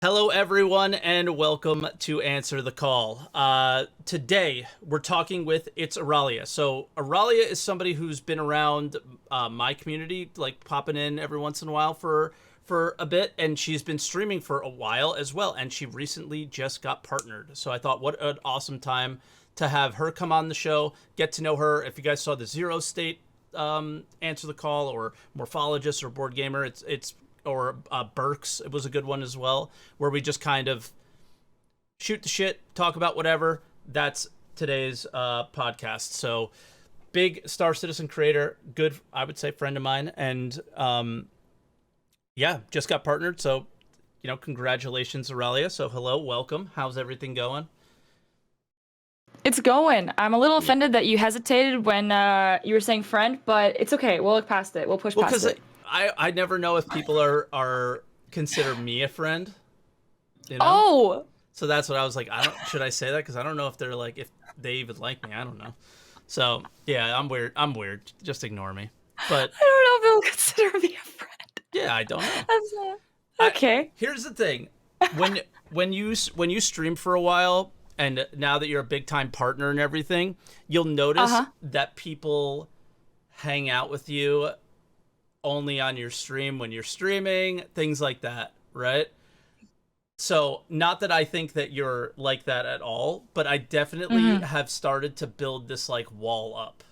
Hello, everyone, and welcome to Answer the Call. Today, we're talking with itsEralia. So, Auralia is somebody who's been around my community, like popping in every once in a while for a bit, and she's been streaming for a while as well. And she recently just got partnered. So, I thought, what an awesome time to have her come on the show, get to know her. If you guys saw the Zero State Answer the Call or Morphologist or Board Gamer, it's or Burks. It was a good one as well, where we just kind of shoot the shit, talk about whatever. That's today's podcast. So, big Star Citizen creator, good, I would say, friend of mine, and yeah, just got partnered. So, congratulations, Aurelia. So, hello, welcome. How's everything going? It's going. I'm a little offended that you hesitated when you were saying friend, but it's okay. We'll look past it. We'll push past it. I never know if people are consider me a friend. Oh. So that's what I was like. Should I say that? Because I don't know if they're like if they even like me. I don't know. So yeah, I'm weird. I'm weird. Just ignore me. But I don't know if they'll consider me a friend. Yeah, I don't know. Okay. Here's the thing. When you stream for a while, and now that you're a big time partner and everything, you'll notice that people hang out with you only on your stream when you're streaming, things like that, right? So, not that I think that you're like that at all, but I definitely have started to build this like wall up.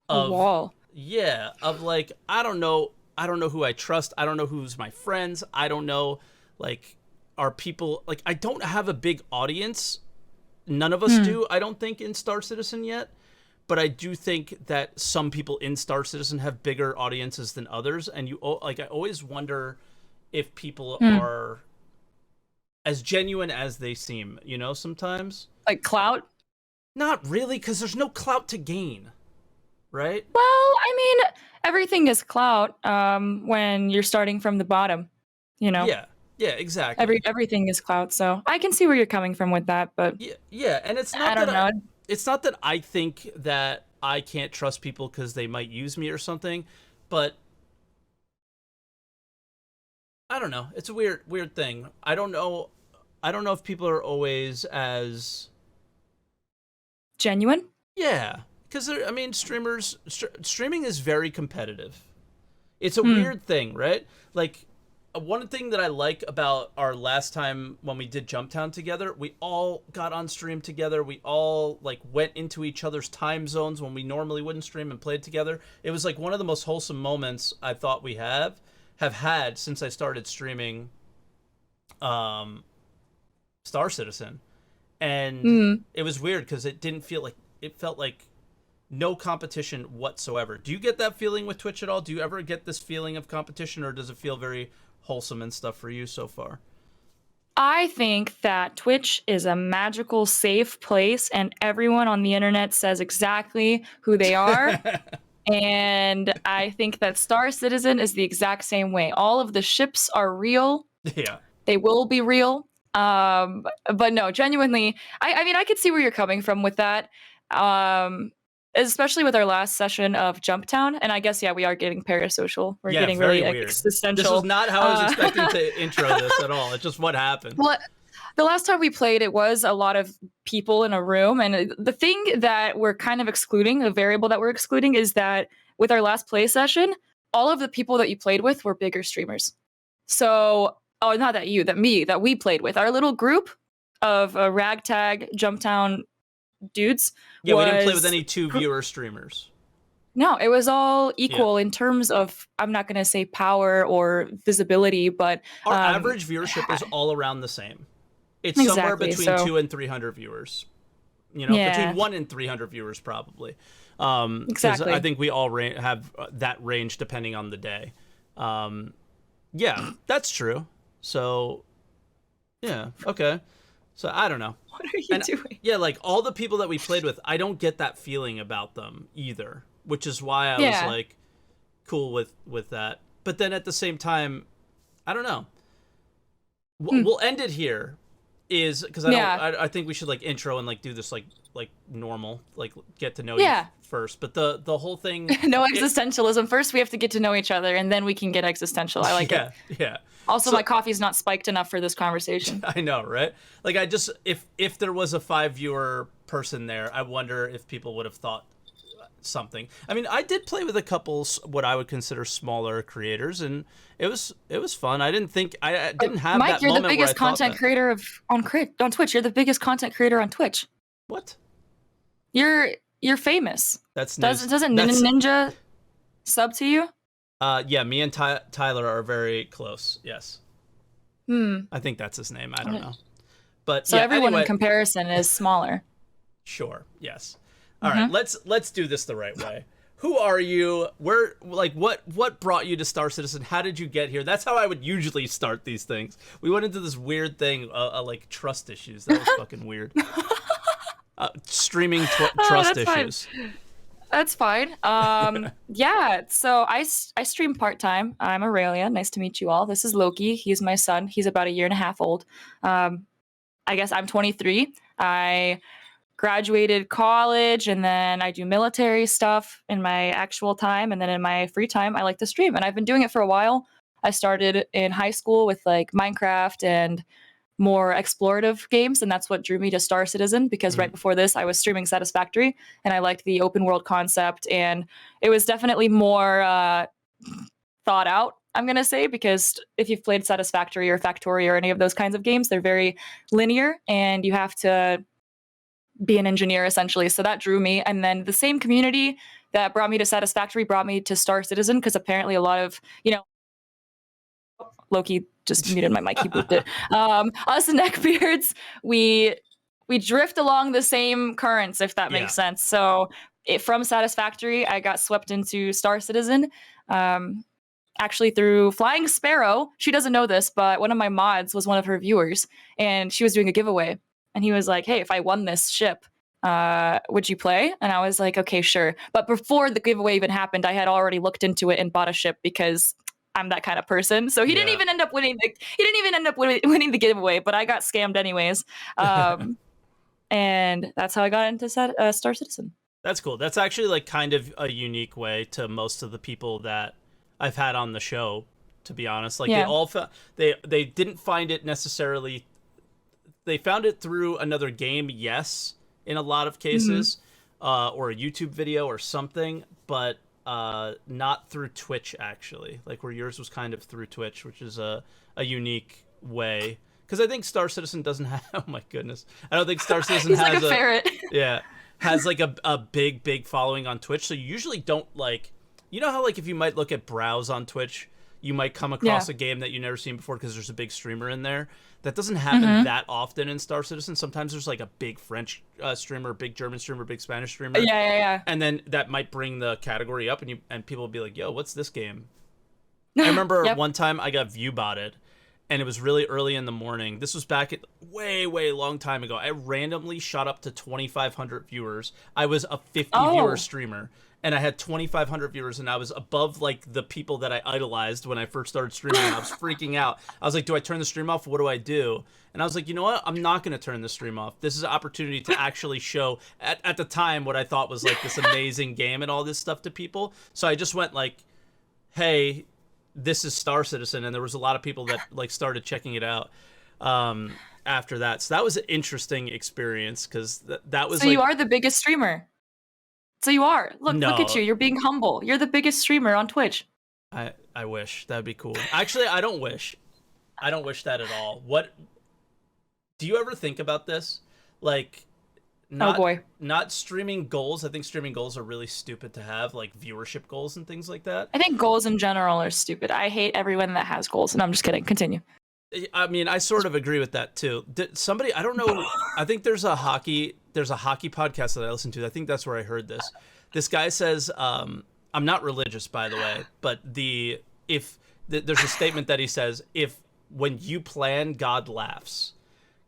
A wall. Yeah, of like I don't know who I trust. I don't know who's my friends. I don't know like are people like I don't have a big audience. None of us do, I don't think, in Star Citizen yet. But I do think that some people in Star Citizen have bigger audiences than others, and I always wonder if people are as genuine as they seem. Sometimes like clout. Not really, because there's no clout to gain, right? Well, I mean, everything is clout when you're starting from the bottom. Yeah, exactly. Everything is clout, so I can see where you're coming from with that, but yeah, and it's not I don't know. It's not that I think that I can't trust people because they might use me or something, but I don't know. It's a weird thing. I don't know if people are always as genuine. Yeah, because streaming is very competitive. It's a weird thing, right? Like, one thing that I like about our last time when we did Jumptown together, we all got on stream together. We all like went into each other's time zones when we normally wouldn't stream and played together. It was like one of the most wholesome moments I thought we have had since I started streaming Star Citizen. And it was weird because it felt like no competition whatsoever. Do you get that feeling with Twitch at all? Do you ever get this feeling of competition, or does it feel very wholesome and stuff for you so far? I think that Twitch is a magical, safe place, and everyone on the internet says exactly who they are. And I think that Star Citizen is the exact same way. All of the ships are real. Yeah. They will be real. But no, genuinely, I mean, I could see where you're coming from with that. Especially with our last session of Jumptown, and I guess we are getting parasocial. We're getting really existential. This was not how I was expecting to intro this at all. It's just what happened. Well, the last time we played, it was a lot of people in a room, and the thing that we're kind of excluding, the variable that we're excluding, is that with our last play session, all of the people that you played with were bigger streamers. So, not that you, that we played with. Our little group of ragtag Jumptown dudes. Yeah, we didn't play with any 2-viewer streamers. No, it was all equal in terms of, I'm not going to say power or visibility, but our average viewership is all around the same. It's somewhere between 200 and 300 viewers. Between 1 and 300 viewers probably. Exactly. I think we all have that range depending on the day. Yeah, that's true. So, yeah, okay. So I don't know. What are you doing? Yeah, like all the people that we played with, I don't get that feeling about them either, which is why I was like cool with that. But then at the same time, I don't know. We'll end it here. is because I think we should like intro and like do this like normal, like get to know you first. But the whole thing, no existentialism. First, we have to get to know each other, and then we can get existential. I like it. Yeah. Also, my coffee's not spiked enough for this conversation. I know, right? Like, I just if there was a 5-viewer person there, I wonder if people would have thought something. I mean, I did play with a couple what I would consider smaller creators, and it was fun. I didn't have Mike, that you're the moment biggest where I content creator on Twitch. You're the biggest content creator on Twitch. What? You're famous. That's news. Doesn't Ninja sub to you? Yeah, me and Tyler are very close. Yes. I think that's his name. I don't know. But so yeah, everyone anyway, in comparison is smaller. Sure. Yes. All right. Let's do this the right way. Who are you? Where? Like, what brought you to Star Citizen? How did you get here? That's how I would usually start these things. We went into this weird thing, like trust issues. That was fucking weird. Streaming trust issues. Fine. That's fine. Yeah. So I stream part-time. I'm itsEralia. Nice to meet you all. This is Loki. He's my son. He's about a year and a half old. I guess I'm 23. I graduated college, and then I do military stuff in my actual time, and then in my free time I like to stream, and I've been doing it for a while. I started in high school with like Minecraft and more explorative games, and that's what drew me to Star Citizen, because right before this I was streaming Satisfactory, and I liked the open world concept, and it was definitely more thought out, I'm going to say, because if you've played Satisfactory or Factory or any of those kinds of games, they're very linear and you have to be an engineer essentially. So that drew me. And then the same community that brought me to Satisfactory brought me to Star Citizen, because apparently a lot of, Loki just muted my mic, he booped it. Us and neckbeards, we drift along the same currents, if that makes sense. So from Satisfactory, I got swept into Star Citizen, actually through Flying Sparrow. She doesn't know this, but one of my mods was one of her viewers, and she was doing a giveaway. And he was like, hey, if I won this ship, would you play? And I was like, okay, sure. But before the giveaway even happened, I had already looked into it and bought a ship, because I'm that kind of person. So he didn't even end up winning. He didn't even end up winning the giveaway, but I got scammed anyways. And that's how I got into Star Citizen. That's cool. That's actually like kind of a unique way to most of the people that I've had on the show, to be honest. Like they didn't find it necessarily. They found it through another game, yes, in a lot of cases, or a YouTube video or something, but not through Twitch, actually. Like where yours was kind of through Twitch, which is a unique way. Because I think Star Citizen doesn't have... Oh, my goodness. I don't think Star Citizen He's has like a ferret. Yeah. Has like a big following on Twitch. So you usually don't like... You know how like if you might look at browse on Twitch, you might come across a game that you've never seen before because there's a big streamer in there? That doesn't happen that often in Star Citizen. Sometimes there's like a big French streamer, big German streamer, big Spanish streamer. Yeah. And then that might bring the category up, and people will be like, yo, what's this game? I remember one time I got view-botted, and it was really early in the morning. This was back at way long time ago. I randomly shot up to 2,500 viewers. I was a 50-viewer streamer, and I had 2,500 viewers, and I was above like the people that I idolized when I first started streaming, and I was freaking out. I was like, do I turn the stream off? What do I do? And I was like, you know what? I'm not going to turn the stream off. This is an opportunity to actually show, at the time, what I thought was like this amazing game and all this stuff to people. So I just went like, hey, this is Star Citizen, and there was a lot of people that like started checking it out after that. So that was an interesting experience, because that was so you are the biggest streamer. So you are. Look at you. You're being humble. You're the biggest streamer on Twitch. I wish. That'd be cool. Actually, I don't wish. I don't wish that at all. What do you ever think about this? Like not streaming goals. I think streaming goals are really stupid to have, like viewership goals and things like that. I think goals in general are stupid. I hate everyone that has goals. And I'm just kidding. Continue. I mean, I sort of agree with that too. Somebody, I don't know, I think there's a hockey podcast that I listen to. I think that's where I heard this. This guy says, I'm not religious, by the way, but there's a statement that he says, when you plan, God laughs.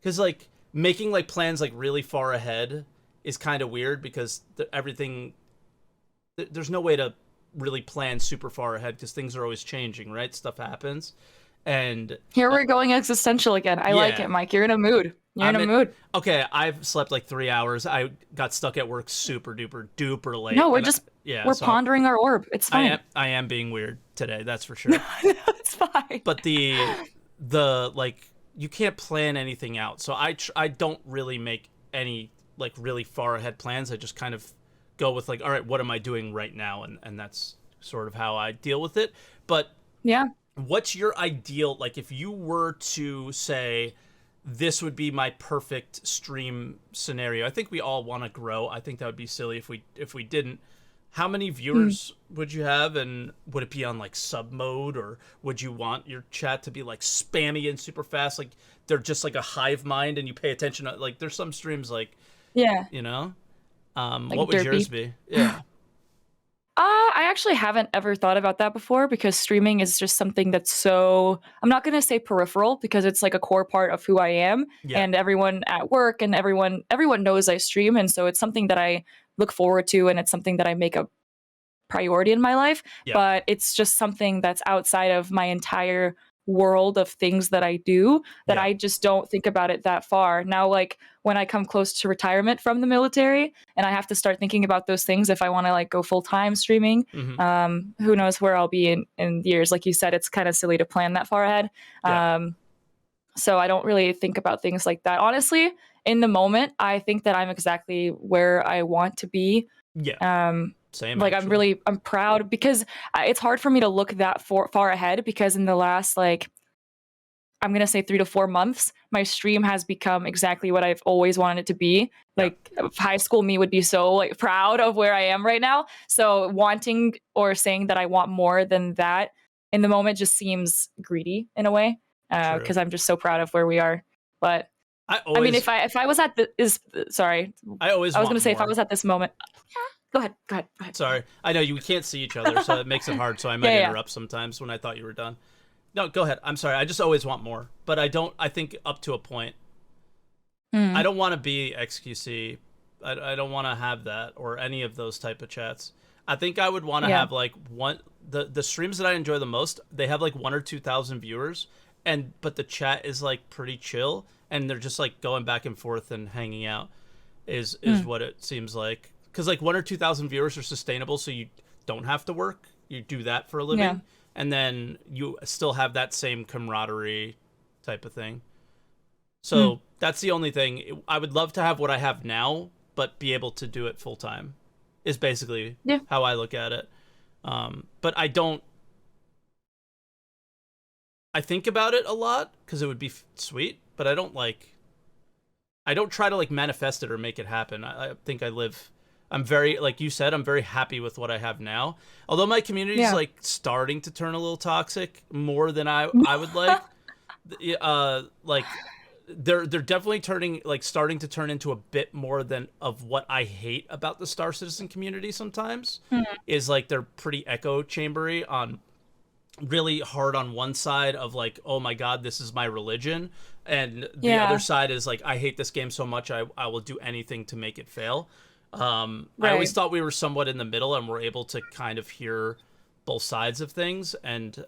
Because like making like plans like really far ahead is kind of weird, because there's no way to really plan super far ahead, because things are always changing, right? Stuff happens. And here we're going existential again. I like it, Mike. You're in a mood. You're in a mood. Okay, I've slept like 3 hours. I got stuck at work super duper duper late. No, we're And just yeah, we're so pondering our orb. It's fine. I am being weird today, that's for No, sure. it's fine. But the like you can't plan anything out. So I don't really make any like really far ahead plans. I just kind of go with like, all right, what am I doing right now? And that's sort of how I deal with it. But Yeah. what's your ideal, like if you were to say this would be my perfect stream scenario? I think we all want to grow. I think that would be silly if we didn't. How many viewers would you have, and would it be on like sub mode, or would you want your chat to be like spammy and super fast, like they're just like a hive mind and you pay attention to, like there's some streams like, Yeah. you know, Like what would derpy. yours be? Yeah. I actually haven't ever thought about that before because streaming is just something that's so, I'm not going to say peripheral because it's like a core part of who I am, Yeah. and everyone at work and everyone knows I stream, and so it's something that I look forward to, and it's something that I make a priority in my life, Yeah. but it's just something that's outside of my entire world of things that I do that Yeah. I just don't think about it that far. Now, like when I come close to retirement from the military and I have to start thinking about those things if I want to like go full time streaming, who knows where I'll be in years. Like you said, it's kind of silly to plan that far ahead. Yeah. So I don't really think about things like that. Honestly, in the moment, I think that I'm exactly where I want to be. Yeah. Same. Like actually. I'm proud because it's hard for me to look that far ahead because in the last like I'm gonna say 3 to 4 months, my stream has become exactly what I've always wanted it to be. Yeah. Like high school me would be so like proud of where I am right now. So wanting or saying that I want more than that in the moment just seems greedy in a way because I'm just so proud of where we are. But I mean, if I was at sorry, I was gonna say more. if I was at this moment. Go ahead. Sorry. I know we can't see each other, so it makes it hard, so I might interrupt sometimes when I thought you were done. No, go ahead. I'm sorry. I just always want more. But I think up to a point. I don't want to be XQC. I don't want to have that or any of those type of chats. I think I would want to have like the streams that I enjoy the most, they have like 1,000 or 2,000 viewers, but the chat is like pretty chill and they're just like going back and forth and hanging out is what it seems like. Because like 1,000 or 2,000 viewers are sustainable, so you don't have to work. You do that for a living, and then you still have that same camaraderie type of thing. So that's the only thing. I would love to have what I have now, but be able to do it full time is basically how I look at it. But I don't. I think about it a lot because it would be sweet, but I don't try to like manifest it or make it happen. I think I'm very, like you said, I'm very happy with what I have now. Although my community is like starting to turn a little toxic more than I would like. Like they're definitely starting to turn into a bit more of what I hate about the Star Citizen community sometimes. Is like they're pretty echo chambery on really hard on one side of like, oh my god, this is my religion, and the other side is like, I hate this game so much I will do anything to make it fail. I always thought we were somewhat in the middle and we're able to kind of hear both sides of things, and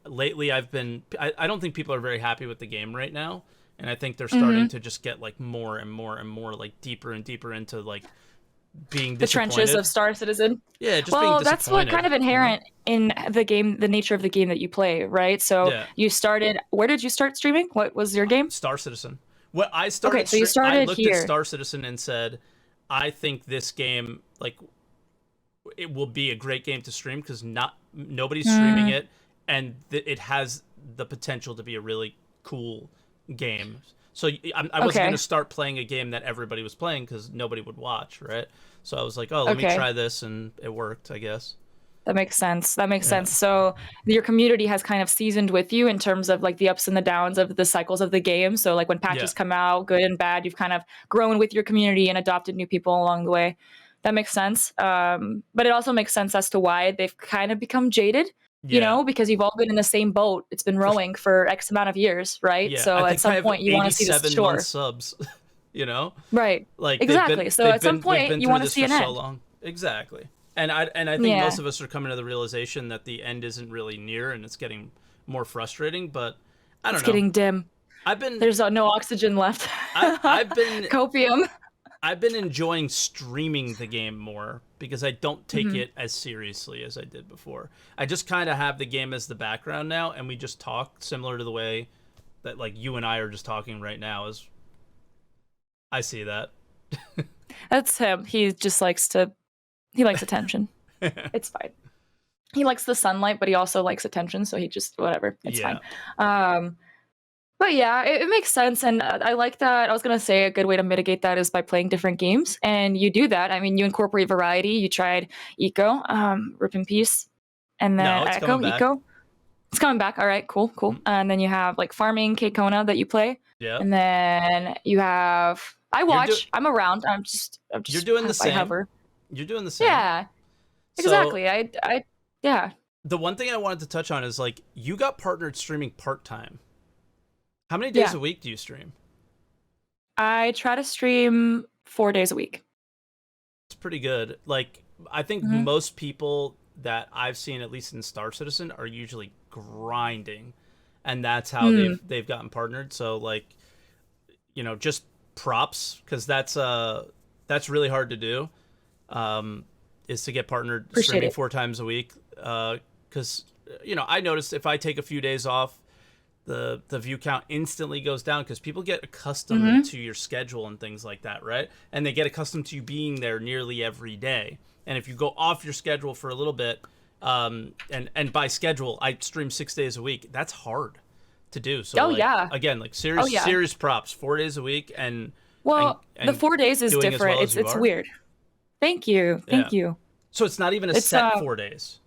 lately I don't think people are very happy with the game right now, and I think they're starting to just get like more and more and more like deeper and deeper into like being the trenches of Star Citizen. Yeah, just being disappointed. That's what kind of inherent in the game, the nature of the game that you play, right? So you started. Where did you start streaming? What was your game? Star Citizen. What I started. Okay, so you started I looked here. at Star Citizen and said, I think this game, like, it will be a great game to stream because nobody's streaming it, and it has the potential to be a really cool game. So I wasn't going to start playing a game that everybody was playing because nobody would watch, right? So I was like, oh, let me try this, and it worked, I guess. That makes sense. So your community has kind of seasoned with you in terms of like the ups and the downs of the cycles of the game. So like when patches come out, good and bad, you've kind of grown with your community and adopted new people along the way. That makes sense. But it also makes sense as to why they've kind of become jaded, you know, because you've all been in the same boat. It's been rowing for X amount of years, right? Yeah, so at some point you want to see this shore. Subs, you know? Right. Like exactly. So at some point you want to see an end. So long. Exactly. And I think most of us are coming to the realization that the end isn't really near, and it's getting more frustrating. But I don't know. It's getting dim. I've been There's no oxygen left. I've been Copium. I've been enjoying streaming the game more because I don't take Mhm. it as seriously as I did before. I just kind of have the game as the background now, and we just talk similar to the way that like you and I are just talking right now. Is I see that. That's him. He likes attention. It's fine. He likes the sunlight, but he also likes attention, so he just whatever. It's Yeah. fine. But yeah, it makes sense, and I like that. I was gonna say a good way to mitigate that is by playing different games, and you do that. I mean, you incorporate variety. You tried Eco, Rip in Peace, and No, then it's coming back. Eco. It's coming back. All right, cool. And then you have like farming Kona that you play, Yeah. and then you have I watch. I'm around. I'm just You're doing the I same. hover. You're doing the same. Yeah, So, exactly. Yeah. the one thing I wanted to touch on is like you got partnered streaming part-time. How many days Yeah. a week do you stream? I try to stream 4 days a week. It's pretty good. Like I think Mhm. most people that I've seen, at least in Star Citizen, are usually grinding, and that's how they've gotten partnered. So like, just props, because that's really hard to do. Is to get partnered Appreciate streaming it. 4 times a week. Because I noticed if I take a few days off, the view count instantly goes down because people get accustomed to your schedule and things like that, right? And they get accustomed to you being there nearly every day. And if you go off your schedule for a little bit, and by schedule, I stream 6 days a week. That's hard to do. So again, like serious props, 4 days a week, and the 4 days is doing different. as well as you It's are. weird. Thank you. So it's not even a It's, set 4 days.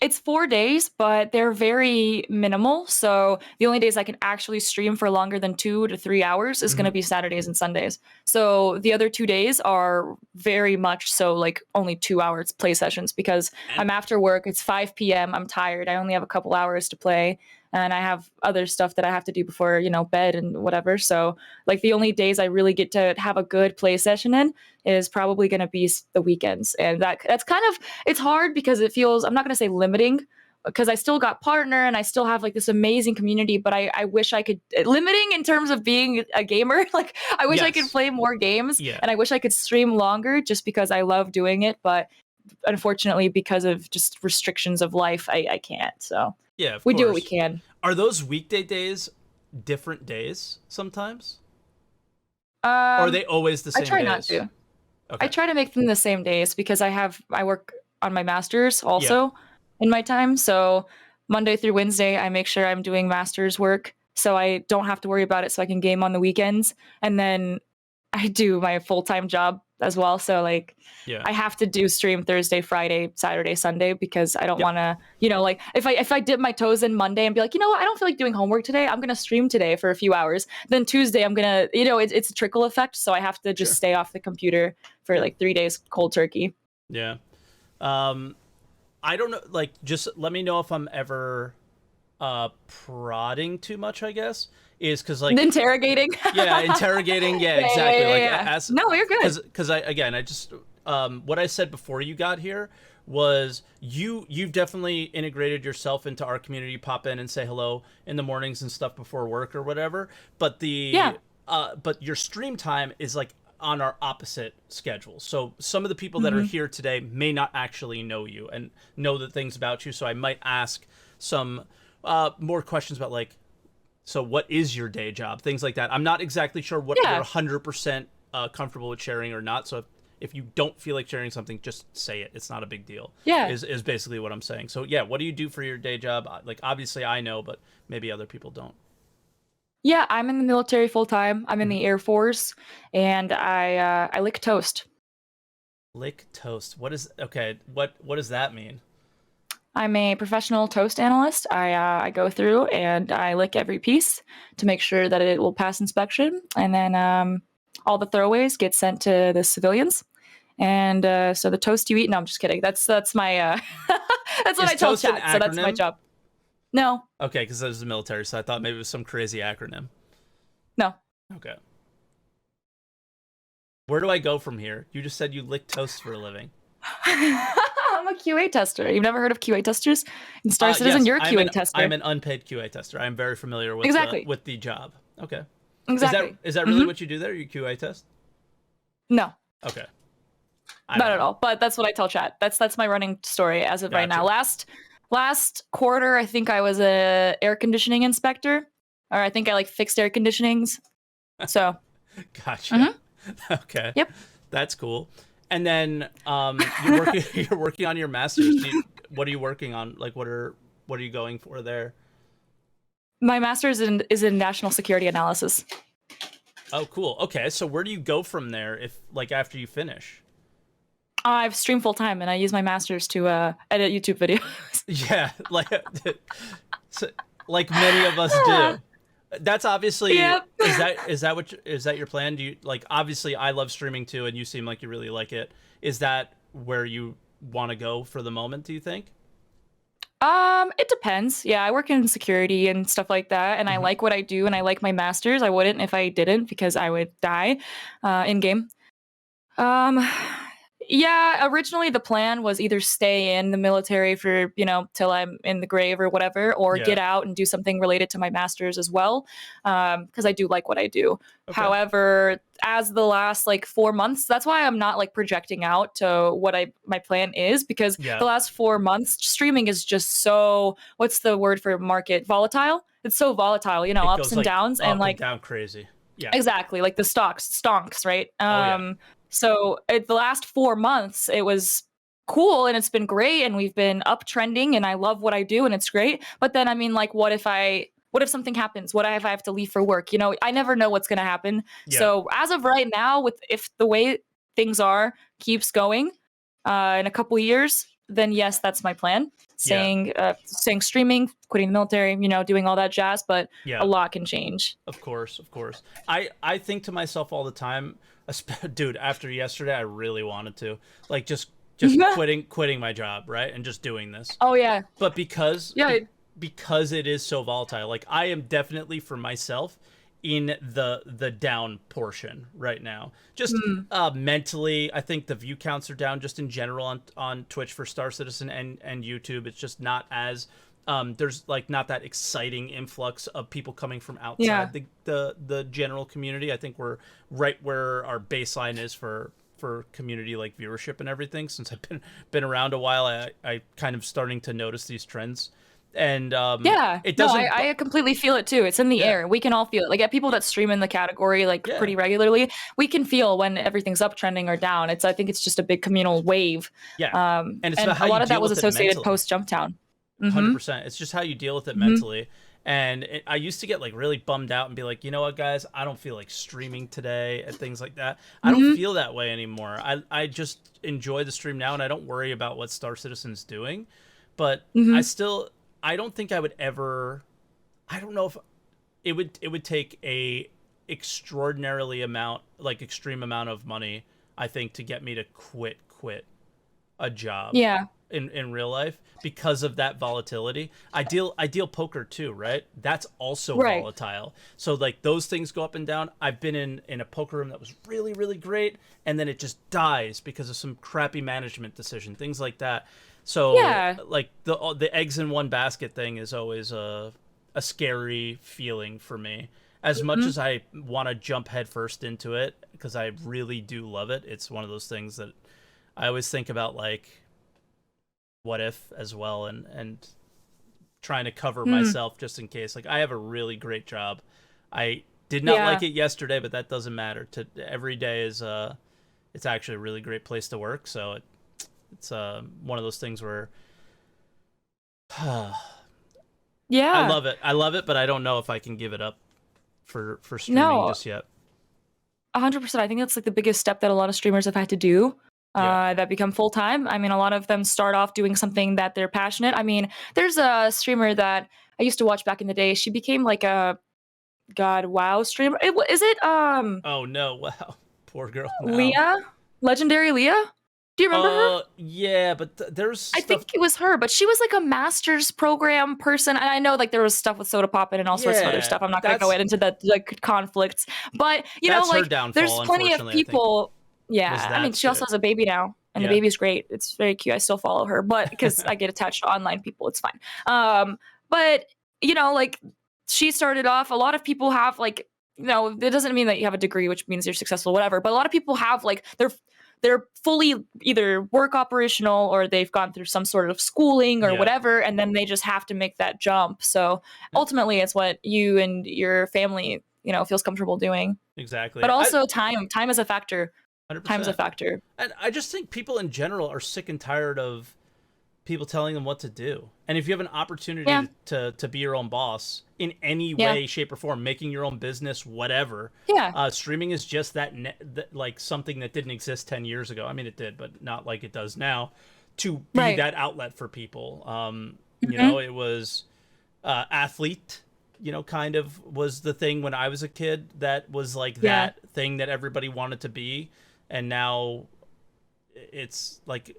It's 4 days, but they're very minimal. So the only days I can actually stream for longer than 2 to 3 hours is going to be Saturdays and Sundays. So the other 2 days are very much so like only 2 hours play sessions because I'm after work. It's 5 p.m. I'm tired. I only have a couple hours to play. And I have other stuff that I have to do before, bed and whatever. So like the only days I really get to have a good play session in is probably going to be the weekends. And that's kind of, it's hard because it feels, I'm not going to say limiting because I still got partner and I still have like this amazing community, but I wish I could, limiting in terms of being a gamer. Like I wish I could play more games and I wish I could stream longer just because I love doing it. But unfortunately, because of just restrictions of life, I can't. So yeah, we do what we can. Are those weekday days different days sometimes? Or are they always the same days? I try not to. Okay. I try to make them the same days because I work on my masters also in my time. So Monday through Wednesday, I make sure I'm doing master's work so I don't have to worry about it so I can game on the weekends. And then I do my full-time job as well. So like I have to do stream Thursday, Friday, Saturday, Sunday because I don't want to, like if I dip my toes in Monday and be like, I don't feel like doing homework today. I'm going to stream today for a few hours. Then Tuesday I'm going to, it's a trickle effect. So I have to just stay off the computer for like 3 days cold turkey. Yeah. I don't know. Like, just let me know if I'm ever prodding too much, I guess. Is because like interrogating. Interrogating. Yeah, exactly. No, you're good. Because I just what I said before you got here was you've definitely integrated yourself into our community. Pop in and say hello in the mornings and stuff before work or whatever. But but your stream time is like on our opposite schedule. So some of the people that are here today may not actually know you and know the things about you. So I might ask some more questions about like, so what is your day job? Things like that. I'm not exactly sure what you're 100% comfortable with sharing or not. So if you don't feel like sharing something, just say it. It's not a big deal. Yeah. Is basically what I'm saying. So what do you do for your day job? Like, obviously I know, but maybe other people don't. Yeah, I'm in the military full time. I'm in the Air Force and I lick toast. Lick toast. What does that mean? I'm a professional toast analyst. I go through and I lick every piece to make sure that it will pass inspection, and then all the throwaways get sent to the civilians. And so the toast you eat. No, I'm just kidding. That's my that's what I tell chat. So that's my job. No. Okay, because that was the military, so I thought maybe it was some crazy acronym. No. Okay. Where do I go from here? You just said you lick toast for a living. I'm a QA tester. You've never heard of QA testers? In Star Citizen, yes, you're a QA tester. I'm an unpaid QA tester. I'm very familiar with with the job. Okay. Exactly. Is that really what you do there? You QA test? No, Okay. not at all. But that's what I tell chat. That's my running story as of right now. Gotcha. Last quarter, I think I was a air conditioning inspector, or I think I like fixed air conditionings. So, Gotcha. Okay. yep. That's cool. And then you're working on your master's. What are you working on? Like what are you going for there? My master's is in national security analysis. Oh, cool. Okay, so where do you go from there if like after you finish? I've streamed full time, and I use my master's to edit YouTube videos. Yeah, like so- like many of us do. That's obviously Yep. is that your plan? Do you like obviously I love streaming too, and you seem like you really like it. Is that where you want to go for the moment, do you think? It depends. Yeah, I work in security and stuff like that, and I like what I do, and I like my masters. I wouldn't if I didn't, because I would die in game. Um, yeah, originally the plan was either stay in the military for, till I'm in the grave or whatever, or Yeah. get out and do something related to my master's as well, because I do like what I do. Okay. However, as the last like 4 months, that's why I'm not like projecting out to what my plan is, because Yeah. the last 4 months streaming is just so, what's the word for market? Volatile. It's so volatile, It ups goes, and like, downs, up and like down crazy. Yeah. exactly, like the stonks, right? Yeah. So the last 4 months, it was cool and it's been great, and we've been uptrending, and I love what I do, and it's great. But then, I mean, like, what if something happens? What if I have to leave for work? I never know what's gonna happen. Yeah. So as of right now, if the way things are keeps going, in a couple years, then yes, that's my plan. Staying streaming, quitting the military, doing all that jazz. But Yeah. a lot can change. Of course. I think to myself all the time, dude, after yesterday, I really wanted to like just quitting my job, right, and just doing this. Oh yeah. But because Yeah. because it is so volatile, like I am definitely for myself in the down portion right now. Just mentally, I think the view counts are down just in general on Twitch for Star Citizen and YouTube. It's just not as there's like not that exciting influx of people coming from outside the general community. I think we're right where our baseline is for community like viewership and everything. Since I've been around a while, I kind of starting to notice these trends. And it doesn't. No, I completely feel it too. It's in the air. We can all feel it. Like people that stream in the category like pretty regularly, we can feel when everything's uptrending or down. I think it's just a big communal wave. Yeah, and it's about how a lot you of that deal was with it associated mentally. post Jumptown. 100%. It's just how you deal with it mentally. And I used to get like really bummed out and be like, you know what, guys, I don't feel like streaming today and things like that. I don't feel that way anymore. I just enjoy the stream now, and I don't worry about what Star Citizen's doing. But I don't think I would ever. I don't know if it would take a extreme amount of money, I think, to get me to quit a job. Yeah. In real life, because of that volatility. I deal poker too, right? That's also volatile. So like those things go up and down. I've been in a poker room that was really, really great, and then it just dies because of some crappy management decision, things like that. So like the eggs in one basket thing is always a scary feeling for me. As much as I want to jump headfirst into it, because I really do love it, it's one of those things that I always think about, like, what if as well, and trying to cover myself just in case. Like, I have a really great job. I did not like it yesterday, but that doesn't matter. Every day is it's actually a really great place to work. So it's one of those things where I love it, but I don't know if I can give it up for streaming just yet. 100%. I think that's like the biggest step that a lot of streamers have had to do. That become full-time. I mean, a lot of them start off doing something that they're passionate. I mean, there's a streamer that I used to watch back in the day. She became like a WoW streamer. Is it Oh no, wow. Poor girl. Now. Leah? Legendary Leah? Do you remember her? Yeah, but there's I think it was her, but she was like a master's program person. And I know like there was stuff with Soda Poppin' and all sorts of other stuff. I'm not going to go into the like conflicts, but like there's plenty of people. Yeah, I mean, she also has a baby now, and the baby's great. It's very cute. I still follow her, but because I get attached to online people, it's fine. But like she started off. A lot of people have like, it doesn't mean that you have a degree, which means you're successful, whatever. But a lot of people have like they're fully either work operational or they've gone through some sort of schooling or whatever, and then they just have to make that jump. So ultimately, it's what you and your family, feels comfortable doing. Exactly. But also time is a factor. 100%. Time's a factor. And I just think people in general are sick and tired of people telling them what to do. And if you have an opportunity to be your own boss in any way, shape, or form, making your own business, whatever, streaming is just that like something that didn't exist 10 years ago. I mean, it did, but not like it does now, to be that outlet for people. It was athlete, kind of was the thing when I was a kid that was like that thing that everybody wanted to be. And now it's like,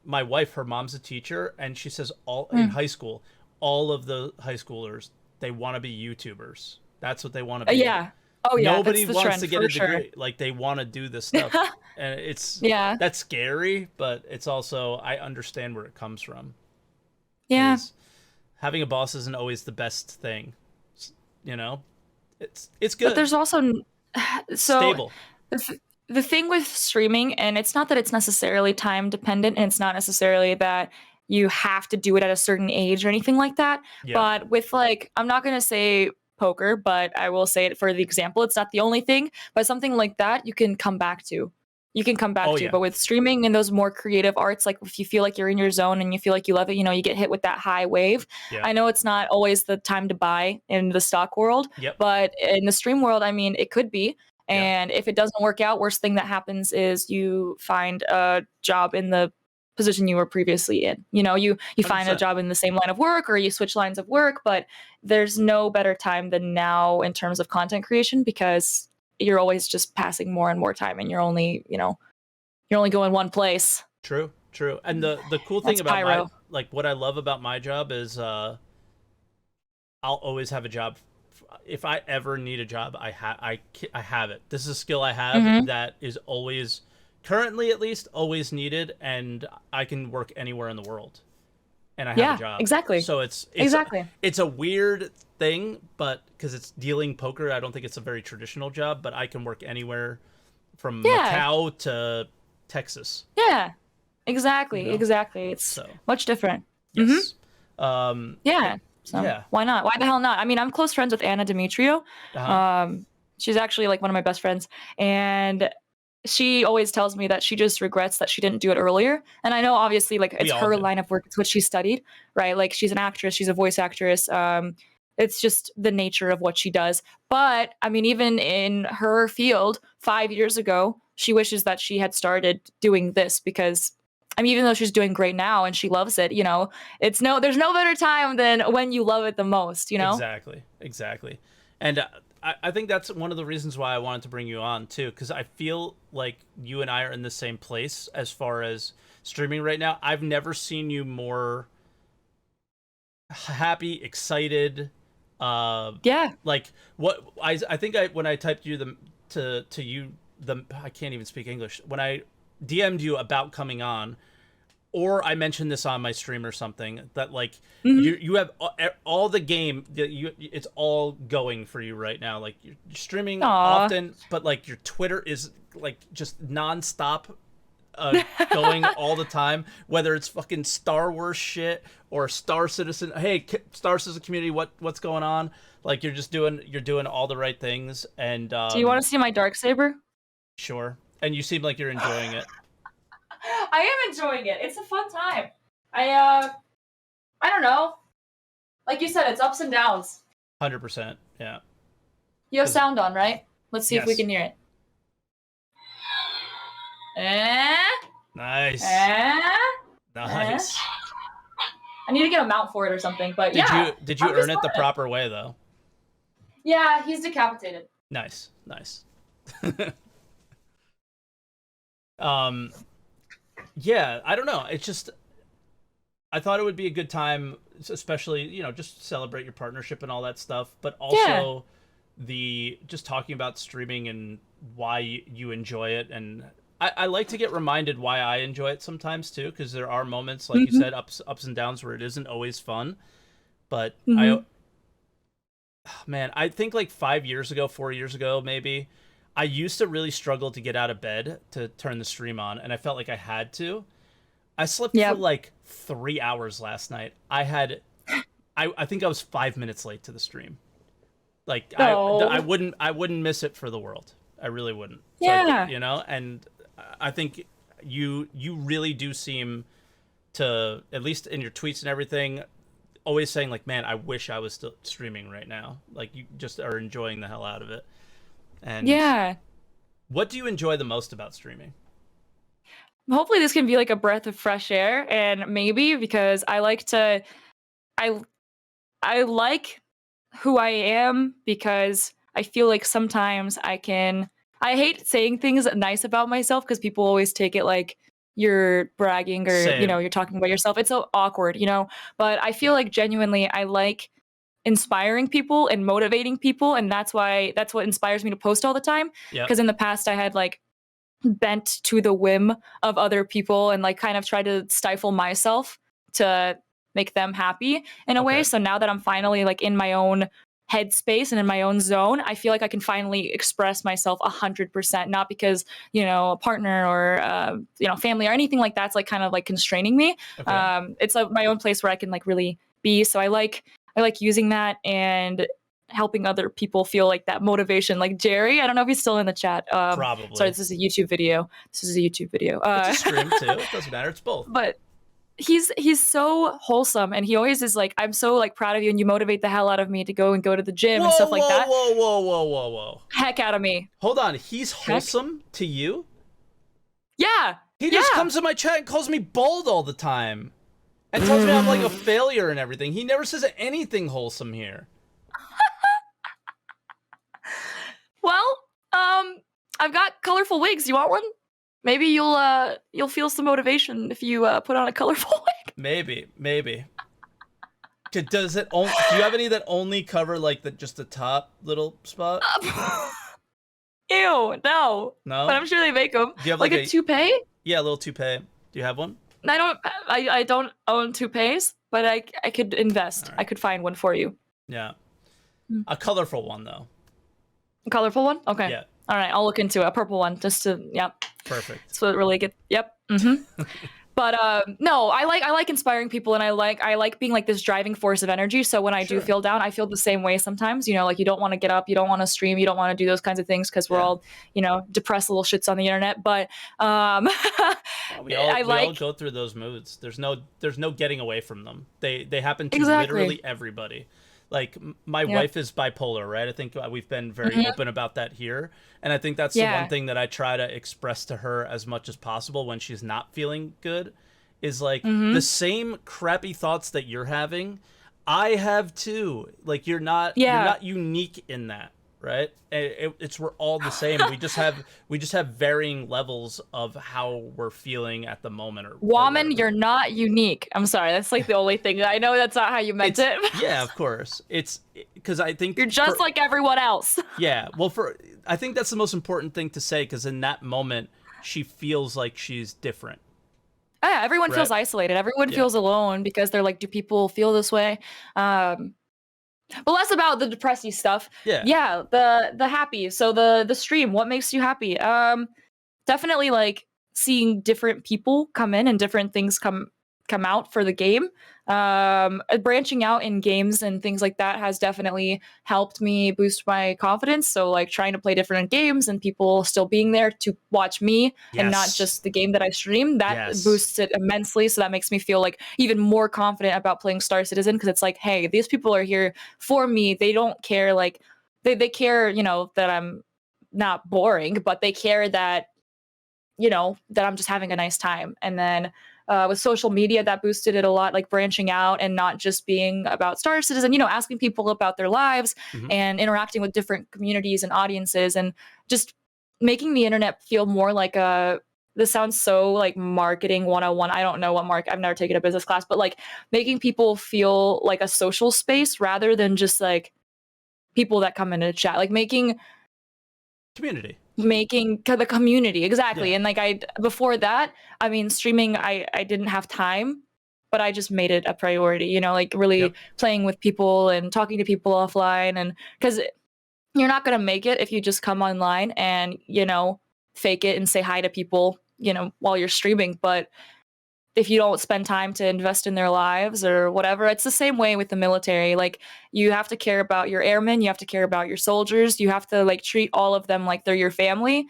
my wife, her mom's a teacher, and she says in high school, all of the high schoolers, they want to be YouTubers. That's what they want to be. Nobody wants to get a degree. Sure. Like, they want to do this stuff. And it's that's scary, but it's also, I understand where it comes from. Yeah. Having a boss isn't always the best thing. It's good. But there's also stable. The thing with streaming, and it's not that it's necessarily time dependent, and it's not necessarily that you have to do it at a certain age or anything like that. But with like, I'm not going to say poker, but I will say it for the example. It's not the only thing, but something like that you can come back to. But with streaming and those more creative arts, like if you feel like you're in your zone and you feel like you love it, you get hit with that high wave. I know it's not always the time to buy in the stock world, but in the stream world, I mean, it could be. And if it doesn't work out, worst thing that happens is you find a job in the position you were previously in. You find a job in the same line of work, or you switch lines of work, but there's no better time than now in terms of content creation, because you're always just passing more and more time, and you're only going one place. True. And the cool thing about what I love about my job is I'll always have a job. If I ever need a job, I have it. This is a skill I have that is always, currently at least, always needed, and I can work anywhere in the world, and I have a job. Exactly. So it's a weird thing, but because it's dealing poker, I don't think it's a very traditional job, but I can work anywhere from Macau to Texas. Yeah, exactly. It's much different. Yes. So why not? Why the hell not? I mean, I'm close friends with Anna Demetrio. She's actually like one of my best friends. And she always tells me that she just regrets that she didn't do it earlier. And I know obviously like it's her line of work. It's what she studied, right? Like she's an actress. She's a voice actress. It's just the nature of what she does. But I mean, even in her field 5 years ago, she wishes that she had started doing this, because I mean, even though she's doing great now and she loves it, there's no better time than when you love it the most, Exactly. And I think that's one of the reasons why I wanted to bring you on too, because I feel like you and I are in the same place as far as streaming right now. I've never seen you more happy, excited. Like what I think when I typed you I can't even speak English. When I DM'd you about coming on, or I mentioned this on my stream or something, that like you have all the game that it's all going for you right now. Like you're streaming often, but like your Twitter is like just nonstop going all the time, whether it's fucking Star Wars shit or Star Citizen. Hey, Star Citizen community, what's going on? Like you're doing all the right things. And do you want to see my Darksaber? Sure. And you seem like you're enjoying it. I am enjoying it. It's a fun time. I don't know. Like you said, it's ups and downs. 100%. Yeah. You have sound on, right? Let's see if we can hear it. Nice. Nice. I need to get a mount for it or something, but Did you earn it the proper way though? Yeah, he's decapitated. Nice. Yeah, I don't know. It's just, I thought it would be a good time, especially, just celebrate your partnership and all that stuff, but also just talking about streaming and why you enjoy it. And I like to get reminded why I enjoy it sometimes too, because there are moments, like you said, ups and downs where it isn't always fun. But man, I think like 5 years ago, 4 years ago, maybe, I used to really struggle to get out of bed to turn the stream on, and I felt like I had to. I slept for Yep. like 3 hours last night. I think I was 5 minutes late to the stream. Like I No. wouldn't miss it for the world. I really wouldn't. So Yeah. and I think you really do seem to, at least in your tweets and everything, always saying like, man, I wish I was still streaming right now. Like you just are enjoying the hell out of it. And Yeah. what do you enjoy the most about streaming? Hopefully this can be like a breath of fresh air, and maybe because I I like who I am because I feel like sometimes I hate saying things nice about myself because people always take it like you're bragging or Same. you're talking about yourself. It's so awkward. But I feel like genuinely I like inspiring people and motivating people, and that's what inspires me to post all the time, Yep. because in the past I had like bent to the whim of other people and like kind of try to stifle myself to make them happy in a way. Okay. So now that I'm finally like in my own headspace and in my own zone, I feel like I can finally express myself 100%, not because, a partner or, family or anything like that's like kind of like constraining me. Okay. It's like my own place where I can like really be. So I like using that and helping other people feel like that motivation. Like Jerry, I don't know if he's still in the chat. Sorry, Probably. this is a YouTube video. It's a stream too. It doesn't matter. It's both. But he's so wholesome, and he always is like, I'm so like proud of you, and you motivate the hell out of me to go to the gym and Whoa, stuff like whoa, that. whoa, whoa, whoa, whoa, whoa. Heck out of me. Hold on. He's wholesome to you? Yeah. He just comes to my chat and calls me bald all the time. And tells me I'm like a failure and everything. He never says anything wholesome here. Well, I've got colorful wigs. You want one? Maybe you'll feel some motivation if you put on a colorful wig. Maybe. Does it? Do you have any that only cover like just the top little spot? Ew, no. No. But I'm sure they make them. Do you have like a toupee? Yeah, a little toupee. Do you have one? I don't own toupees, but I could invest. Right. I could find one for you. Yeah. A colorful one though. A colorful one? Okay. Yeah. All right, I'll look into a purple one just to Perfect. So it really yep. But no, I like inspiring people, and I like being like this driving force of energy. So when I do feel down, I feel the same way sometimes. Like you don't want to get up, you don't want to stream, you don't want to do those kinds of things because we're all depressed little shits on the internet. But we all go through those moods. There's no getting away from them. They happen to literally everybody. Like my wife is bipolar, right? I think we've been very open about that here. And I think that's the one thing that I try to express to her as much as possible when she's not feeling good is like the same crappy thoughts that you're having, I have too. Like you're not unique in that, right? We're all the same. we just have varying levels of how we're feeling at the moment. Woman, you're not unique. I'm sorry, that's like the only thing. I know that's not how you meant it. Yeah, of course. It's because I think you're just like everyone else. Yeah, well, I think that's the most important thing to say, because in that moment she feels like she's different. Yeah, everyone feels isolated. Everyone feels alone because they're like, do people feel this way? But less about the depressy stuff. Yeah, the happy. So the stream, what makes you happy? Definitely like seeing different people come in and different things come out for the game. Branching out in games and things like that has definitely helped me boost my confidence. So like trying to play different games and people still being there to watch me and not just the game that I stream, that boosts it immensely. So that makes me feel like even more confident about playing Star Citizen, because it's like, hey, these people are here for me. They don't care, like they care, that I'm not boring, but they care that that I'm just having a nice time. And then with social media, that boosted it a lot, like branching out and not just being about Star Citizen, asking people about their lives and interacting with different communities and audiences, and just making the internet feel more like this sounds so like marketing 101. I don't know I've never taken a business class, but like making people feel like a social space rather than just like people that come into chat, like making the community. Exactly. And like before that, I mean, streaming, I didn't have time but I just made it a priority, like really Yep. playing with people and talking to people offline. And because you're not going to make it if you just come online and, fake it and say hi to people, while you're streaming. But if you don't spend time to invest in their lives or whatever, it's the same way with the military. Like, you have to care about your airmen, you have to care about your soldiers, you have to like treat all of them like they're your family.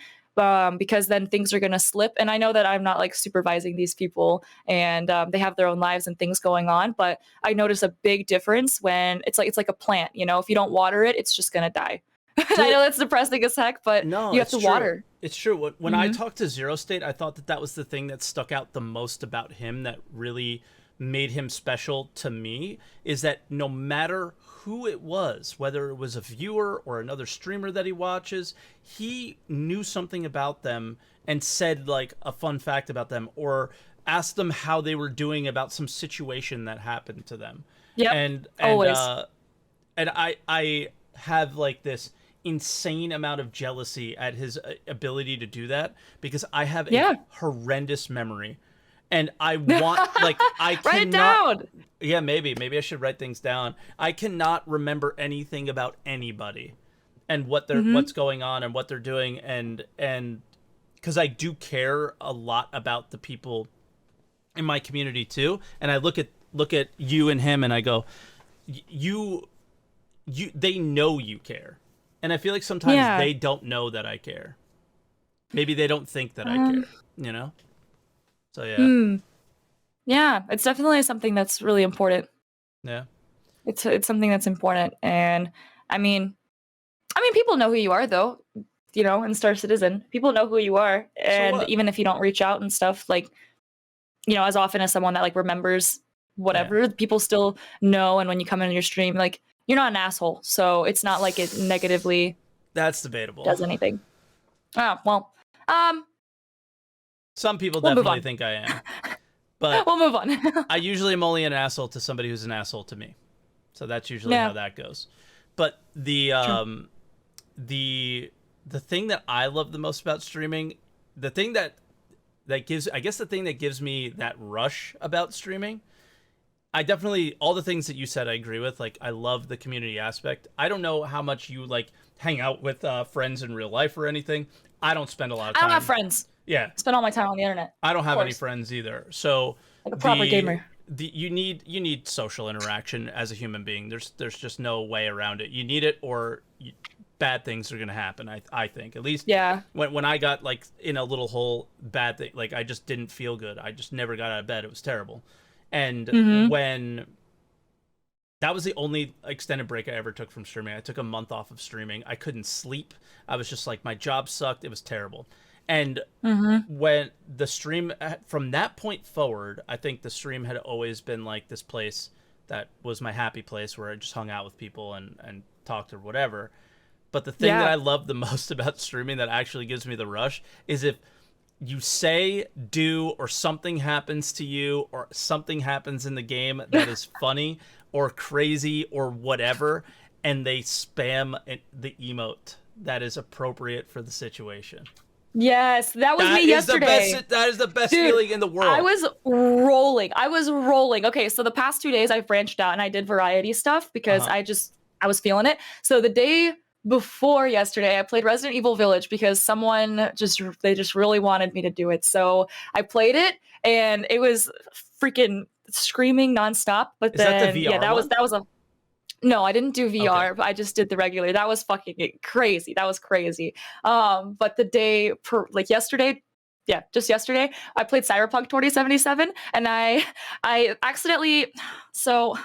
Because then things are going to slip. And I know that I'm not like supervising these people, and they have their own lives and things going on. But I notice a big difference when it's like a plant. If you don't water it, it's just going to die. I know that's depressing as heck, but No, you have it's to true. water. It's true. When I Hmm. talked to Zero State, I thought that was the thing that stuck out the most about him, that really made him special to me, is that no matter who it was, whether it was a viewer or another streamer that he watches, he knew something about them and said like a fun fact about them, or asked them how they were doing about some situation that happened to them. Yep, And always. and I have like this insane amount of jealousy at his ability to do that, because I have a Yeah. horrendous memory, and I want like I Write it cannot. down. Yeah, maybe I should write things down. I cannot remember anything about anybody and Hmm. what's going on and what they're doing, and because I do care a lot about the people in my community too, and I look at you and him and I go, you they know you care, and I feel like sometimes Yeah. they don't know that I care. Maybe they don't think that I Um, care, you know. So yeah. hmm. Yeah, it's definitely something that's really important. Yeah. It's something that's important, and I mean, people know who you are, though. In Star Citizen, people know who you are, So and what? even if you don't reach out and stuff, like, as often as someone that like remembers Yeah, whatever, people still know. And when you come in your stream, like, you're not an asshole, so it's not like it negatively that's debatable. does anything. Oh well, um, Some people we'll move definitely on. think I am, but We'll move on. I usually am only an asshole to somebody who's an asshole to me. So that's usually how Yeah, that goes. But true. the thing that I love the most about streaming, the thing that gives, I guess the thing that gives me that rush about streaming, I definitely, all the things that you said I agree with. Like, I love the community aspect. I don't know how much you like hang out with friends in real life or anything. I don't spend a lot of I don't have time. friends. Yeah, I spend all my time on the internet, I don't of have any course, friends either. So like a proper the gamer. you need social interaction as a human being. There's just no way around it. You need it, or bad things are gonna happen. I think, at least Yeah. when I got like in a little hole, bad thing, like I just didn't feel good. I just never got out of bed. It was terrible. And Mm-hmm. when that was the only extended break I ever took from streaming. I took a month off of streaming. I couldn't sleep. I was just like, my job sucked. It was terrible. And Mm-hmm. when the stream, from that point forward, I think the stream had always been like this place that was my happy place, where I just hung out with people and talked or whatever. But the thing that Yeah. I love the most about streaming, that actually gives me the rush, is if you say, do, or something happens to you, or something happens in the game that is funny or crazy or whatever, and they spam the emote that is appropriate for the situation. Yes, that was That me is the yesterday. best. That is the best Dude, feeling in the I world. was rolling. I was rolling. Okay, so the past 2 days I've branched out and I did variety stuff Uh because huh. I was feeling it. So the day before yesterday, I played Resident Evil Village because they just really wanted me to do it. So I played it and it was freaking screaming nonstop. But Is that the then yeah, VR one? that was a no, I didn't do Okay. VR, but I just did the regular. That was fucking crazy. That was crazy. But the day like yesterday, yeah, just yesterday, I played Cyberpunk 2077 and I accidentally so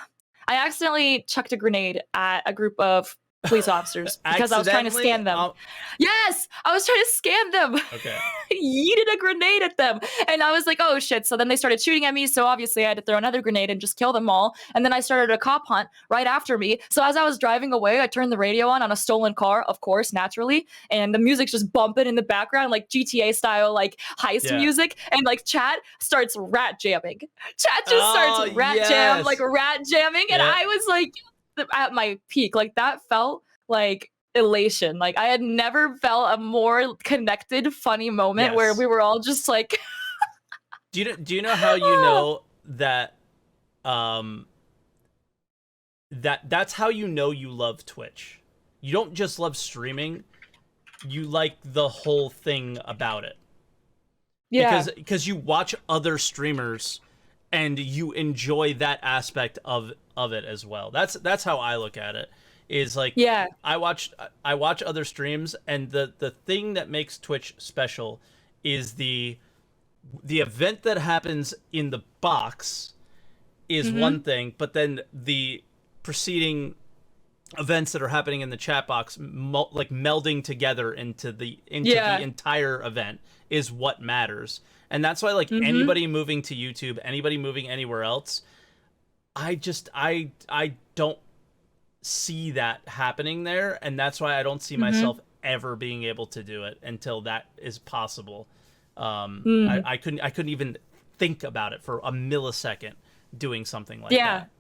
I accidentally chucked a grenade at a group of police officers because I was trying to Accidentally. scan them. Yes, I was trying to scam them. Okay. Yeeted a grenade at them. And I was like, oh shit. So then they started shooting at me. So obviously I had to throw another grenade and just kill them all. And then I started a cop hunt right after me. So as I was driving away, I turned the radio on a stolen car, of course, naturally. And the music's just bumping in the background, like GTA style, like heist Yeah. music. And like chat starts rat jamming. Chat just starts Oh like yes. rat jamming. And Yeah. I was like at my peak. Like that felt like elation. Like I had never felt a more connected, funny moment where Yes. we were all just like, Do you know how you know that um, that's how you know you love Twitch. You don't just love streaming, you like the whole thing about it. Yeah. Because you watch other streamers and you enjoy that aspect of it as well. That's how I look at it. Is like, Yeah. I watch other streams, and the thing that makes Twitch special is the event that happens in the box is one thing, but then the preceding events that are happening in the chat box, like melding together into the entire event, is what matters. And that's why, like, anybody moving to YouTube, anybody moving anywhere else, I don't see that happening there, and that's why I don't see myself ever being able to do it until that is possible. I couldn't even think about it for a millisecond doing something like that.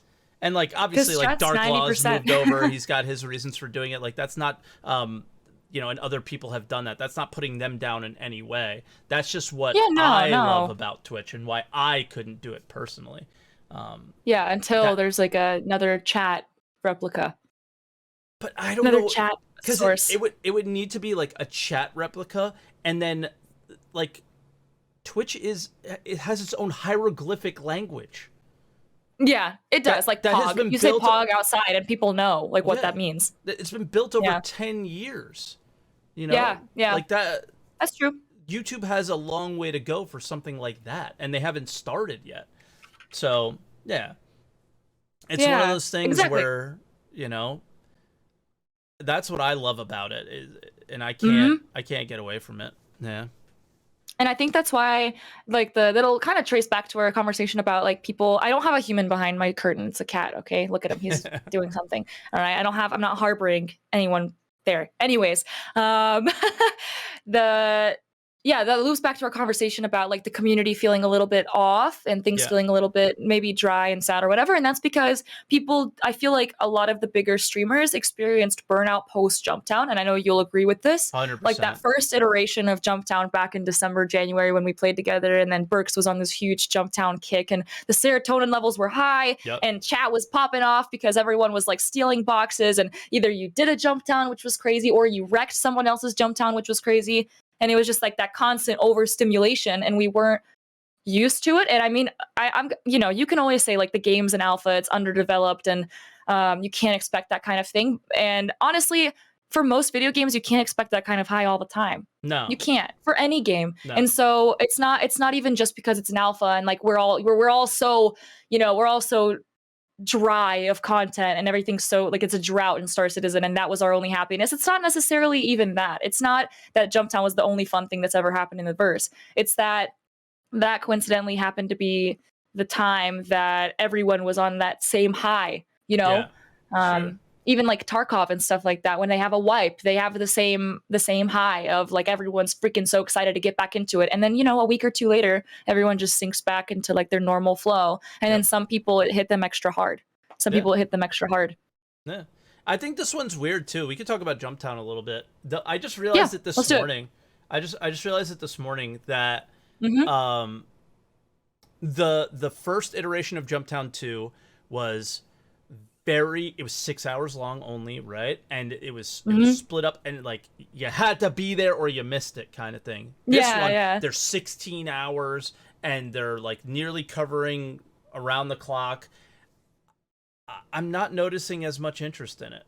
And like, obviously, like, Dark Law's moved over. He's got his reasons for doing it. Like, that's not, you know, and other people have done that. That's not putting them down in any way. That's just what I love about Twitch and why I couldn't do it personally. Until there's like another chat replica. But I don't know. Another chat source. It would need to be like a chat replica, and then like Twitch it has its own hieroglyphic language. Yeah, it does. Like Pog. You say Pog outside and people know like what that means. It's been built over 10 years. You know? Yeah. Like that. That's true. YouTube has a long way to go for something like that, and they haven't started yet. So, yeah. It's one of those things where, you know, that's what I love about it, and I can't get away from it. Yeah. And I think that's why, like, that'll kind of trace back to our conversation about, like, people. I don't have a human behind my curtain. It's a cat. Okay, look at him. He's doing something. All right. I'm not harboring anyone there. Anyways, that loops back to our conversation about, like, the community feeling a little bit off and things feeling a little bit maybe dry and sad or whatever. And that's because I feel like a lot of the bigger streamers experienced burnout post Jumptown. And I know you'll agree with this. 100%. Like that first iteration of Jumptown back in December, January when we played together. And then Burks was on this huge Jumptown kick and the serotonin levels were high and chat was popping off because everyone was like stealing boxes. And either you did a Jumptown, which was crazy, or you wrecked someone else's Jumptown, which was crazy. And it was just like that constant overstimulation, and we weren't used to it. And I mean, I'm, you know, you can always say like the game's an alpha, it's underdeveloped, and you can't expect that kind of thing. And honestly, for most video games, you can't expect that kind of high all the time. No, you can't for any game. No. And so it's not even just because it's an alpha and like we're all so, you know, we're all so dry of content and everything, so like it's a drought in Star Citizen and that was our only happiness. It's not necessarily even that. It's not that Jumptown was the only fun thing that's ever happened in the verse. It's that coincidentally happened to be the time that everyone was on that same high, you know. Sure. Even like Tarkov and stuff like that, when they have a wipe, they have the same high of like everyone's freaking so excited to get back into it. And then, you know, a week or two later, everyone just sinks back into like their normal flow. And then some people, it hit them extra hard. People, it hit them extra hard. Yeah. I think this one's weird too. We could talk about Jumptown a little bit. I just realized it this morning. I just realized it this morning that the first iteration of Jumptown 2 was it was 6 hours long only, right? And it was split up, and like you had to be there or you missed it, kind of thing. This one, they're 16 hours and they're like nearly covering around the clock. I'm not noticing as much interest in it.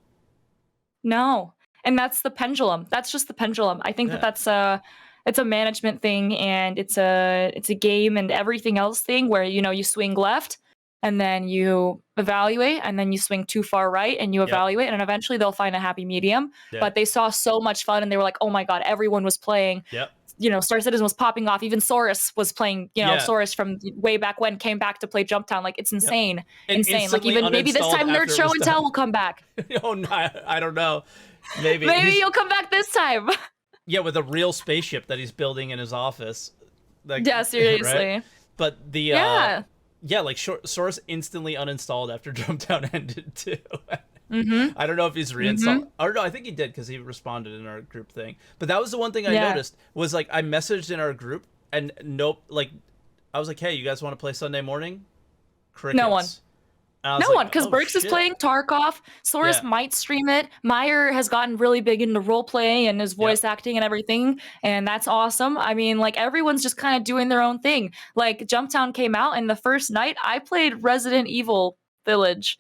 No, and that's the pendulum. That's just the pendulum. I think that's it's a management thing, and it's a game and everything else thing where, you know, you swing left and then you evaluate, and then you swing too far right and you evaluate, and eventually they'll find a happy medium. But they saw so much fun and they were like, oh my God, everyone was playing. You know, Star Citizen was popping off. Even Saurus was playing, you know, Saurus from way back when came back to play Jumptown. Like, it's insane. Insane. Like, even maybe this time Nerd Show and Tell will come back. Oh, no, I don't know. Maybe you'll come back this time. Yeah, with a real spaceship that he's building in his office. Like, yeah, seriously. Right? But the like Saurus instantly uninstalled after Jumptown ended too. I don't know if he's reinstalled. Or no, I think he did because he responded in our group thing. But that was the one thing I noticed was like I messaged in our group and I was like, hey, you guys want to play Sunday morning? No one. Crickets. And I was No like, one, because oh Brix is shit. playing Tarkov. Soros Yeah. might stream it. Meyer has gotten really big into roleplay and his voice acting and everything, and that's awesome. I mean, like, everyone's just kind of doing their own thing. Like, Jumptown came out, and the first night I played Resident Evil Village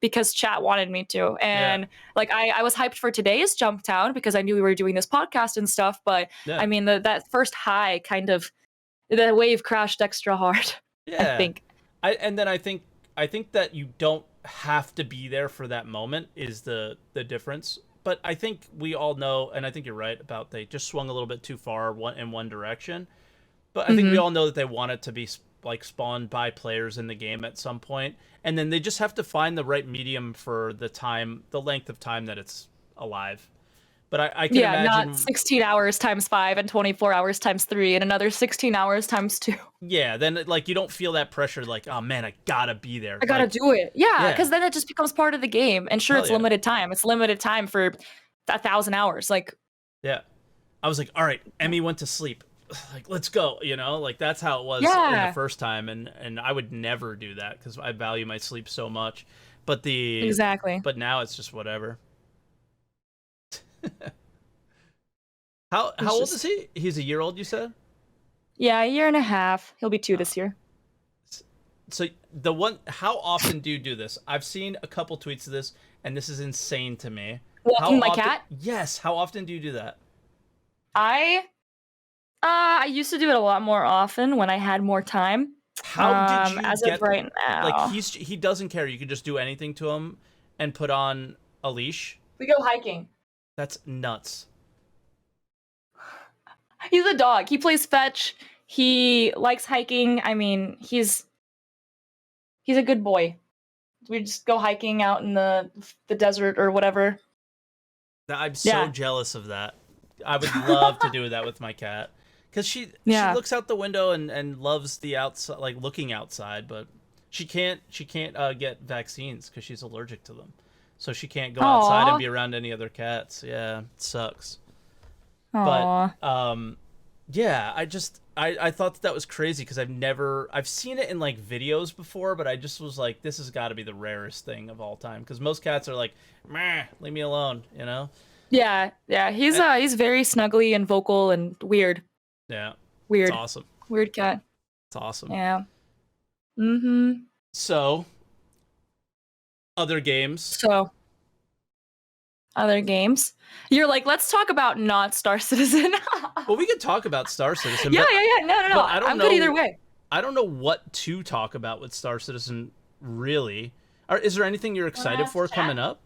because chat wanted me to. Yeah. And like, I was hyped for today's Jumptown because I knew we were doing this podcast and stuff. But Yeah. I mean, that first high kind of, the wave crashed extra hard. I Yeah. think. And then I think that you don't have to be there for that moment is the difference. But I think we all know, and I think you're right about they just swung a little bit too far in one direction. But I think we all know that they want it to be like spawned by players in the game at some point, and then they just have to find the right medium for the length of time that it's alive. But I can imagine, not 16 hours times 5 and 24 hours times 3 and another 16 hours times 2. yeah. Then like you don't feel that pressure, like, oh man, I gotta be there. I gotta Like, do it. Yeah, yeah. because then it just becomes part of the game. And sure, Hell it's yeah. limited time. It's limited time for 1,000 hours. Like, Yeah. I was like, all right, Emmy went to sleep. Like, let's go, like that's how it was in Yeah. the first time, and I would never do that because I value my sleep so much. But exactly. but now it's just whatever. How old is he? He's a year old, you said? Yeah, a year and a half. He'll be 2 this year. So how often do you do this? I've seen a couple tweets of this, and this is insane to me. Walking my cat? Yes. How often do you do that? I used to do it a lot more often when I had more time. How did you as get of right now? like he doesn't care. You can just do anything to him and put on a leash. We go hiking. That's nuts. He's a dog. He plays fetch. He likes hiking. I mean, he's a good boy. We just go hiking out in the desert or whatever. I'm so jealous of that. I would love to do that with my cat because she looks out the window and loves the outside, like looking outside, but she can't get vaccines because she's allergic to them, so she can't go outside and be around any other cats. Yeah, it sucks. Aww. But yeah, I thought that was crazy because I've seen it in like videos before, but I just was like, this has got to be the rarest thing of all time because most cats are like, meh, leave me alone, Yeah, he's very snuggly and vocal and weird. Yeah, weird. It's awesome. Weird cat. It's awesome. Yeah. So, other games. You're like, let's talk about not Star Citizen. Well, we could talk about Star Citizen. Yeah. No. I'm good either way. I don't know what to talk about with Star Citizen, really. Is there anything you're excited for coming up?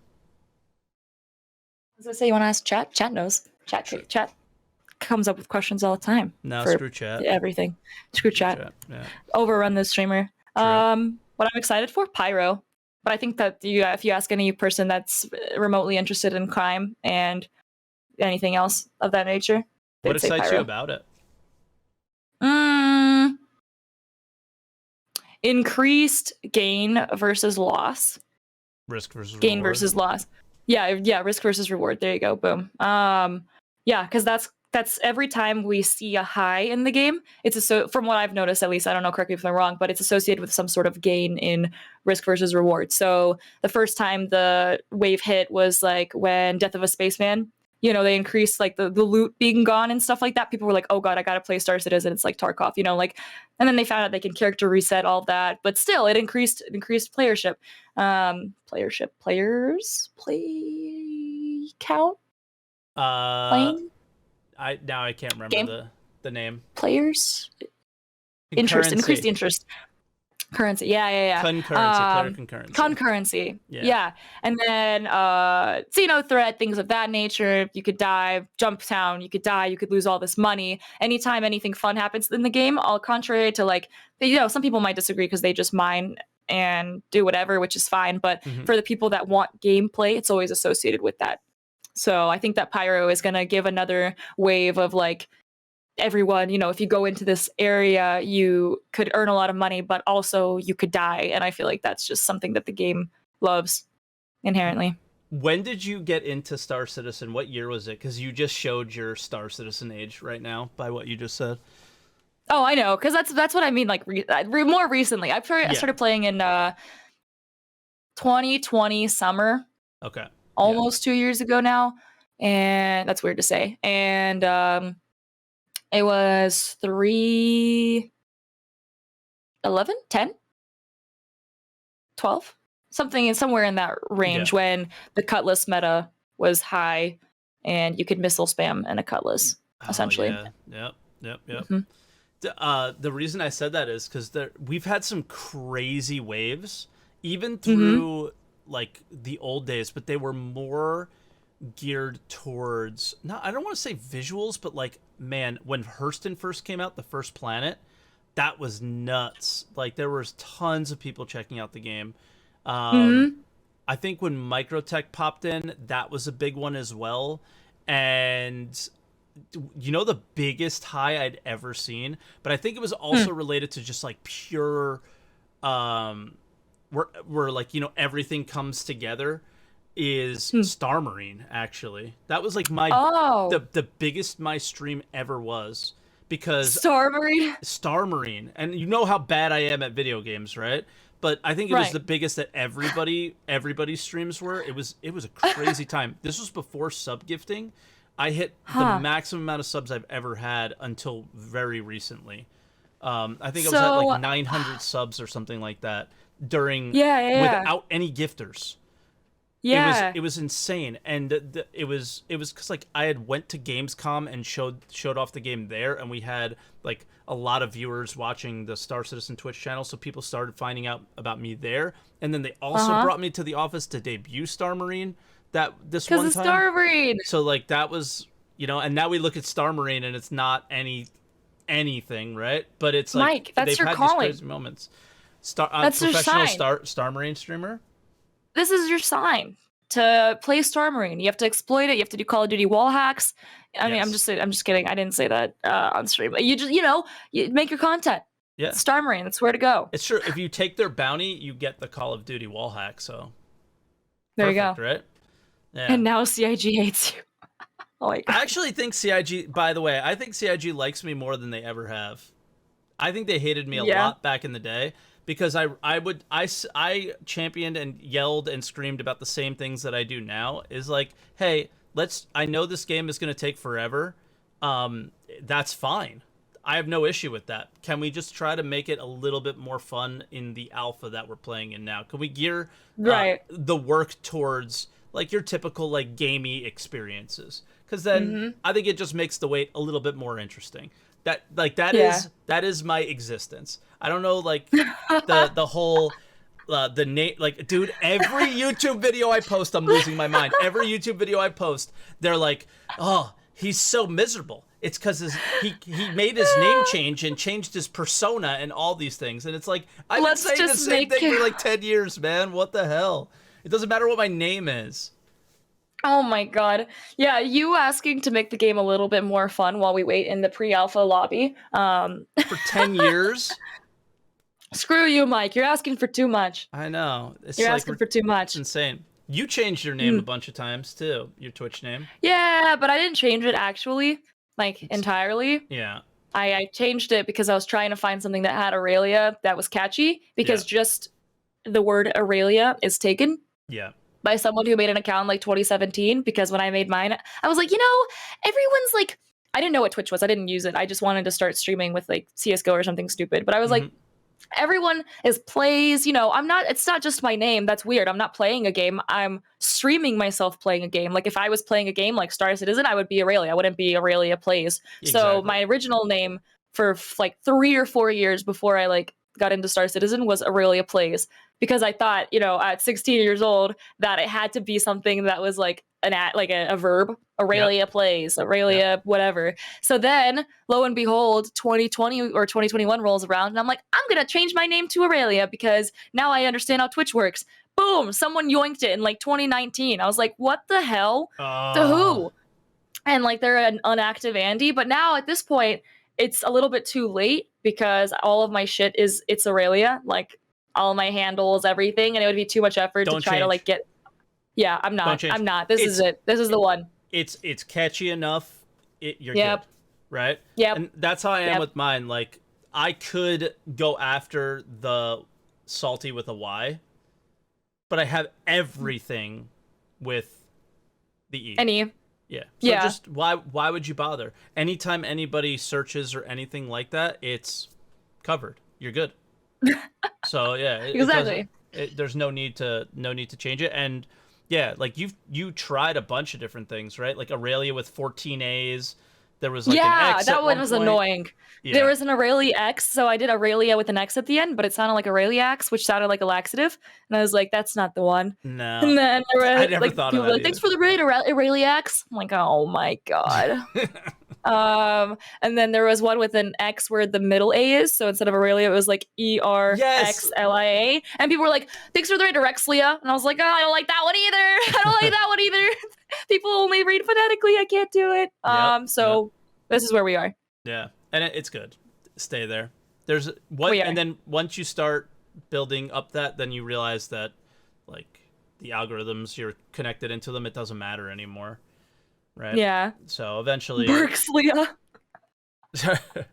As I say, you want to ask chat? Chat knows. Chat comes up with questions all the time. No, screw chat. Everything. Screw chat. Yeah. Overrun the streamer. What I'm excited for? Pyro. But I think that if you ask any person that's remotely interested in crime and anything else of that nature, what excites you about it? Increased gain versus loss. Risk versus gain reward. Versus loss. Yeah, risk versus reward. There you go. Boom. Yeah, because that's every time we see a high in the game, it's from what I've noticed, at least, I don't know, correct me if I'm wrong, but it's associated with some sort of gain in risk versus reward. So the first time the wave hit was like when Death of a Spaceman, they increased like the loot being gone and stuff like that. People were like, oh god, I gotta play Star Citizen. It's like Tarkov, and then they found out they can character reset all of that, but still it increased playership. Play count? Playing? I can't remember the name. Players? Interest. Increased interest. Currency. Yeah. Concurrency. Player concurrency. Concurrency. Yeah. And then, threat, things of that nature. You could die, jump town, you could die, you could lose all this money. Anytime anything fun happens in the game, all contrary to like, some people might disagree because they just mine and do whatever, which is fine. But for the people that want gameplay, it's always associated with that. So I think that Pyro is going to give another wave of like everyone, if you go into this area, you could earn a lot of money, but also you could die. And I feel like that's just something that the game loves inherently. When did you get into Star Citizen? What year was it? Because you just showed your Star Citizen age right now by what you just said. Oh, I know, because that's what I mean. Like more recently, I started playing in 2020 summer, Okay. almost 2 years ago now, and that's weird to say. And it was 3, 11, 10, 12, somewhere in that Yeah. range when the Cutlass meta was high, and you could missile spam in a Cutlass Oh essentially. yeah. Yep. Hmm. The reason I said that is because we've had some crazy waves, even Hmm. through like the old days, but they were more geared towards not, I don't want to say visuals, but like, man, when Hurston first came out, the first planet, that was nuts. Like there was tons of people checking out the game. Um, Hmm. I think when Microtech popped in, that was a big one as well. And the biggest high I'd ever seen, but I think it was also related to just like pure um where like everything comes together is Star Marine. Actually, that was like my Oh, the biggest my stream ever was, because Star Marine. Star Marine, and you know how bad I am at video games, right? But I think it was Right. the biggest that everybody's streams were. It was a crazy time. This was before sub gifting. I hit the Huh. maximum amount of subs I've ever had until very recently. I think I was at like So 900 subs or something like that during yeah, yeah, yeah. without any gifters. it was Yeah. it was insane, and it was because like I had went to Gamescom and showed off the game there, and we had like a lot of viewers watching the Star Citizen Twitch channel, so people started finding out about me there, and then they also Uh-huh. brought me to the office to debut Star Marine that this Because one of time. Star Marine. So like that was, and now we look at Star Marine and it's not anything, right? But it's like Mike, that's they've your had these calling. crazy moments. Star That's your professional sign. Star Marine streamer. This is your sign to play Star Marine. You have to exploit it. You have to do Call of Duty wall hacks. I mean, Yes. I'm just kidding. I didn't say that on stream. You just, you make your content. Yeah. Star Marine. That's where to go. It's true. If you take their bounty, you get the Call of Duty wall hack. So There you perfect, go. right? Yeah. And now CIG hates you. Oh my god. I actually think CIG. By the way, I think CIG likes me more than they ever have. I think they hated me a Yeah. lot back in the day because I championed and yelled and screamed about the same things that I do now. Is like, hey, I know this game is going to take forever. That's fine. I have no issue with that. Can we just try to make it a little bit more fun in the alpha that we're playing in now? Can we gear Right. the work towards like your typical like gamey experiences? Because then I think it just makes the wait a little bit more interesting. That Yeah. is my existence. I don't know, like the whole the name, like, dude, every YouTube video I post, I'm losing my mind. Every YouTube video I post, they're like, oh, he's so miserable. It's because he made his name change and changed his persona and all these things. And it's like, I've been Let's saying the just same make thing for like 10 years, man. What the hell? It doesn't matter what my name is. Oh my god. Yeah, you asking to make the game a little bit more fun while we wait in the pre-alpha lobby. For 10 years? Screw you, Mike. You're asking for too much. I know. It's You're like asking for too it's much. insane. You changed your name a bunch of times too. Your Twitch name. Yeah, but I didn't change it actually, like entirely. Yeah. I changed it because I was trying to find something that had Aurelia that was catchy, because just the word Aurelia is taken Yeah. by someone who made an account in like 2017, because when I made mine, I was like, everyone's like, I didn't know what Twitch was. I didn't use it. I just wanted to start streaming with like CS:GO or something stupid. But I was like, everyone is plays, it's not just my name. That's weird. I'm not playing a game. I'm streaming myself playing a game. Like if I was playing a game like Star Citizen, I would be Aurelia. I wouldn't be Aurelia Plays. So Exactly. my original name for like 3 or 4 years before I like got into Star Citizen was Aurelia Plays, because I thought, at 16 years old that it had to be something that was like a verb. Aurelia Plays, Aurelia whatever. So then, lo and behold, 2020 or 2021 rolls around, and I'm like, I'm gonna change my name to Aurelia because now I understand how Twitch works. Boom! Someone yoinked it in like 2019. I was like, what the hell? To who? And like they're an unactive Andy. But now at this point, it's a little bit too late because all of my shit is itsEralia, like all my handles, everything, and it would be too much effort to try to like get. Yeah, I'm not. I'm not. This is it. This is the one. It's catchy enough. You're Yep. good. right? Yep. And that's how I am with mine. Like, I could go after the salty with a Y, but I have everything with the E. Any. Yeah. So just why would you bother? Anytime anybody searches or anything like that, it's covered. You're good. So yeah, Exactly. there's no need to change it. And yeah, like you tried a bunch of different things, right? Like Aurelia with 14 A's. There was like an X that at one one was point. annoying. Yeah. There was an Aurelia X, so I did Aurelia with an X at the end, but it sounded like Aureliax, which sounded like a laxative, and I was like, that's not the one. No. And then I never like thought of people were that like, thanks for the raid, Aureliax. I'm like, oh my god. And then there was one with an X where the middle A is, so instead of Aurelia, it was like ERXLIA. And people were like, thanks for the raid, Rexlia. And I was like, oh, I don't like that one either. I don't like that one either. People only read phonetically. I can't do it. This is where we are. Yeah, and it's good. Stay there. There's what, and then once you start building up that, then you realize that like the algorithms you're connected into them, it doesn't matter anymore, right? Yeah. So eventually, Berkslia.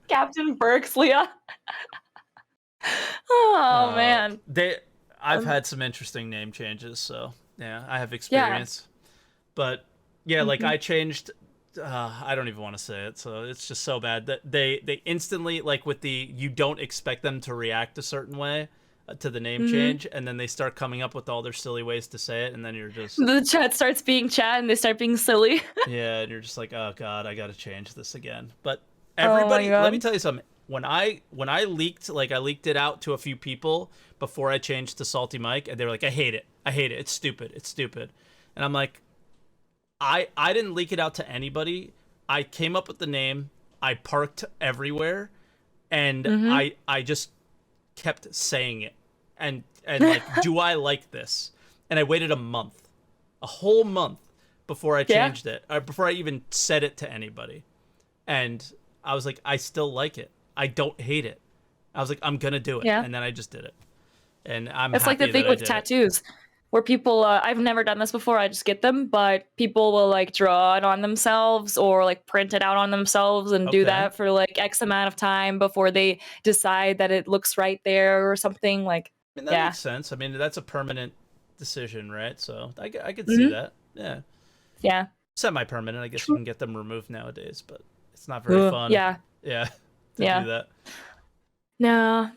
Captain Berkslia. Oh man. I've had some interesting name changes, so yeah, I have experience. Yeah. But yeah, like I changed. I don't even want to say it, so it's just so bad that they instantly, like with the, you don't expect them to react a certain way to the name change, and then they start coming up with all their silly ways to say it, and then you're just, the chat starts being chat and they start being silly. Yeah, and you're just like, oh god, I gotta change this again. But everybody, let me tell you something. When I leaked, like I leaked it out to a few people before I changed to SaltEMike, and they were like, I hate it, it's stupid, and I'm like, I didn't leak it out to anybody. I came up with the name. I parked everywhere, and I just kept saying it, and like, do I like this? And I waited a whole month before I changed it, or before I even said it to anybody. And I was like, I still like it. I don't hate it. I was like, I'm gonna do it, and then I just did it. And it's like the thing with tattoos. Where people, I've never done this before, I just get them, but people will like draw it on themselves or like print it out on themselves and do that for like X amount of time before they decide that it looks right there or something. Like, I mean, that makes sense. I mean, that's a permanent decision, right? So I could see that. Yeah. Yeah. Semi-permanent. I guess you can get them removed nowadays, but it's not very fun. Yeah. Yeah. Do that. No.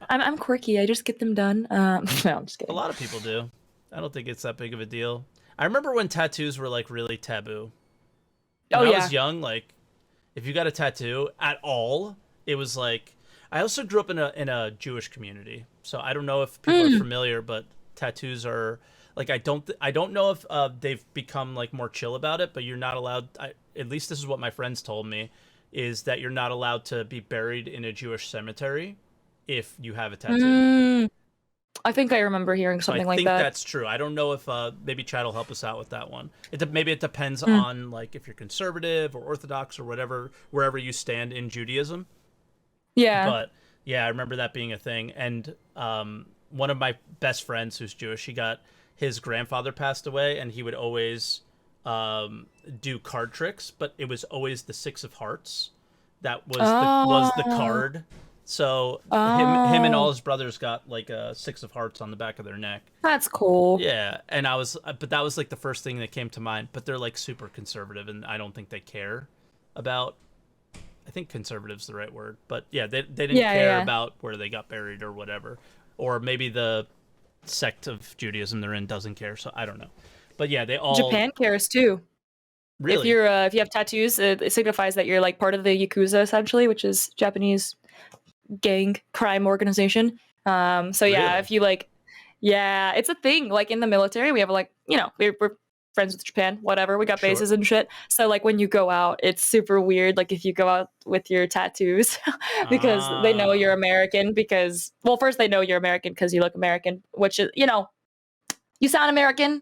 I'm quirky. I just get them done. No, I'm just kidding. A lot of people do. I don't think it's that big of a deal. I remember when tattoos were like really taboo. When I was young, like if you got a tattoo at all, it was like, I also grew up in a Jewish community, so I don't know if people are familiar, but tattoos are like, I don't know if they've become like more chill about it, but you're not allowed. At least this is what my friends told me, is that you're not allowed to be buried in a Jewish cemetery if you have a tattoo. I think I remember hearing something like that. I think that's true. I don't know if maybe Chad will help us out with that one. Maybe it depends on like if you're conservative or Orthodox or whatever, wherever you stand in Judaism. Yeah. But yeah, I remember that being a thing. And one of my best friends who's Jewish, his grandfather passed away, and he would always do card tricks, but it was always the 6 of hearts. That was the card. So him and all his brothers got like a 6 of hearts on the back of their neck. That's cool. Yeah, and but that was like the first thing that came to mind. But they're like super conservative, and I don't think they care about. I think conservative's the right word, but yeah, they didn't care about where they got buried or whatever, or maybe the sect of Judaism they're in doesn't care. So I don't know, but yeah, they all. Japan cares too. Really? If you have tattoos, it signifies that you're like part of the Yakuza essentially, which is Japanese gang crime organization. So yeah, Really? if you like, yeah, it's a thing. Like in the military, we have like, we're friends with Japan, whatever. We got bases and shit. So like when you go out, it's super weird. Like if you go out with your tattoos because they know you're American because, well, first they know you're American because you look American, which is, you sound American.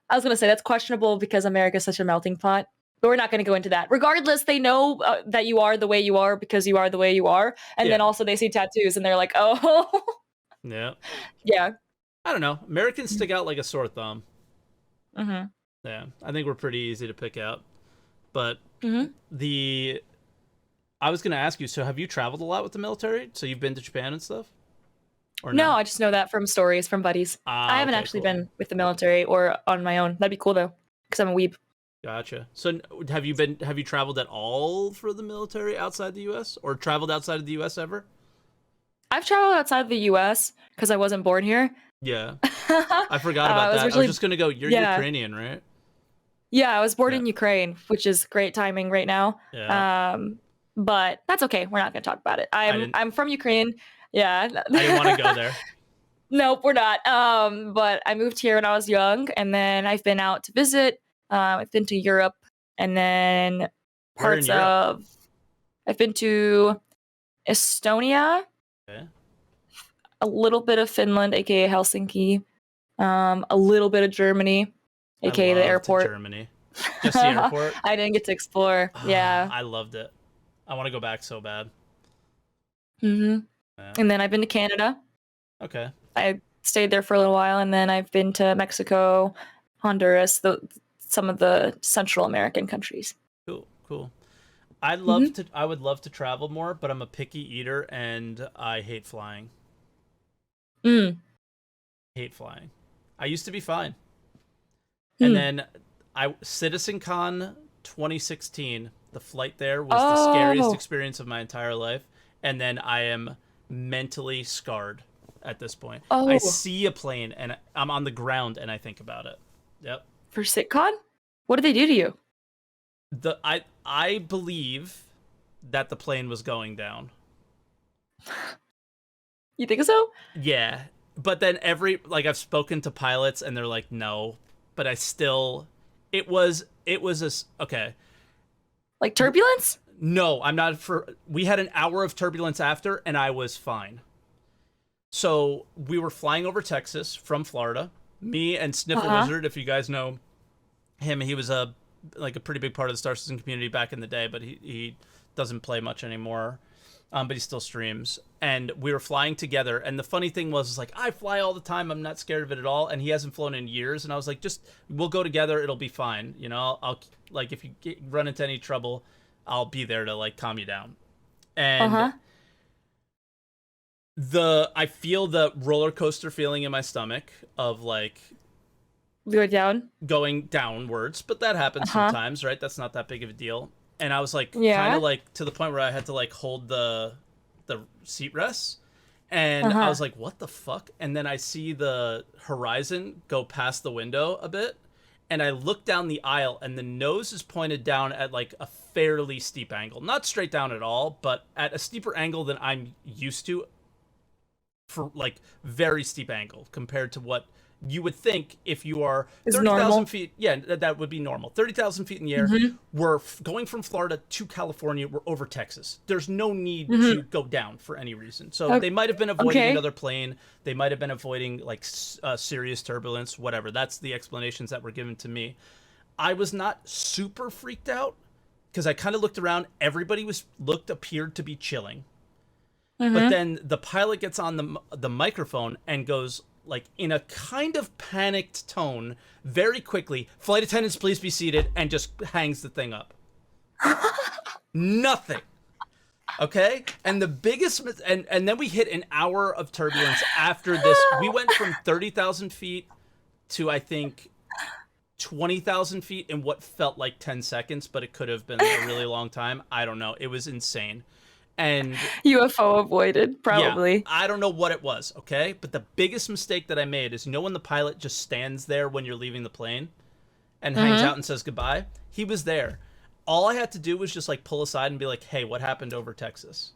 I was going to say that's questionable because America is such a melting pot. But we're not going to go into that. Regardless, they know that you are the way you are because you are the way you are. And then also they see tattoos and they're like, oh. Yeah. Yeah. I don't know. Americans stick out like a sore thumb. Mm-hmm. Yeah. I think we're pretty easy to pick out. But I was gonna ask you. So, have you traveled a lot with the military? So you've been to Japan and stuff, or No, no? I just know that from stories from buddies. I Ah, haven't okay, actually cool. been with the military or on my own. That'd be cool though, because I'm a weeb. Gotcha. So, have you traveled at all for the military outside the U.S. or traveled outside of the U.S. ever? I've traveled outside of the U.S. because I wasn't born here. Yeah, I forgot I about was that. I was originally, just gonna go. You're yeah, Ukrainian, right? yeah, I was born Yeah. in Ukraine, which is great timing right now. Yeah. Um, but that's okay. We're not gonna talk about it. I I'm didn't. I'm from Ukraine. Yeah. I didn't want to go there. Nope, we're not. But I moved here when I was young, and then I've been out to visit. I've been to Europe, and then Where in parts Europe? of. I've been to Estonia, Okay. a little bit of Finland, aka Helsinki, a little bit of Germany, I aka the loved airport. Germany. Just the airport. I didn't get to explore. Yeah. I loved it. I want to go back so bad. hmm Yeah. And then I've been to Canada. Okay. I stayed there for a little while, and then I've been to Mexico, Honduras, some of the Central American countries. Cool. Cool. hmm I would love to travel more, but I'm a picky eater and I hate flying. Mm. Hate flying. I used to be fine. And Hmm. then CitizenCon 2016, the flight there was the scariest Oh, experience of my entire life. And then I am mentally scarred at this point. I oh, see a plane and I'm on the ground and I think about it. Yep. for SitCon? What did they do to you? I believe that the plane was going down. You think so? Yeah. But then I've spoken to pilots and they're like no, but I still okay. Like turbulence? No, I'm not for we had an hour of turbulence after and I was fine. So, we were flying over Texas from Florida. Me and Sniffle Uh-huh. Wizard, if you guys know him, he was a pretty big part of the Star Citizen community back in the day, but he doesn't play much anymore. But he still streams. And we were flying together. And the funny thing was like, I fly all the time. I'm not scared of it at all. And he hasn't flown in years. And I was like, we'll go together. It'll be fine. You know, I'll like, if you run into any trouble, I'll be there to like calm you down. And Uh-huh. I feel the roller coaster feeling in my stomach of like Go down? going downwards, but that happens Uh-huh. sometimes, right? That's not that big of a deal. And I was like kind Yeah. of like to the point where I had to like hold the seat rests and I Uh-huh. was like what the fuck? And then I see the horizon go past the window a bit and I look down the aisle and the nose is pointed down at like a fairly steep angle. Not straight down at all, but at a steeper angle than I'm used to for like very steep angle compared to what you would think if you are Is 30,000 normal. feet. Yeah, that would be normal. 30,000 feet in the air. Mm-hmm. We're going from Florida to California. We're over Texas. There's no need Mm-hmm. to go down for any reason. So they might have been avoiding Okay. another plane. They might have been avoiding like serious turbulence, whatever. That's the explanations that were given to me. I was not super freaked out because I kind of looked around. Everybody appeared to be chilling. But Mm-hmm. then the pilot gets on the microphone and goes like in a kind of panicked tone, very quickly, "Flight attendants, please be seated," and just hangs the thing up. Nothing. Okay? And the biggest and then we hit an hour of turbulence after this. We went from 30,000 feet to I think 20,000 feet in what felt like 10 seconds, but it could have been a really long time. I don't know. It was insane. And UFO avoided, yeah, probably. I don't know what it was, okay? But the biggest mistake that I made is, when the pilot just stands there when you're leaving the plane and hangs Mm-hmm. out and says goodbye? He was there. All I had to do was just like pull aside and be like, "Hey, what happened over Texas?"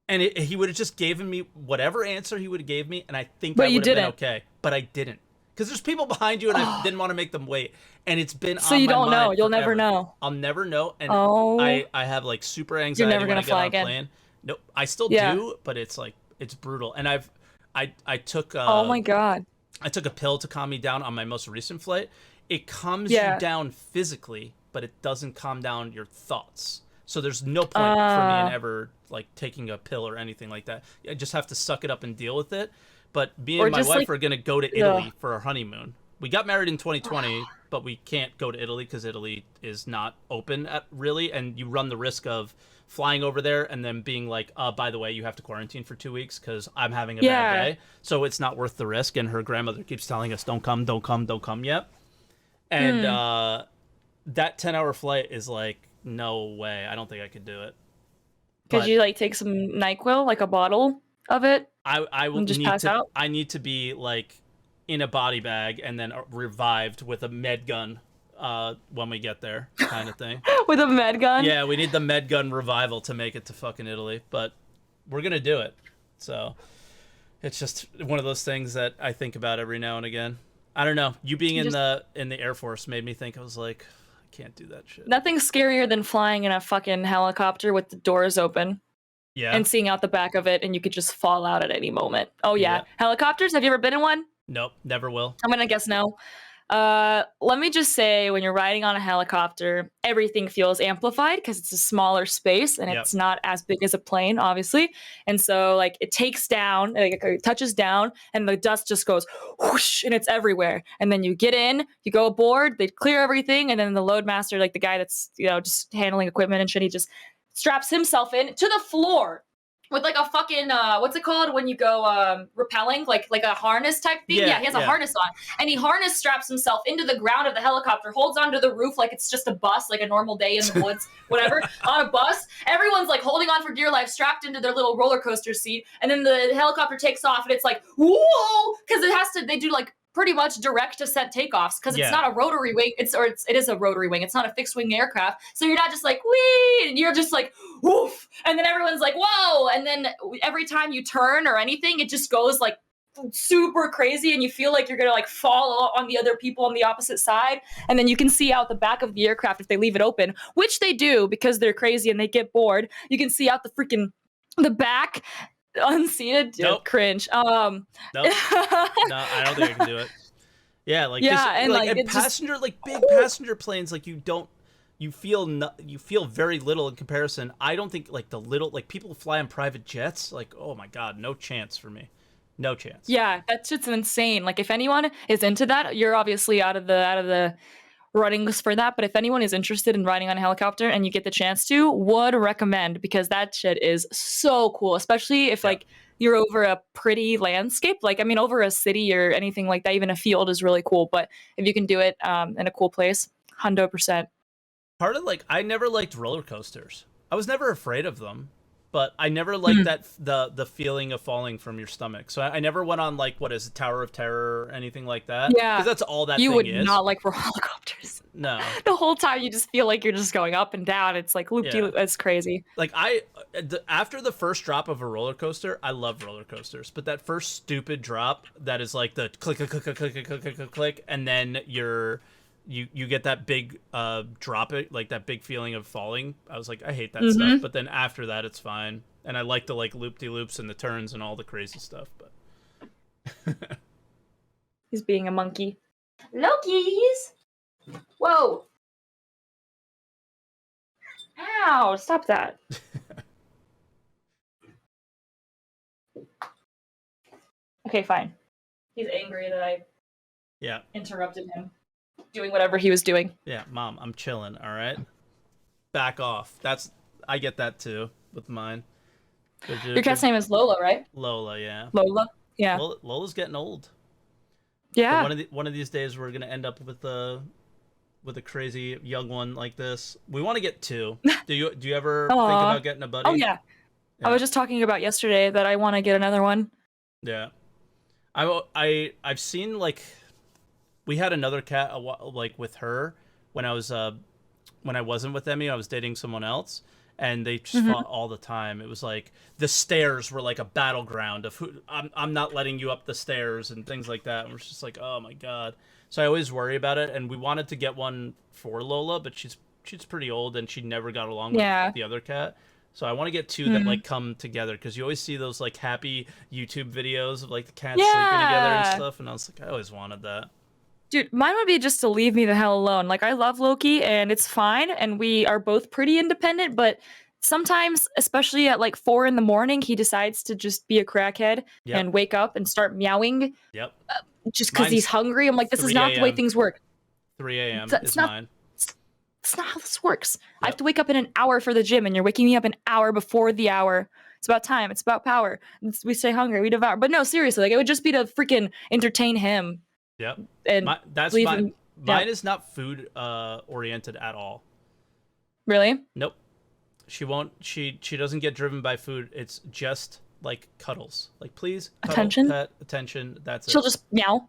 And he would have just given me whatever answer he would have gave me, and I think But that you would have been didn't. okay. But I didn't. Because there's people behind you, and I didn't want to make them wait. And it's been So on you my don't know. mind You'll never forever. know. I'll never know. And Oh, I have like super you're anxiety never when I gonna get fly on a again. plane. Nope, I still Yeah. do, but it's like it's brutal. And I took Oh my God. I took a pill to calm me down on my most recent flight. It calms you Yeah. down physically, but it doesn't calm down your thoughts. So there's no point for me in ever like taking a pill or anything like that. I just have to suck it up and deal with it. But me Or and my just wife like are gonna go to yeah. Italy for our honeymoon We got married in 2020, but we can't go to Italy because Italy is not open really, and you run the risk of flying over there and then being like, by the way, you have to quarantine for 2 weeks because I'm having a bad day. So it's not worth the risk. And her grandmother keeps telling us, don't come yet. And that 10-hour flight is like, no way. I don't think I could do it. Could you like take some NyQuil, like a bottle of it? I will just need pass to. out? I need to be like in a body bag and then revived with a med gun when we get there, kind of thing. With a med gun? Yeah, we need the med gun revival to make it to fucking Italy, but we're gonna do it. So it's just one of those things that I think about every now and again. I don't know. You being in the Air Force made me think. I was like, I can't do that shit. Nothing's scarier than flying in a fucking helicopter with the doors open. Yeah. And seeing out the back of it, and you could just fall out at any moment. Oh yeah. Helicopters? Have you ever been in one? Nope, never will. I'm gonna guess no. Let me just say, when you're riding on a helicopter, everything feels amplified because it's a smaller space and it's not as big as a plane, obviously. And so, like, it takes down, like, it touches down, and the dust just goes whoosh, and it's everywhere. And then you get in, you go aboard, they clear everything, and then the load master, like the guy that's just handling equipment and shit, he just straps himself in to the floor. With like a fucking what's it called when you go rappelling, like a harness type thing? Yeah, he has a harness on, and he harness straps himself into the ground of the helicopter, holds onto the roof like it's just a bus, like a normal day in the woods, whatever. On a bus, everyone's like holding on for dear life, strapped into their little roller coaster seat, and then the helicopter takes off, and it's like whoa, because they do like pretty much direct descent takeoffs because it's not a rotary wing. It is a rotary wing. It's not a fixed wing aircraft. So you're not just like wee, and you're just like woof, and then everyone's like whoa, and then every time you turn or anything, it just goes like super crazy, and you feel like you're gonna like fall on the other people on the opposite side, and then you can see out the back of the aircraft if they leave it open, which they do because they're crazy and they get bored. You can see out the back. Unseated, nope. Cringe. Nope. No, I don't think I can do it. Yeah, like and passenger just, like big passenger planes, like you feel very little in comparison. I don't think like the little like people fly on private jets, like oh my god, no chance for me. No chance. Yeah, that shit's insane. Like if anyone is into that, you're obviously out of the runnings for that, but if anyone is interested in riding on a helicopter and you get the chance to, would recommend, because that shit is so cool, especially if like you're over a pretty landscape, like I mean over a city or anything like that. Even a field is really cool, but if you can do it in a cool place, 100%. Part of like I never liked roller coasters. I was never afraid of them, but I never liked that the feeling of falling from your stomach. So I never went on like what is it, Tower of Terror or anything like that. Yeah, because that's all that you thing would is. not like helicopters. No, the whole time you just feel like you're just going up and down. It's like loop-de-loop. It's crazy. Like after the first drop of a roller coaster, I love roller coasters, but that first stupid drop that is like the click click click click click click click click, click and then you get that big drop it, like that big feeling of falling. I was like, I hate that stuff, but then after that it's fine, and I like the like loop-de-loops and the turns and all the crazy stuff. But he's being a monkey. Loki's. Whoa. Ow, stop that. Okay, fine. He's angry that I interrupted him doing whatever he was doing. Yeah, Mom, I'm chilling, all right? Back off. I get that too with mine. Your cat's name is Lola, right? Lola, yeah. Lola? Yeah. Lola's getting old. Yeah. So one of these days we're going to end up with a crazy young one like this. We want to get two. Do you ever think about getting a buddy? Oh yeah. I was just talking about yesterday that I want to get another one. Yeah. I've seen like we had another cat like with her when I wasn't with Emmy. I was dating someone else, and they just fought all the time. It was like the stairs were like a battleground of who I'm not letting you up the stairs and things like that. And we're just like, oh my god. So I always worry about it. And we wanted to get one for Lola, but she's pretty old and she never got along with the other cat. So I want to get two that like come together, because you always see those like happy YouTube videos of like the cats sleeping together and stuff. And I was like, I always wanted that. Dude, mine would be just to leave me the hell alone. Like, I love Loki, and it's fine, and we are both pretty independent, but sometimes, especially at like 4 in the morning, he decides to just be a crackhead Yep. and wake up and start meowing Yep. just because he's Mine's hungry. I'm like, this is 3 not the way a.m. things work. 3 a.m. It's is not. mine. That's not how this works. I have Yep. to wake up in an hour for the gym, and you're waking me up an hour before the hour. It's about time. It's about power. We stay hungry. We devour. But no, seriously, like it would just be to freaking entertain him Yep. and That's leave my him. mine Yeah. is not food oriented at all. Really? Nope. She won't. She doesn't get driven by food. It's just like cuddles. Like please, cuddle, Attention? pet, attention. That's She'll it. just meow.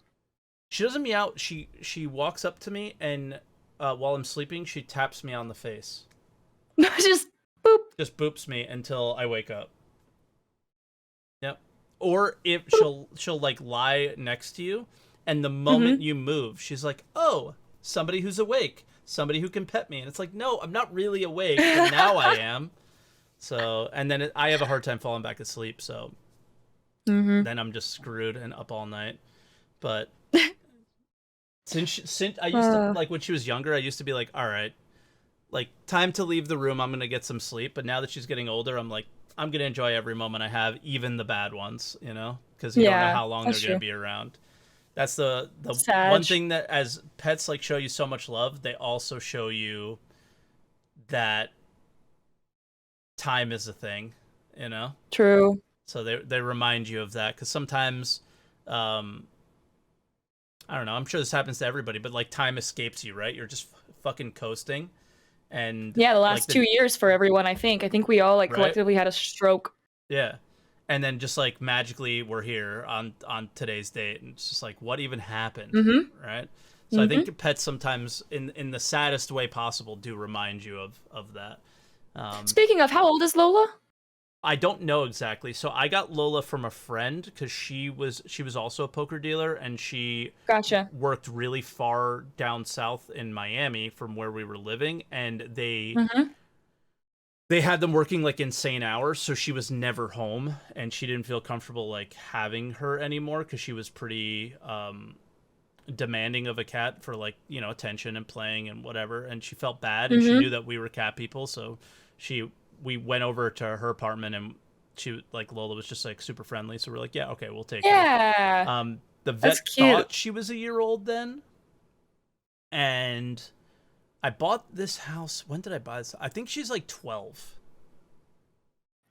She doesn't meow. She walks up to me and while I'm sleeping, she taps me on the face. Just boop. Just boops me until I wake up. Yep. Or if she'll like lie next to you, and the moment you move, she's like, "Oh, somebody who's awake, somebody who can pet me." And it's like, "No, I'm not really awake, but now I am." So, and then I have a hard time falling back asleep, so then I'm just screwed and up all night. But since I used to like when she was younger, I used to be like, "All right, like time to leave the room. I'm gonna get some sleep." But now that she's getting older, I'm like, I'm gonna enjoy every moment I have, even the bad ones, you know, because you don't know how long they're gonna be around. That's the one thing that as pets like show you so much love, they also show you that time is a thing, you know. True. So they remind you of that because sometimes, I don't know. I'm sure this happens to everybody, but like time escapes you, right? You're just fucking coasting. And yeah, the last like 2 years for everyone, I think we all like collectively had a stroke. Yeah, and then just like magically we're here on today's date, and it's just like what even happened, right? So I think pets sometimes in the saddest way possible do remind you of that. Speaking of, how old is Lola? I don't know exactly. So I got Lola from a friend because she was also a poker dealer, and she worked really far down south in Miami from where we were living, and they had them working like insane hours, so she was never home, and she didn't feel comfortable like having her anymore because she was pretty demanding of a cat for like, you know, attention and playing and whatever, and she felt bad, and she knew that we were cat people, so we went over to her apartment, and she like Lola was just like super friendly, so we're like, yeah, okay, we'll take her. The vet thought she was a year old then, and I bought this house. When did I buy this? I think she's like 12.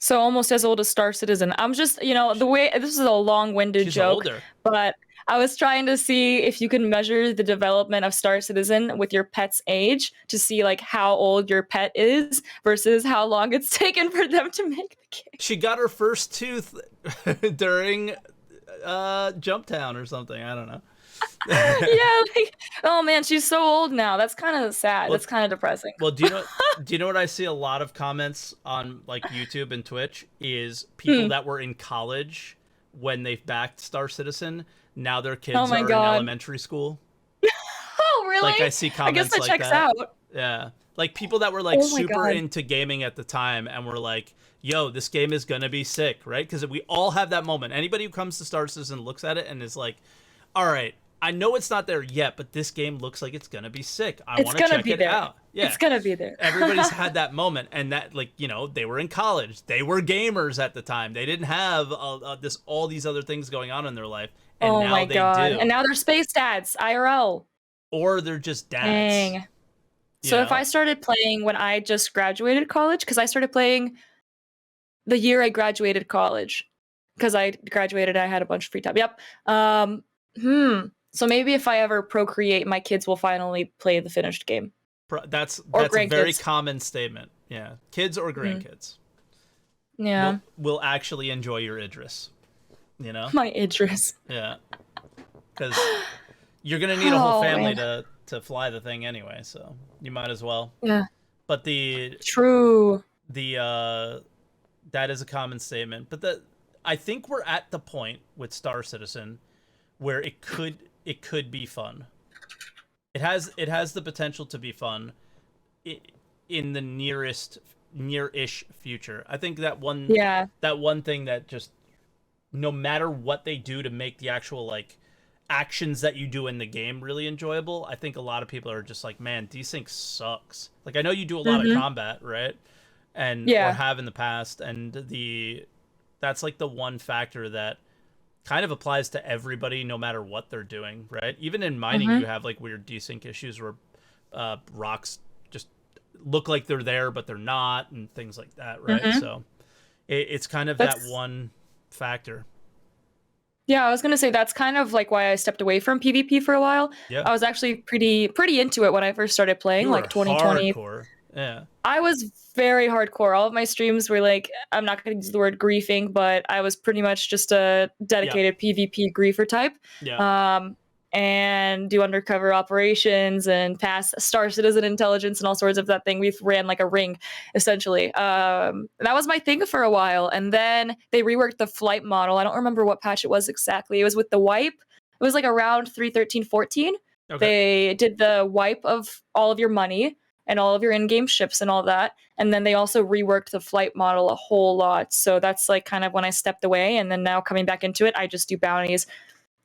So almost as old as Star Citizen. I'm just, you know, the way this is a long-winded joke, older. But I was trying to see if you can measure the development of Star Citizen with your pet's age to see like how old your pet is versus how long it's taken for them to make the game. She got her first tooth during Jumptown or something. I don't know. Yeah, like, oh man, she's so old now. That's kind of sad. That's kind of depressing. Well, do you know what I see a lot of comments on like YouTube and Twitch is people that were in college when they backed Star Citizen. Now their kids are in elementary school. Oh, really? Like I see comments I guess that like checks that. out. Yeah, like people that were like super into gaming at the time and were like, "Yo, this game is gonna be sick," right? Because we all have that moment. Anybody who comes to Star Citizen looks at it and is like, "All right, I know it's not there yet, but this game looks like it's gonna be sick. I want to check it out." Yeah, it's gonna be there. Everybody's had that moment, and that, like, you know, they were in college, they were gamers at the time. They didn't have all these other things going on in their life, and now they do. And now they're space dads, IRL, or they're just dads. Dang. So if I started playing when I just graduated college, because I started playing the year I graduated college, because I graduated, I had a bunch of free time. Yep. So maybe if I ever procreate, my kids will finally play the finished game. That's a very common statement. Yeah, kids or grandkids. Yeah, will actually enjoy your Idris. You know, my Idris. Yeah, because you're gonna need a whole family to fly the thing anyway, so you might as well. Yeah. But that is a common statement. But I think we're at the point with Star Citizen where it could be fun. It has the potential to be fun in the near-ish future. I think that one thing that just, no matter what they do to make the actual like actions that you do in the game really enjoyable, I think a lot of people are just like, man, desync sucks. Like, I know you do a lot of combat, right? or have in the past, and that's like the one factor that kind of applies to everybody no matter what they're doing, right? Even in mining, you have like weird desync issues where rocks just look like they're there but they're not, and things like that, right? So it's kind of that one factor. Yeah, I was gonna say that's kind of like why I stepped away from PvP for a while. Yeah. I was actually pretty into it when I first started playing, like 2020. Hardcore. Yeah. I was very hardcore. All of my streams were like, I'm not gonna use the word griefing, but I was pretty much just a dedicated PvP griefer type. Yeah. And do undercover operations and pass Star Citizen intelligence and all sorts of that thing. We ran like a ring, essentially. That was my thing for a while. And then they reworked the flight model. I don't remember what patch it was exactly. It was with the wipe. It was like around 3.13.14. Okay. They did the wipe of all of your money and all of your in-game ships and all that. And then they also reworked the flight model a whole lot. So that's like kind of when I stepped away. And then now coming back into it, I just do bounties.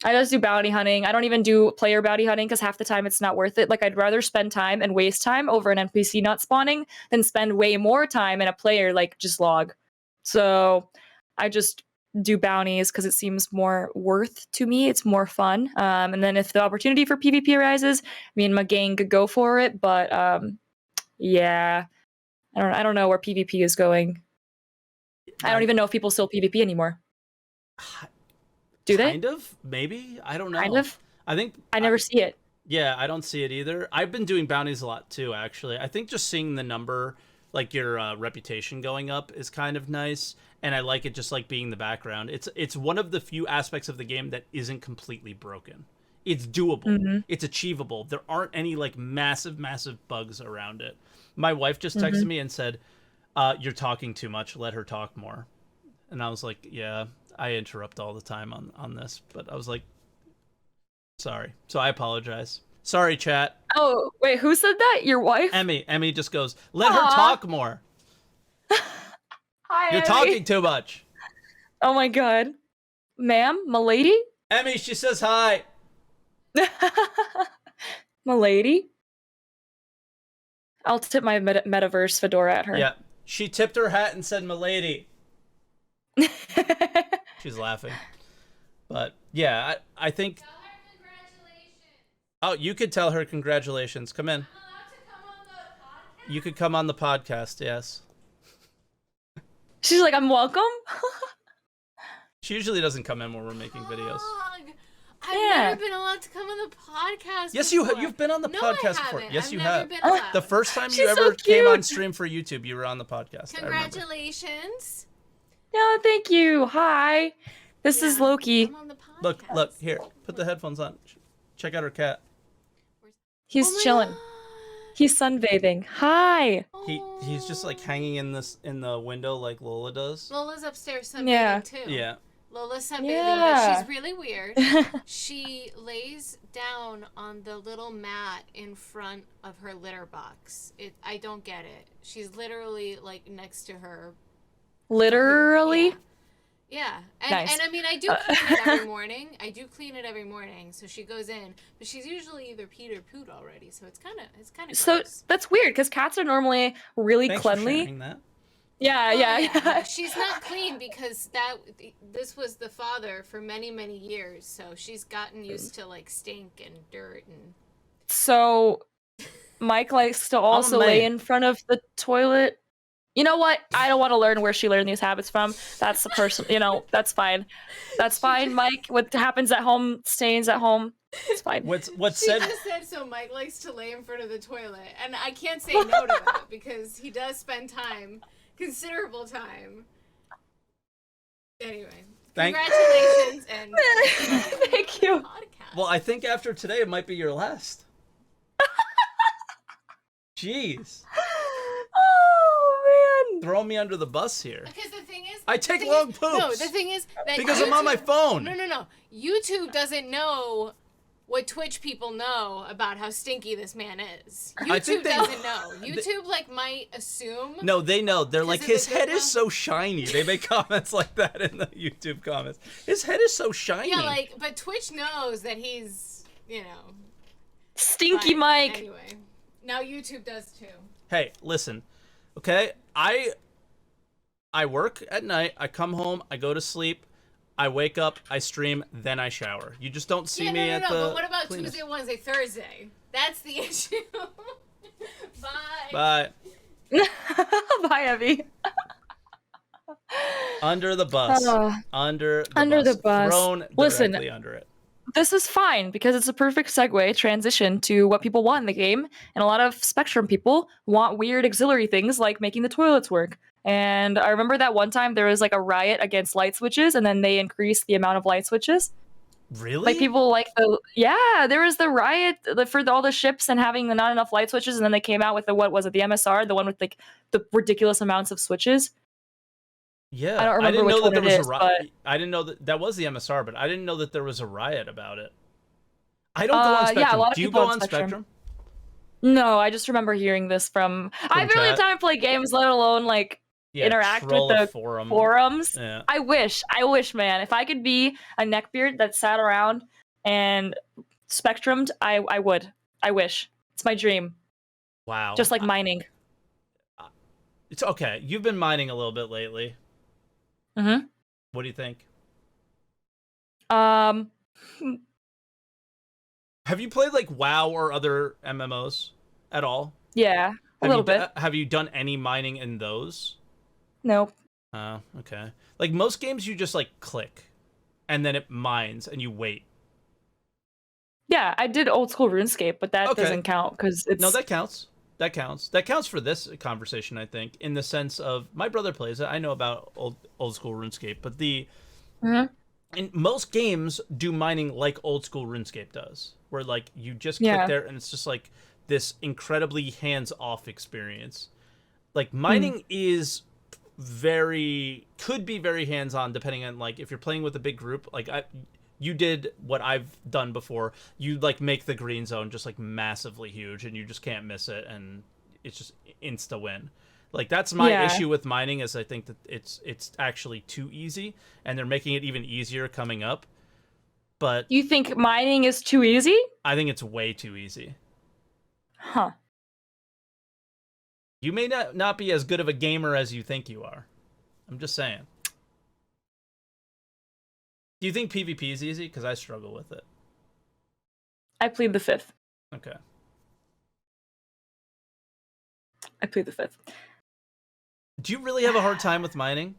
I just do bounty hunting. I don't even do player bounty hunting because half the time it's not worth it. Like, I'd rather spend time and waste time over an NPC not spawning than spend way more time in a player, like, just log. So I just do bounties because it seems more worth to me. It's more fun. And then if the opportunity for PvP arises, me and my gang could go for it. But yeah, I don't know where PvP is going. I don't even know if people still PvP anymore. Do they? Kind of, maybe. I don't know. Kind of. I think I never see it. Yeah, I don't see it either. I've been doing bounties a lot too, actually. I think just seeing the number, like your reputation going up, is kind of nice, and I like it just like being the background. It's one of the few aspects of the game that isn't completely broken. It's doable. It's achievable. There aren't any like massive bugs around it. My wife just texted me and said, "You're talking too much. Let her talk more." And I was like, "Yeah." I interrupt all the time on this, but I was like, sorry. So I apologize. Sorry, chat. Oh, wait, who said that? Your wife? Emmy just goes, let her talk more. Hi, You're talking too much. Oh my god. Ma'am? M'lady? Emmy, she says hi. M'lady? I'll tip my metaverse fedora at her. Yeah. She tipped her hat and said, "M'lady." She's laughing. But yeah, I think. Tell her congratulations. Oh, you could tell her congratulations. Come in. I'm allowed to come on the podcast? You could come on the podcast, yes. She's like, I'm welcome. She usually doesn't come in when we're making videos. I've never been allowed to come on the podcast. Yes, before. you've been on the podcast before. Yes, you have. The first time you She's ever so came on cute. stream for YouTube, you were on the podcast. Congratulations. No, thank you. Hi. This is Loki. I'm on the podcast. Look, here. Put the headphones on. Check out her cat. He's chilling. God. He's sunbathing. Hi. He's just like hanging in the window like Lola does. Lola's upstairs sunbathing too. Yeah. Lola's sunbathing, but she's really weird. She lays down on the little mat in front of her litter box. I don't get it. She's literally like next to her. Literally? Yeah. Nice. And I mean, I do clean it every morning. So she goes in, but she's usually either peed or pooed already. So it's kind of So gross. that's weird because cats are normally really Thanks cleanly. for sharing that. Yeah. She's not clean because this was the father for many, many years. So she's gotten used to like stink and dirt and. So Mike likes to also lay in front of the toilet. You know what? I don't want to learn where she learned these habits from. That's the person, that's fine. That's fine, Mike. What happens at home stays at home. It's fine. What's She said? just said so. Mike likes to lay in front of the toilet, and I can't say no to that because he does spend considerable time. Anyway, congratulations and thank you. podcast. Well, I think after today it might be your last. Jeez. Oh man. Throw me under the bus here. Because the thing is, I take long poops. No, the thing is that because I'm on my phone. No. YouTube doesn't know what Twitch people know about how stinky this man is. YouTube doesn't know. YouTube might assume. No, they know. They're like, his head is well. so shiny. They make comments like that in the YouTube comments. His head is so shiny. Yeah, but Twitch knows that he's, Stinky Mike. Anyway, now YouTube does too. Hey, listen. Okay, I work at night. I come home. I go to sleep. I wake up. I stream. Then I shower. You just don't see me at the. But what about cleanest. Tuesday, Wednesday, Thursday? That's the issue. Bye. Bye. Bye, Evie. Under the bus. Under the bus. Thrown directly under it. This is fine because it's a perfect segue transition to what people want in the game. And a lot of Spectrum people want weird auxiliary things like making the toilets work. And I remember that one time there was like a riot against light switches, and then they increased the amount of light switches. Really? Like people like there was the riot for all the ships and having not enough light switches, and then they came out with the MSR, the one with like the ridiculous amounts of switches. Yeah, I don't remember which one it is, but I didn't know that was the MSR, but I didn't know that there was a riot about it. I don't go on Spectrum. Yeah, a lot of Do you people go on Spectrum? No, I just remember hearing this from I barely have time to play games, let alone like interact with the forums. Yeah. I wish, man. If I could be a neckbeard that sat around and spectrumed, I would. I wish. It's my dream. Wow. Just like mining. It's okay. You've been mining a little bit lately. Mm-hmm. What do you think? Have you played like WoW or other MMOs at all? Yeah, a little bit. Have you done any mining in those? Nope. Oh, okay. Like most games, you just like click, and then it mines, and you wait. Yeah, I did old school RuneScape, but that doesn't count because it's no. That counts. That counts. That counts for this conversation, I think, in the sense of my brother plays it. I know about old school RuneScape, but in most games do mining like old school RuneScape does, where like you just click there and it's just like this incredibly hands-off experience. Like mining is could be very hands-on depending on like if you're playing with a big group. Like you did what I've done before. You like make the green zone just like massively huge and you just can't miss it and it's just insta win. Like that's my issue with mining is I think that it's actually too easy and they're making it even easier coming up. But you think mining is too easy? I think it's way too easy. Huh. You may not be as good of a gamer as you think you are. I'm just saying. Do you think PvP is easy? Because I struggle with it. I plead the fifth. Okay. I plead the fifth. Do you really have a hard time with mining?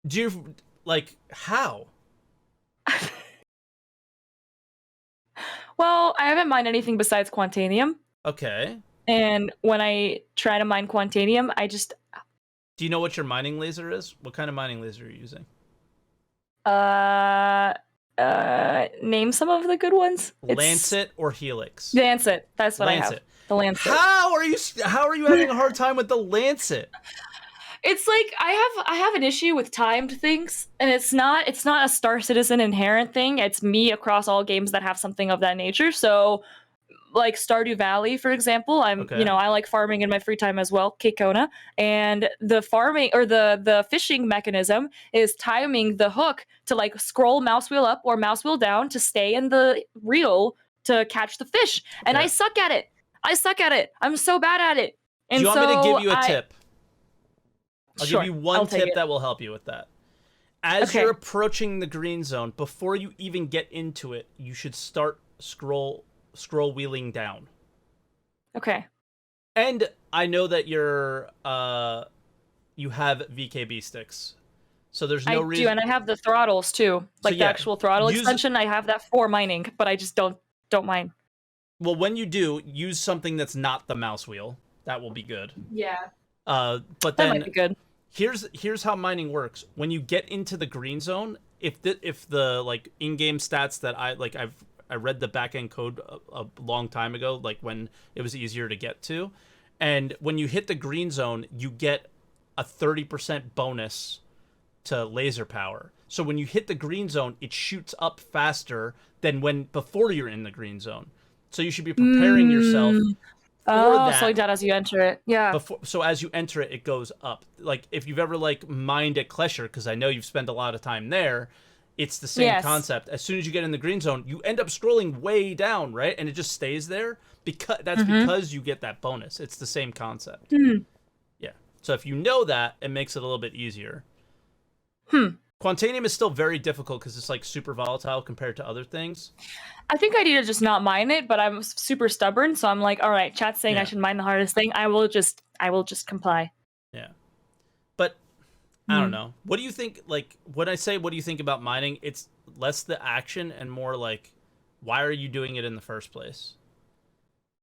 Do you, like, how? Well, I haven't mined anything besides Quantanium. Okay. And when I try to mine Quantanium, I just... Do you know what your mining laser is? What kind of mining laser are you using? Name some of the good ones. Lancet or Helix? Lancet. That's what I have. The Lancet. How are you having a hard time with the Lancet? It's like I have an issue with timed things, and it's not a Star Citizen inherent thing. It's me across all games that have something of that nature. So, like Stardew Valley, for example, I like farming in my free time as well, Kekona, and the farming or the fishing mechanism is timing the hook to like scroll mouse wheel up or mouse wheel down to stay in the reel to catch the fish, and I suck at it. I'm so bad at it. And do you want me to give you a tip? I'll Sure, give you one tip that will help you with that. As you're approaching the green zone, before you even get into it, you should start scroll wheeling down. Okay. And I know that you have VKB sticks. So there's no reason. I do, and I have the throttles too. Like the actual throttle extension, I have that for mining, but I just don't mine. Well, when you do, use something that's not the mouse wheel. That will be good. Yeah. But then that might be good. Here's how mining works. When you get into the green zone, if the like in-game stats that I read the back-end code a long time ago, like when it was easier to get to, and when you hit the green zone, you get a 30% bonus to laser power. So when you hit the green zone, it shoots up faster than before you're in the green zone. So you should be preparing yourself. So like that as you enter it. Yeah. So as you enter it, it goes up. Like if you've ever like mined at Klesher, because I know you've spent a lot of time there, It's the same concept. As soon as you get in the green zone, you end up scrolling way down, right? And it just stays there because you get that bonus. It's the same concept. Yeah. So if you know that, it makes it a little bit easier. Quantanium is still very difficult because it's like super volatile compared to other things. I think I need to just not mine it, but I'm super stubborn, so I'm like, all right, chat's saying I should mine the hardest thing. I will just comply. Yeah. But I don't know. What do you think, like, when I say what do you think about mining, it's less the action and more like, why are you doing it in the first place?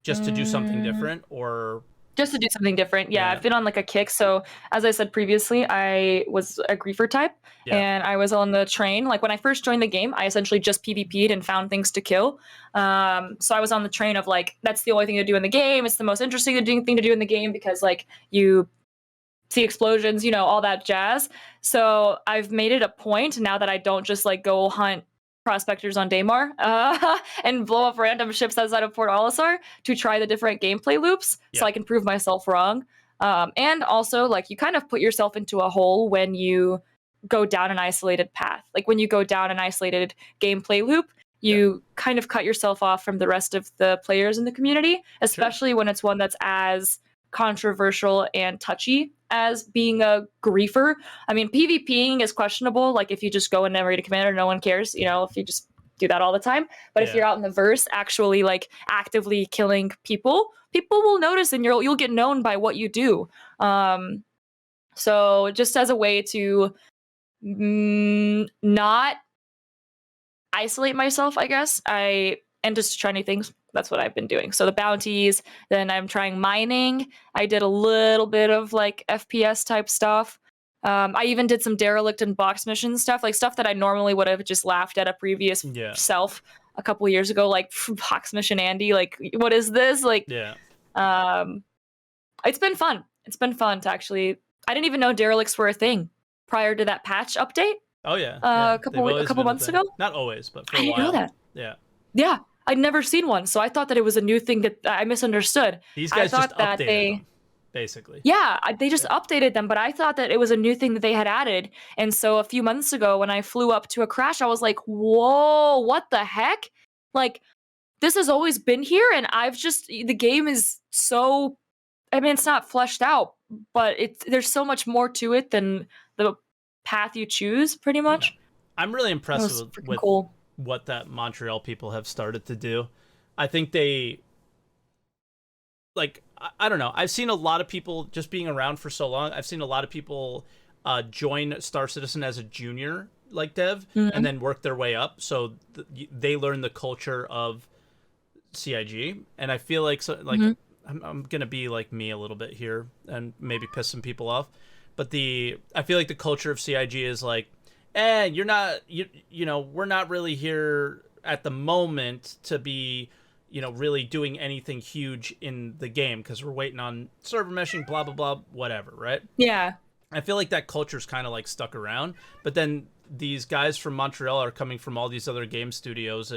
Just to do something different, or just to do something different? Yeah, I've been on like a kick. So as I said previously, I was a griefer type, and I was on the train. Like when I first joined the game, I essentially just PvP'd and found things to kill. So I was on the train of like, that's the only thing to do in the game. It's the most interesting thing to do in the game because like you see explosions, you know, all that jazz. So I've made it a point now that I don't just like go hunt prospectors on Daymar and blow up random ships outside of Port Olisar to try the different gameplay loops so I can prove myself wrong. And also, like, you kind of put yourself into a hole when you go down an isolated path. Like when you go down an isolated gameplay loop, you kind of cut yourself off from the rest of the players in the community, especially when it's one that's as controversial and touchy as being a griefer. I mean, PvPing is questionable. Like if you just go and never read a commander, no one cares, you know, if you just do that all the time. But if you're out in the verse actually like actively killing people will notice and you'll get known by what you do. So just as a way to not isolate myself, I guess, and just try new things. That's what I've been doing. So the bounties, then I'm trying mining. I did a little bit of like FPS type stuff. I even did some derelict and box mission stuff, like stuff that I normally would have just laughed at a previous self a couple years ago, like box mission Andy, like what is this? Like, it's been fun. It's been fun to actually. I didn't even know derelicts were a thing prior to that patch update. Oh yeah, a couple months ago. Not always, but for a while. I didn't know that. Yeah. I'd never seen one, so I thought that it was a new thing that I misunderstood. These guys just updated them, basically. Yeah, they just updated them, but I thought that it was a new thing that they had added. And so a few months ago, when I flew up to a crash, I was like, whoa, what the heck? Like, this has always been here, and the game is so, I mean, it's not fleshed out, but there's so much more to it than the path you choose, pretty much. Yeah. I'm really impressed with cool. What that Montreal people have started to do. I think they, like, I don't know. I've seen a lot of people, just being around for so long, I've seen a lot of people join Star Citizen as a junior, like dev, and then work their way up. So they learn the culture of CIG. And I feel like, I'm going to be like me a little bit here and maybe piss some people off. But I feel like the culture of CIG is like, you're not, you know, we're not really here at the moment to be, you know, really doing anything huge in the game because we're waiting on server meshing, blah, blah, blah, whatever, right? Yeah. I feel like that culture's kind of like stuck around, but then these guys from Montreal are coming from all these other game studios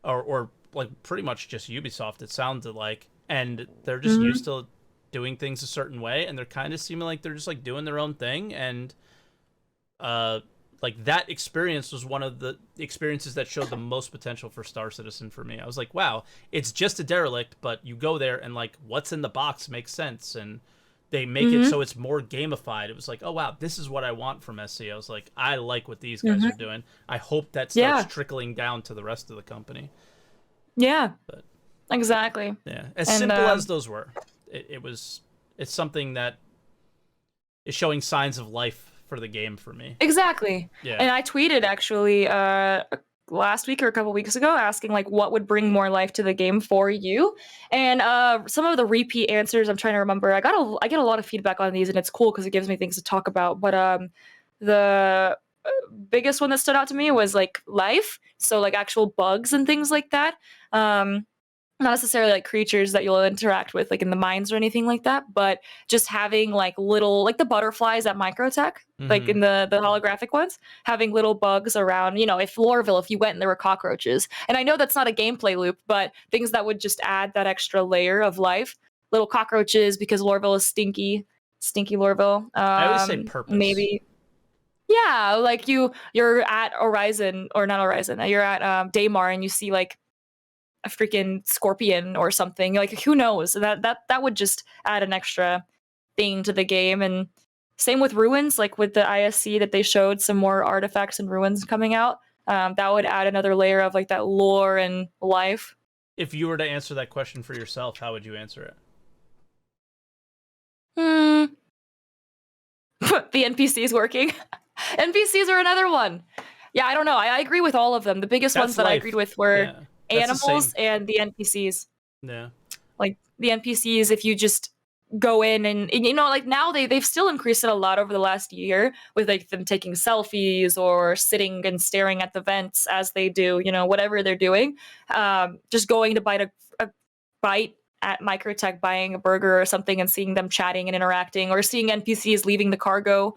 or like pretty much just Ubisoft, it sounded like, and they're just used to doing things a certain way, and they're kind of seeming like they're just like doing their own thing, and like that experience was one of the experiences that showed the most potential for Star Citizen for me. I was like, wow, it's just a derelict, but you go there and like what's in the box makes sense, and they make it so it's more gamified. It was like, oh wow, this is what I want from SC. I was like, I like what these guys are doing. I hope that starts trickling down to the rest of the company. Yeah, but exactly. Yeah, simple as those were, it's something that is showing signs of life for the game for me. Exactly. Yeah. And I tweeted actually last week or a couple weeks ago asking like what would bring more life to the game for you. And some of the repeat answers I'm trying to remember. I get a lot of feedback on these and it's cool because it gives me things to talk about. But the biggest one that stood out to me was like life. So like actual bugs and things like that. Not necessarily like creatures that you'll interact with like in the mines or anything like that, but just having like little, like the butterflies at Microtech, like in the holographic ones, having little bugs around, you know, if Lorville, if you went and there were cockroaches. And I know that's not a gameplay loop, but things that would just add that extra layer of life. Little cockroaches because Lorville is stinky Lorville. I always say purpose. Maybe. Yeah, like you're at Horizon, or not Horizon, you're at Daymar, and you see like a freaking scorpion or something. Like, who knows? That would just add an extra thing to the game. And same with ruins, like with the ISC that they showed some more artifacts and ruins coming out. That would add another layer of like that lore and life. If you were to answer that question for yourself, how would you answer it? The NPCs working. NPCs are another one. Yeah, I don't know. I agree with all of them. The biggest ones that I agreed with were animals and the NPCs. Yeah. Like the NPCs, if you just go in and you know, like now they've still increased it a lot over the last year with like them taking selfies or sitting and staring at the vents as they do, you know, whatever they're doing. Just going to bite a bite at Microtech, buying a burger or something, and seeing them chatting and interacting, or seeing NPCs leaving the cargo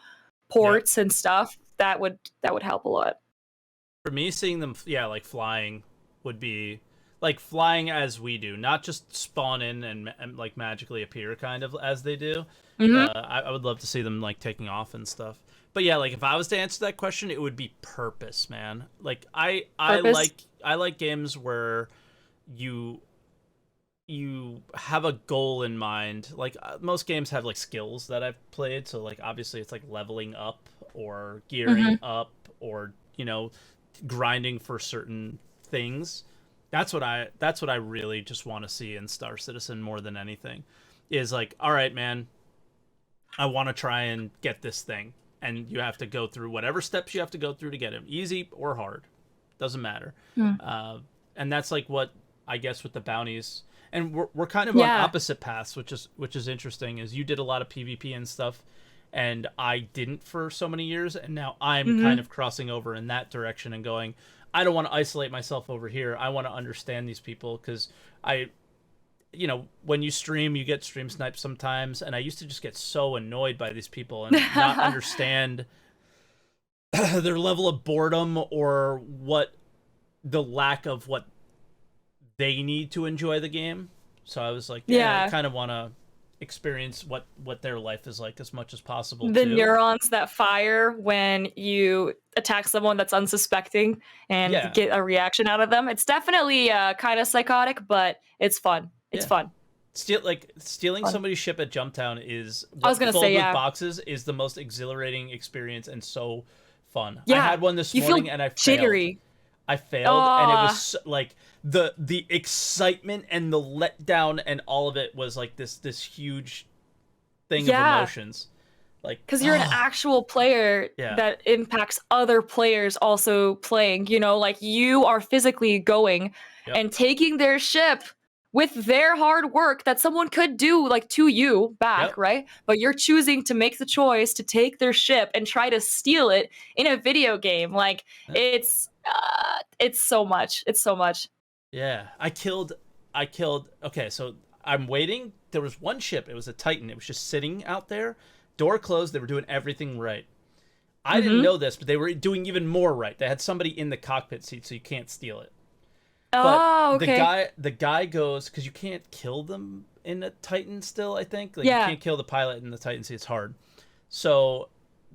ports and stuff. That would help a lot. For me, seeing them, like flying would be like flying as we do, not just spawn in and like magically appear kind of as they do. I would love to see them like taking off and stuff. But yeah, like if I was to answer that question, it would be purpose, man. Like I like games where you have a goal in mind. Like most games have like skills that I've played, so like obviously it's like leveling up or gearing up, or you know, grinding for certain things. That's what I really just want to see in Star Citizen more than anything. Is like, all right, man, I want to try and get this thing, and you have to go through whatever steps you have to go through to get it, easy or hard, doesn't matter. And that's like what I guess with the bounties. And we're kind of on opposite paths, which is interesting. Is you did a lot of PvP and stuff, and I didn't for so many years, and now I'm kind of crossing over in that direction and going, I don't want to isolate myself over here. I want to understand these people, because you know, when you stream, you get stream sniped sometimes, and I used to just get so annoyed by these people and not understand their level of boredom or what the lack of what they need to enjoy the game. So I was like, I kind of want to experience what their life is like as much as possible. The neurons that fire when you attack someone that's unsuspecting and get a reaction out of them. It's definitely kind of psychotic, but it's fun. It's fun. Stealing somebody's ship at Jumptown is, I was gonna say, with boxes is the most exhilarating experience and so fun. I had one this morning and I failed. Jittery. I failed, and it was like the excitement and the letdown and all of it was like this huge thing of emotions. Like, because you're an actual player that impacts other players also playing. You know, like you are physically going and taking their ship with their hard work that someone could do like to you back, right? But you're choosing to make the choice to take their ship and try to steal it in a video game. Like it's so much. It's so much. Yeah, I killed. Okay, so I'm waiting. There was one ship. It was a Titan. It was just sitting out there. Door closed. They were doing everything right. I didn't know this, but they were doing even more right. They had somebody in the cockpit seat, so you can't steal it. But okay. The guy goes, because you can't kill them in a Titan still, I think. Like, you can't kill the pilot in the Titan seat. It's hard. So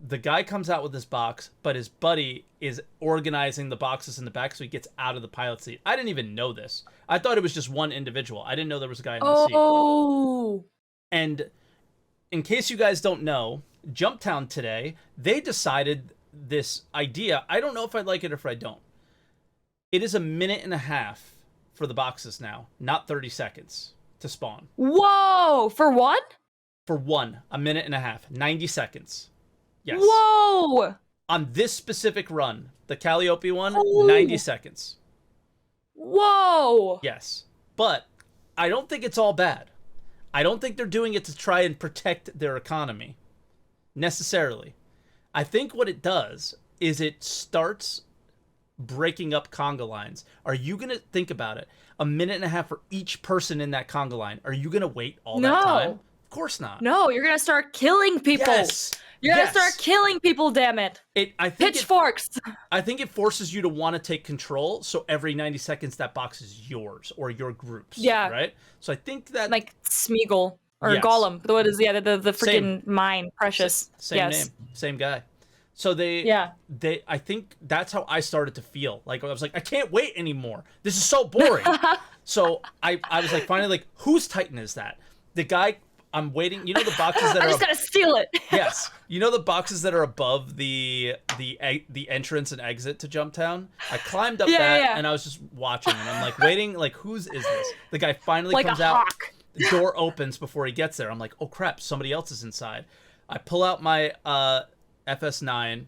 the guy comes out with this box, but his buddy is organizing the boxes in the back so he gets out of the pilot seat. I didn't even know this. I thought it was just one individual. I didn't know there was a guy in the seat. Oh. And in case you guys don't know, Jumptown today, they decided this idea. I don't know if I like it or if I don't. It is 1.5 minutes for the boxes now, not 30 seconds to spawn. Whoa! For one? For one, 1.5 minutes, 90 seconds. Yes. Whoa! On this specific run, the Calliope one, 90 seconds. Whoa! Yes. But I don't think it's all bad. I don't think they're doing it to try and protect their economy, necessarily. I think what it does is it starts breaking up conga lines. Are you going to think about it? 1.5 minutes for each person in that conga line. Are you going to wait all that time? Of course not. No, you're going to start killing people. Yes. You're going to start killing people, damn it. Pitchforks. I think it forces you to want to take control, so every 90 seconds that box is yours or your group's. Yeah. Right? So I think that... Like Smeagol or Gollum. What is the freaking mine? Precious. Same name. Same guy. So Yeah. I think that's how I started to feel. Like, I was like, I can't wait anymore. This is so boring. So I was like, finally, like, whose Titan is that? The guy, I'm waiting. You know the boxes that I just gotta steal it. yes. You know the boxes that are above the entrance and exit to Jumptown? I climbed up and I was just watching, and I'm like waiting, like, whose is this? The guy finally like comes a out. hawk. The door opens before he gets there. I'm like, oh crap, somebody else is inside. I pull out my FS9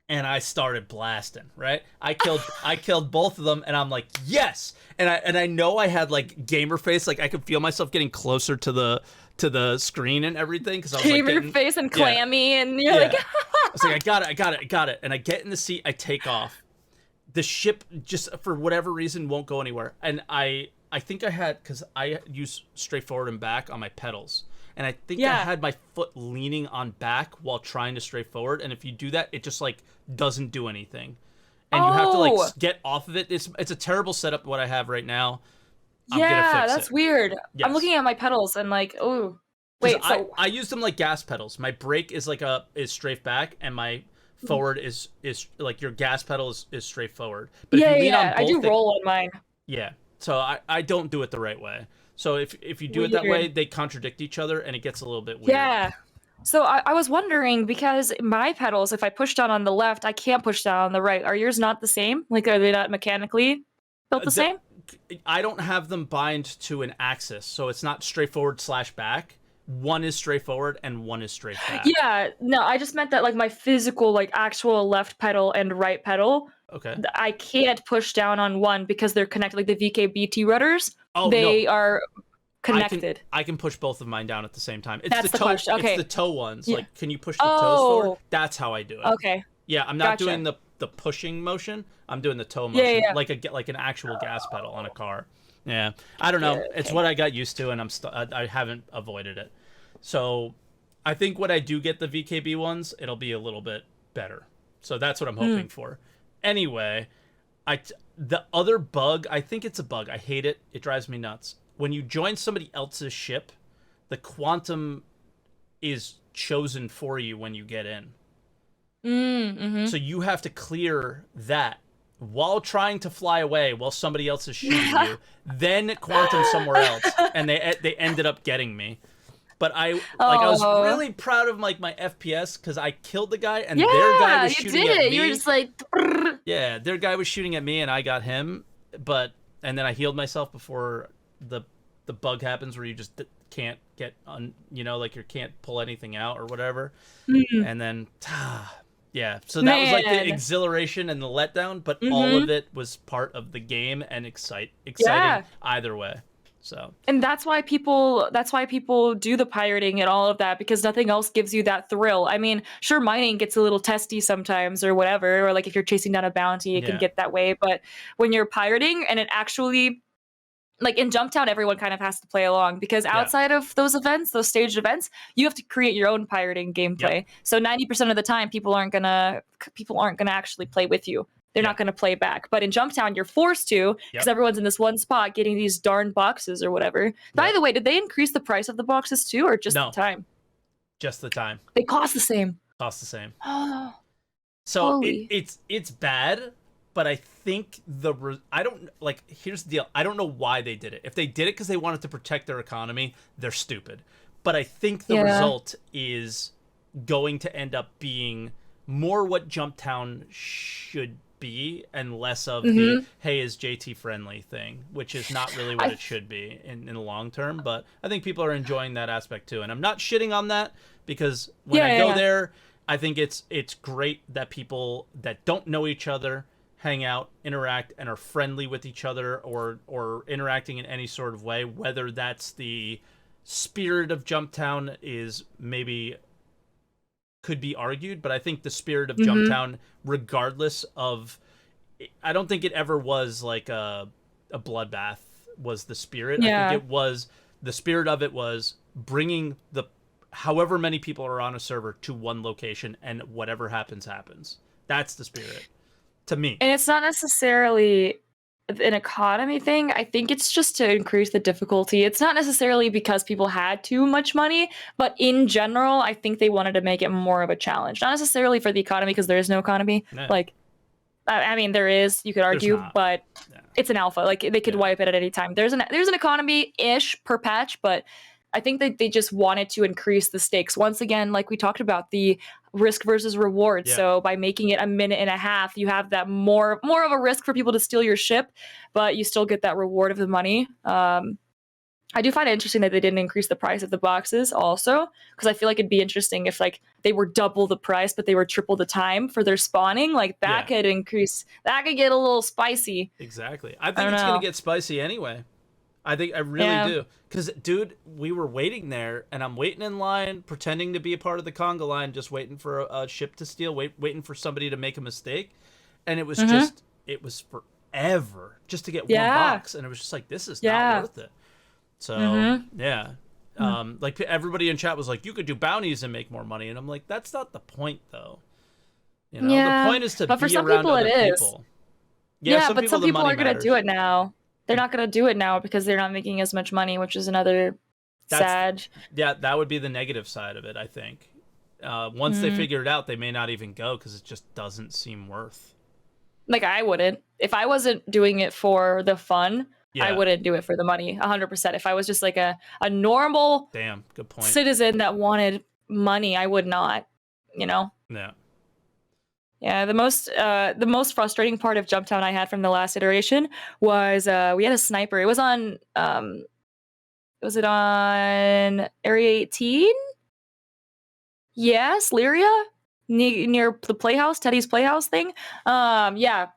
and I started blasting, right? I killed both of them, and I'm like, yes. And I know I had like gamer face, like I could feel myself getting closer to the screen and everything, because I was gamer like face and clammy, and you're like I was like, I got it. And I get in the seat, I take off. The ship just for whatever reason won't go anywhere. And I think I had, because I use straight forward and back on my pedals. And I think I had my foot leaning on back while trying to straight forward. And if you do that, it just like doesn't do anything. And you have to like get off of it. It's a terrible setup what I have right now. I'm gonna fix that's it. weird. Yes. I'm looking at my pedals and like, oh, wait. So I use them like gas pedals. My brake is like is straight back, and my forward is like your gas pedal is straight forward. But if you lean on both, I do roll on mine. Yeah. So I don't do it the right way. So if you do it that way, they contradict each other, and it gets a little bit weird. Yeah. So I was wondering, because my pedals, if I push down on the left, I can't push down on the right. Are yours not the same? Like, are they not mechanically built the same? I don't have them bind to an axis, so it's not straightforward / back. One is straightforward and one is straight back. Yeah, no, I just meant that like my physical, like actual left pedal and right pedal. Okay. I can't push down on one because they're connected, like the VKBT rudders. Oh, they no. are connected. I can push both of mine down at the same time. It's That's the question. Okay. It's the toe ones. Yeah. Like, can you push the toes forward? That's how I do it. Okay. Yeah, I'm not doing the pushing motion. I'm doing the toe motion, like an actual gas pedal on a car. Yeah, I don't know. Okay. It's what I got used to, and I haven't avoided it. So, I think when I do get the VKB ones, it'll be a little bit better. So that's what I'm hoping for. Anyway, the other bug, I think it's a bug. I hate it. It drives me nuts. When you join somebody else's ship, the quantum is chosen for you when you get in. So you have to clear that while trying to fly away while somebody else is shooting you, then quantum somewhere else, and they ended up getting me. But I was really proud of like my FPS, because I killed the guy and their guy was shooting at me. You were just like, yeah, their guy was shooting at me and I got him, and then I healed myself before the bug happens where you just can't get like you can't pull anything out or whatever. And then yeah, so that was like the exhilaration and the letdown, but all of it was part of the game and exciting either way. So, and that's why people do the pirating and all of that, because nothing else gives you that thrill. I mean, sure, mining gets a little testy sometimes or whatever, or like if you're chasing down a bounty, it can get that way. But when you're pirating and it actually, like in Jumptown, everyone kind of has to play along, because outside of those events, those staged events, you have to create your own pirating gameplay. So 90% of the time, people aren't gonna actually play with you. They're not going to play back. But in Jumptown, you're forced to, because everyone's in this one spot getting these darn boxes or whatever. By the way, did they increase the price of the boxes too, or just the time? Just the time. They cost the same. So it's bad, but I think here's the deal. I don't know why they did it. If they did it because they wanted to protect their economy, they're stupid. But I think the result is going to end up being more what Jumptown should be and less of the hey, is JT friendly thing, which is not really what it should be in the long term. But I think people are enjoying that aspect too, and I'm not shitting on that, because when I go there, I think it's great that people that don't know each other hang out, interact, and are friendly with each other, or interacting in any sort of way, whether that's the spirit of Jumptown is maybe could be argued, but I think the spirit of Jumptown, regardless of, I don't think it ever was like a bloodbath was the spirit. I think the spirit of it was bringing however many people are on a server to one location, and whatever happens. That's the spirit to me. And it's not necessarily an economy thing. I think it's just to increase the difficulty. It's not necessarily because people had too much money, but in general, I think they wanted to make it more of a challenge. Not necessarily for the economy, because there is no economy. Yeah. Like, I mean, there is, you could argue, but it's an alpha. Like, they could wipe it at any time. There's an economy-ish per patch, but I think that they just wanted to increase the stakes. Once again, like we talked about, the risk versus reward. Yeah. So by making it a minute and a half, you have that more of a risk for people to steal your ship, but you still get that reward of the money. I do find it interesting that they didn't increase the price of the boxes also, because I feel like it'd be interesting if like they were double the price, but they were triple the time for their spawning. Like that could increase, that could get a little spicy. Exactly. I think it's going to get spicy anyway. I really do. Because, dude, we were waiting there, and I'm waiting in line, pretending to be a part of the conga line, just waiting for a ship to steal, waiting for somebody to make a mistake. And it was it was forever just to get one box. And it was just like, this is not worth it. So, like, everybody in chat was like, you could do bounties and make more money. And I'm like, that's not the point, though. You know, the point is to be around other people. Yeah, but some people are going to do it now. They're not going to do it now because they're not making as much money, which is another sad. Yeah, that would be the negative side of it, I think. Once they figure it out, they may not even go because it just doesn't seem worth. Like, I wouldn't. If I wasn't doing it for the fun, I wouldn't do it for the money, 100%. If I was just like a normal good point. citizen that wanted money, I would not, you know? Yeah. Yeah, the most frustrating part of Jumptown I had from the last iteration was we had a sniper. It was on was it on Area 18? Yes, Lyria? Near the playhouse, Teddy's playhouse thing. Yeah.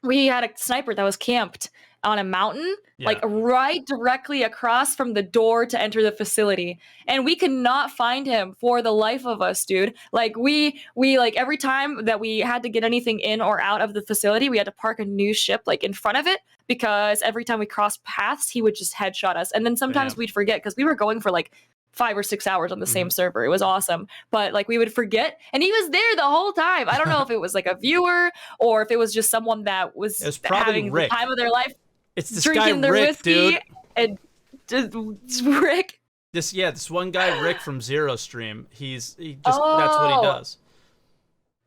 We had a sniper that was camped on a mountain, like right directly across from the door to enter the facility. And we could not find him for the life of us, dude. Like we like every time that we had to get anything in or out of the facility, we had to park a new ship like in front of it, because every time we crossed paths, he would just headshot us. And then sometimes we'd forget, because we were going for like 5 or 6 hours on the same server. It was awesome. But like we would forget, and he was there the whole time. I don't know if it was like a viewer or if it was just someone that was having Rick. the time of their life. It's this drinking guy their Rick, whiskey, dude. And just Rick. This one guy Rick from Zero Stream. That's what he does.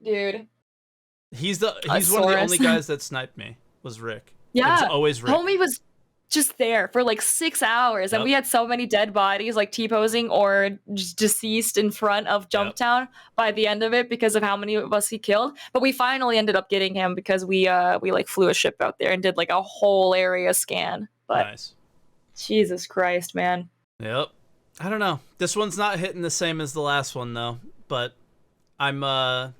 Dude. He's one of the only guys that sniped me, was Rick. Yeah. It's always Rick. Homie was just there for like 6 hours, and we had so many dead bodies like T-posing or just deceased in front of Jumptown by the end of it because of how many of us he killed. But we finally ended up getting him because we like flew a ship out there and did like a whole area scan. But nice. Jesus Christ, man. Yep. I don't know. This one's not hitting the same as the last one though, but I'm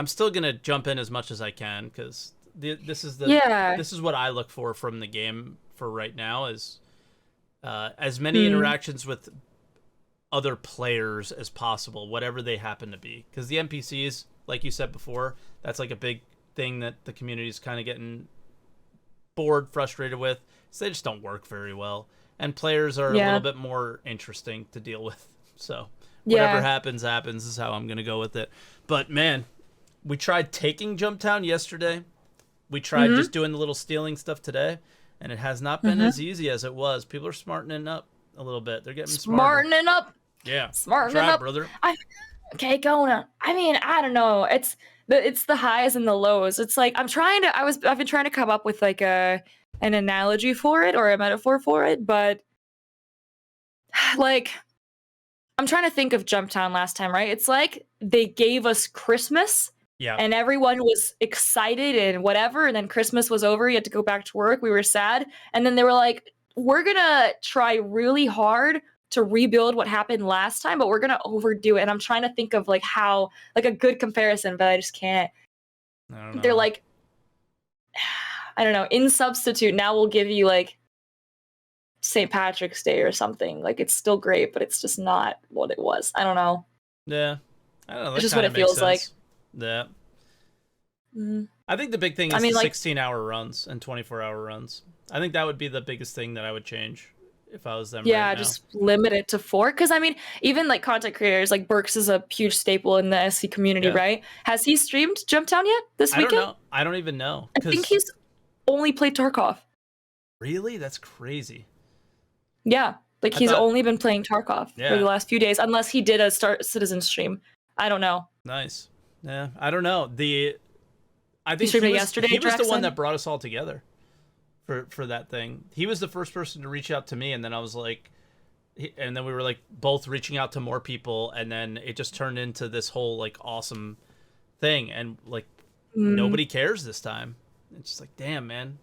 still gonna jump in as much as I can, because this is what I look for from the game for right now, is as many interactions with other players as possible, whatever they happen to be. Because the NPCs, like you said before, that's like a big thing that the community is kind of getting bored, frustrated with. So they just don't work very well. And players are a little bit more interesting to deal with. So whatever happens is how I'm going to go with it. But man, we tried taking Jumptown yesterday. We tried just doing the little stealing stuff today, and it has not been as easy as it was. People are smartening up a little bit. They're getting smarter. Smartening up. Yeah. Smartening up, brother. Okay, Kona. I mean, I don't know. It's the highs and the lows. It's like I've been trying to come up with like an analogy for it or a metaphor for it, but like I'm trying to think of Jumptown last time, right? It's like they gave us Christmas. Yeah. And everyone was excited and whatever. And then Christmas was over. You had to go back to work. We were sad. And then they were like, we're going to try really hard to rebuild what happened last time, but we're going to overdo it. And I'm trying to think of like how, like a good comparison, but I just can't. I don't know. They're like, I don't know, in substitute, now we'll give you like St. Patrick's Day or something. Like it's still great, but it's just not what it was. I don't know. Yeah. I don't know. It's just what it feels like. Yeah. I think the big thing is 16-hour runs and 24-hour runs. I think that would be the biggest thing that I would change if I was them right now. Just limit it to 4. Because, I mean, even, like, content creators, like, Burks is a huge staple in the SC community, right? Has he streamed Jumptown yet this weekend? I don't know. I don't even know. I think he's only played Tarkov. Really? That's crazy. Yeah, like he's only been playing Tarkov for the last few days, unless he did a Star Citizen stream. I don't know. Nice. Yeah, I don't know. I think he was the one that brought us all together for that thing. He was the first person to reach out to me, and then I was like, and then we were like both reaching out to more people, and then it just turned into this whole like awesome thing, and like nobody cares this time. It's just like, damn, man,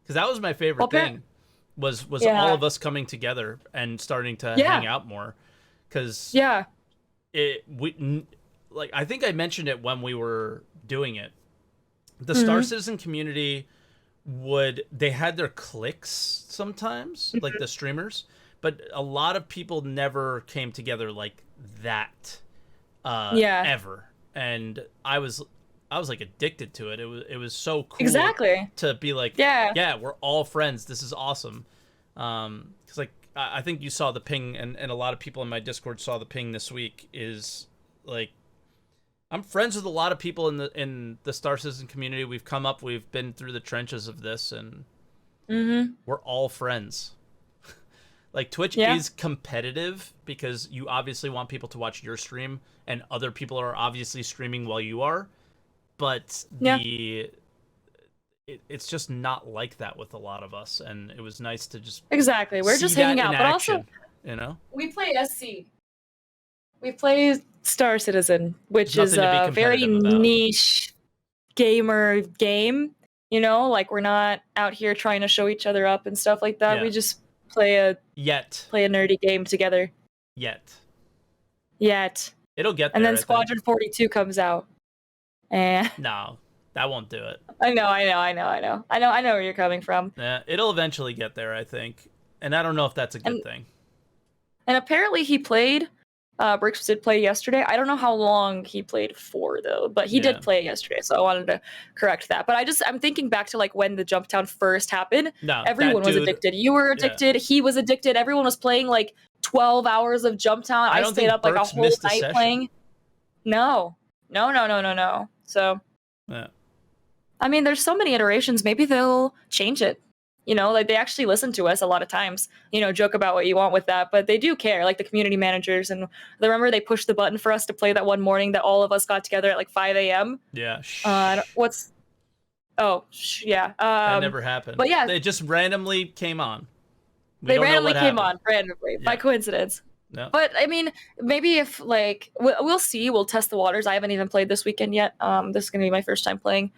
because that was my favorite thing. Was all of us coming together and starting to hang out more, because I think I mentioned it when we were doing it. The Star Citizen community they had their cliques sometimes, like the streamers, but a lot of people never came together like that ever. And I was like addicted to it. It was so cool to be like, yeah, we're all friends. This is awesome. Because like I think you saw the ping, and a lot of people in my Discord saw the ping this week. Is like, I'm friends with a lot of people in the Star Citizen community. We've been through the trenches of this, and we're all friends. Like Twitch is competitive because you obviously want people to watch your stream, and other people are obviously streaming while you are. But it's just not like that with a lot of us, and it was nice to just we're just hanging out, but action, also we play SC. We play Star Citizen, which is a very niche gamer game. You know, like we're not out here trying to show each other up and stuff like that. We just play a nerdy game together. Yet. It'll get there. And then Squadron 42 comes out. And no, that won't do it. I know where you're coming from. Yeah, it'll eventually get there, I think. And I don't know if that's a good thing. And apparently he played. Bricks did play yesterday. I don't know how long he played for though, but he did play yesterday, so I wanted to correct that. But I'm thinking back to like when the Jumptown first happened. No, everyone was addicted. You were addicted. He was addicted. Everyone was playing like 12 hours of Jumptown. I stayed up like a whole night playing. No. So, I mean, there's so many iterations. Maybe they'll change it. You know, like they actually listen to us a lot of times, you know, joke about what you want with that, but they do care, like the community managers. And I remember they pushed the button for us to play that one morning that all of us got together at like 5 a.m. Yeah. That never happened. But yeah. They just randomly came on. By coincidence. No. But I mean, maybe if like, we'll see, we'll test the waters. I haven't even played this weekend yet. This is going to be my first time playing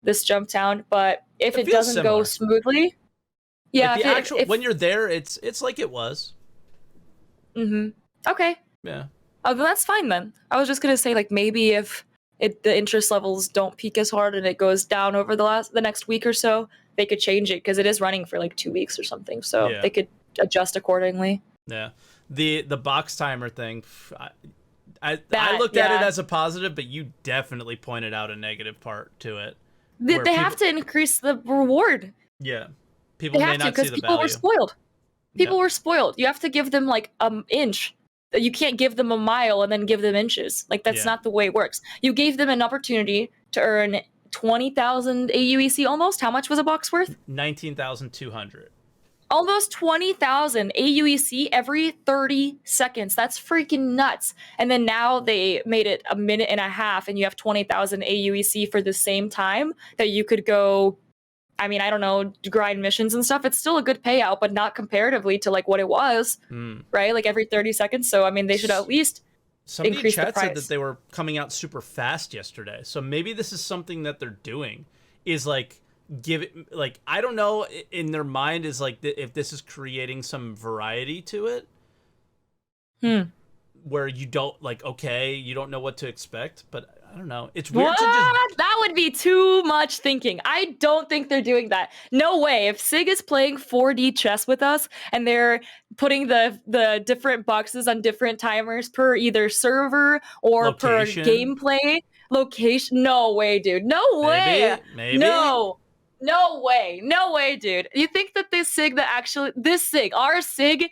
this Jumptown, but if it doesn't go smoothly, like when you're there, it's like it was. Okay. Yeah. Oh, then that's fine then. I was just gonna say like maybe if the interest levels don't peak as hard and it goes down over the next week or so, they could change it because it is running for like 2 weeks or something. So they could adjust accordingly. Yeah. The box timer thing, I looked at it as a positive, but you definitely pointed out a negative part to it. They have to increase the reward. Yeah. People may not see the value. People were spoiled. People were spoiled. You have to give them like an inch. You can't give them a mile and then give them inches. Like that's not the way it works. You gave them an opportunity to earn 20,000 AUEC almost. How much was a box worth? 19,200. Almost 20,000 AUEC every 30 seconds. That's freaking nuts. And then now they made it a minute and a half and you have 20,000 AUEC for the same time that you could go, I mean, I don't know, grind missions and stuff. It's still a good payout, but not comparatively to like what it was, right? Like every 30 seconds. So, I mean, they should at least increase the price. Somebody in chat said that they were coming out super fast yesterday. So maybe this is something that they're doing is like, give it like I don't know in their mind is like if this is creating some variety to it where you don't like you don't know what to expect, but I don't know, it's weird that would be too much thinking. I don't think they're doing that. No way. If Sig is playing 4D chess with us and they're putting the different boxes on different timers per either server or per gameplay location, no way, dude. No way. Maybe. No way, dude. You think that our Sig,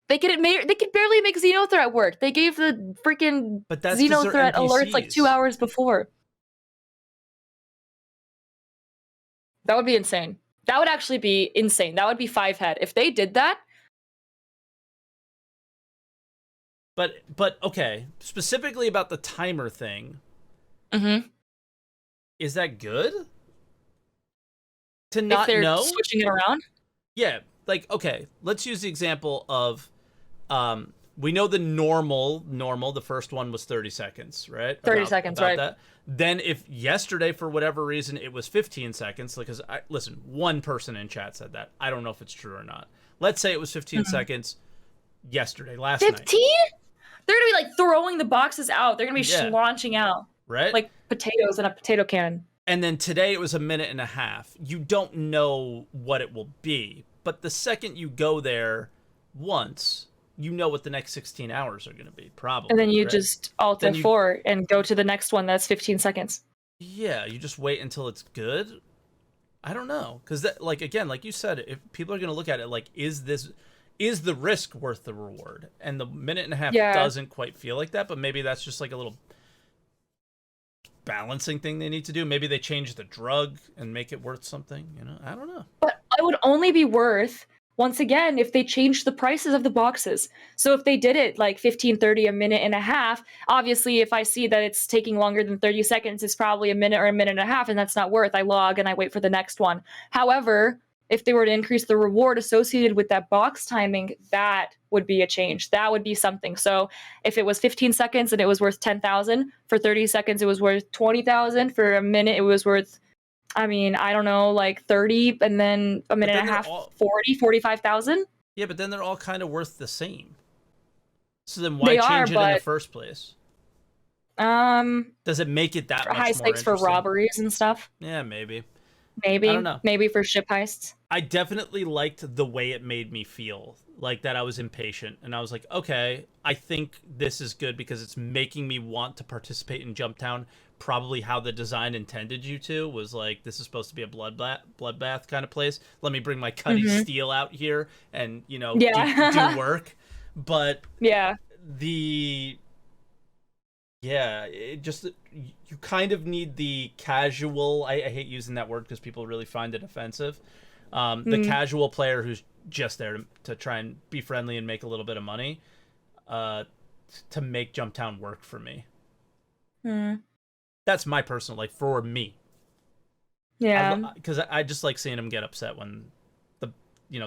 they could barely make Xenothreat work. They gave the freaking Xenothreat alerts like 2 hours before. That would be insane. That would actually be insane. That would be 5 head. If they did that. But okay, specifically about the timer thing. Mm-hmm. Is that good? To not if they're know? switching it around? Yeah, like, okay, let's use the example of, we know the normal, the first one was 30 seconds, right? 30 seconds, right. That. Then if yesterday, for whatever reason, it was 15 seconds, because, listen, one person in chat said that. I don't know if it's true or not. Let's say it was 15 seconds yesterday, last 15? night. 15? They're going to be, like, throwing the boxes out. They're going to be launching out. Right? Like potatoes in a potato cannon. And then today it was 1.5 minutes. You don't know what it will be. But the second you go there once, you know what the next 16 hours are going to be, probably. And then you just alt F4 and go to the next one that's 15 seconds. Yeah, you just wait until it's good. I don't know. Because, like, again, like you said, if people are going to look at it like, is the risk worth the reward? And the 1.5 minutes doesn't quite feel like that, but maybe that's just like a little balancing thing they need to do. Maybe they change the drug and make it worth something, you know? I don't know. But it would only be worth, once again, if they changed the prices of the boxes. So if they did it like 15, 30, 1.5 minutes, obviously if I see that it's taking longer than 30 seconds, it's probably 1 minute or 1.5 minutes, and that's not worth. I log and I wait for the next one. However, if they were to increase the reward associated with that box timing, that would be a change. That would be something. So if it was 15 seconds and it was worth 10,000, for 30 seconds it was worth 20,000, for a minute it was worth, I mean, I don't know, like 30, and then 1.5 minutes, 40, 45,000. Yeah, but then they're all kind of worth the same. So then why change it in the first place? Does it make it that much high stakes for robberies and stuff? Yeah, maybe. Maybe. I don't know. Maybe for ship heists. I definitely liked the way it made me feel. Like that I was impatient. And I was like, okay, I think this is good because it's making me want to participate in Jumptown. Probably how the design intended you to was like, this is supposed to be a bloodbath kind of place. Let me bring my cutty steel out here and, you know, do work. But it just, you kind of need the casual, I hate using that word because people really find it offensive. The casual player who's just there to try and be friendly and make a little bit of money, to make Jumptown work for me. That's my personal, like, for me. Yeah. Because I just like seeing them get upset when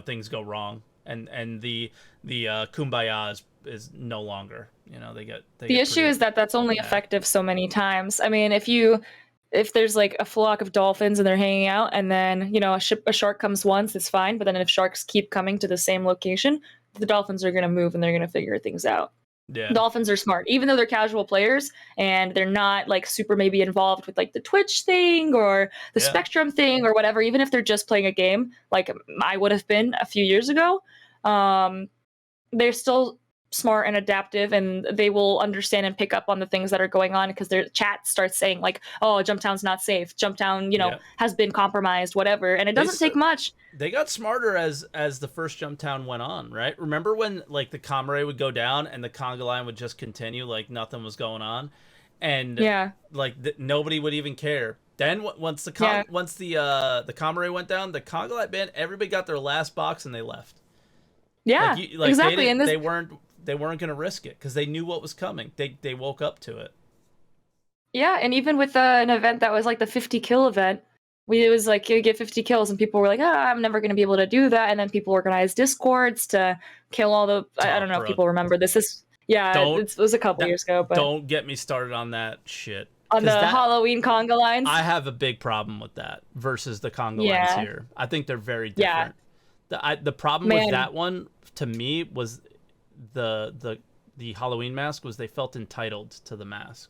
things go wrong, and the kumbaya is no longer. You know, the issue is that that's only effective so many times. I mean, if there's like a flock of dolphins and they're hanging out, and then a shark comes once, it's fine. But then if sharks keep coming to the same location, the dolphins are going to move and they're going to figure things out. Yeah. Dolphins are smart, even though they're casual players and they're not like super maybe involved with like the Twitch thing or the Spectrum thing or whatever. Even if they're just playing a game, like I would have been a few years ago, they're still smart and adaptive, and they will understand and pick up on the things that are going on because their chat starts saying like, oh, Jumptown's not safe, Jumptown has been compromised, whatever. And it doesn't take much. They got smarter as the first Jumptown went on, right? Remember when like the Comrade would go down and the conga line would just continue like nothing was going on, and like nobody would even care. Then once the Comrade went down, the conga line band, everybody got their last box and they left. Yeah, exactly. And they weren't going to risk it because they knew what was coming. They woke up to it. Yeah, and even with an event that was like the 50 kill event, it was like you get 50 kills and people were like, I'm never going to be able to do that. And then people organized discords to kill all the, I don't know if people remember this. It was a couple years ago. But don't get me started on that shit. On the Halloween conga lines? I have a big problem with that versus the conga lines here. I think they're very different. The problem with that one, to me, was the Halloween mask was they felt entitled to the mask.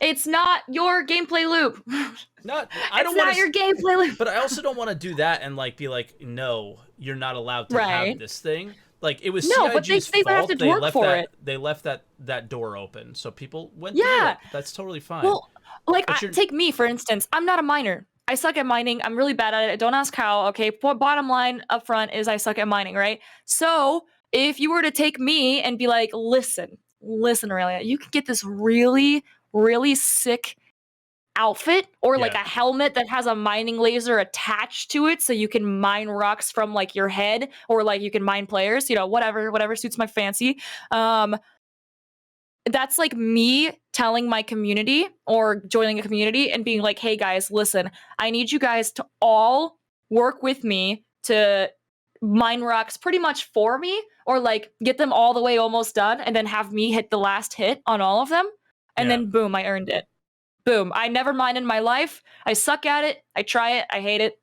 It's not your gameplay loop. I don't want not your gameplay loop. But I also don't want to do that and like be like, no, you're not allowed to have this thing. Like it was CIG's fault. Have to work for it. They left that door open, so people went through it. That's totally fine. Well, like take me for instance. I'm not a miner. I suck at mining. I'm really bad at it. Don't ask how. Okay, bottom line up front is I suck at mining, right? So if you were to take me and be like, listen, Aurelia, you can get this really, really sick outfit or like Yeah. a helmet that has a mining laser attached to it so you can mine rocks from like your head, or like you can mine players, whatever suits my fancy. That's like me telling my community or joining a community and being like, hey guys, listen, I need you guys to all work with me to mine rocks pretty much for me, or like get them all the way almost done and then have me hit the last hit on all of them. And Yeah. then boom, I earned it. Boom. I never mined in my life. I suck at it. I try it. I hate it.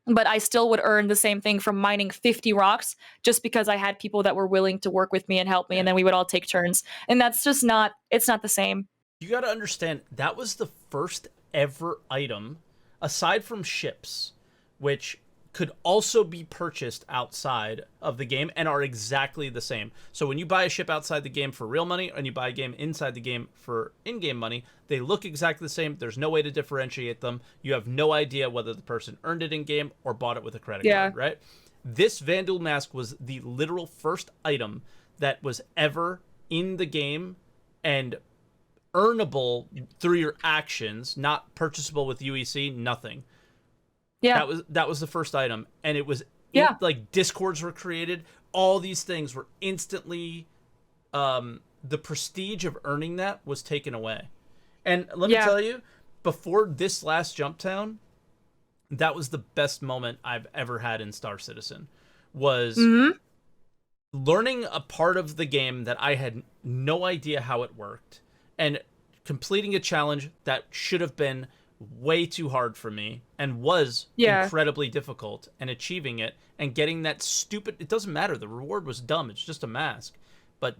But I still would earn the same thing from mining 50 rocks just because I had people that were willing to work with me and help me, and then we would all take turns. And that's just it's not the same. You got to understand, that was the first ever item, aside from ships, which could also be purchased outside of the game and are exactly the same. So when you buy a ship outside the game for real money and you buy a game inside the game for in-game money, they look exactly the same. There's no way to differentiate them. You have no idea whether the person earned it in-game or bought it with a credit card, right? This Vandal Mask was the literal first item that was ever in the game and earnable through your actions, not purchasable with UEC, nothing. Yeah. That was the first item, and it was like discords were created. All these things were instantly the prestige of earning that was taken away. And let me tell you, before this last Jump Town, that was the best moment I've ever had in Star Citizen. Was learning a part of the game that I had no idea how it worked, and completing a challenge that should have been way too hard for me and was incredibly difficult, and achieving it and getting that stupid, it doesn't matter, the reward was dumb, it's just a mask, but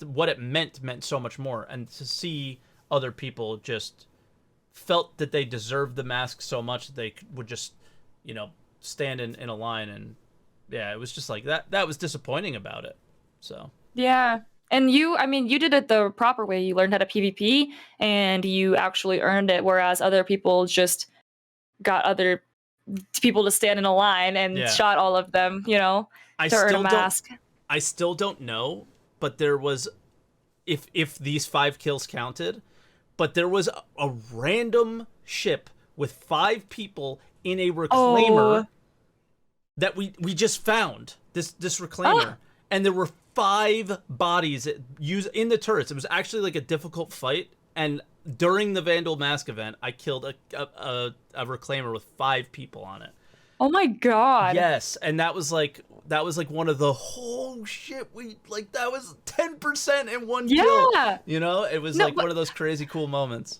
what it meant so much more. And to see other people just felt that they deserved the mask so much that they would just stand in a line, and it was just like that was disappointing about it. So and you did it the proper way. You learned how to PvP and you actually earned it, whereas other people just got other people to stand in a line and shot all of them, to earn a mask. I still don't know, but there was, if these 5 kills counted, but there was a random ship with 5 people in a reclaimer that we just found, this reclaimer, and there were 5 bodies in the turrets. It was actually like a difficult fight, and during the Vandal Mask event, I killed a reclaimer with 5 people on it. Oh my god! Yes, and that was like one of the that was 10% in one kill. It was one of those crazy cool moments.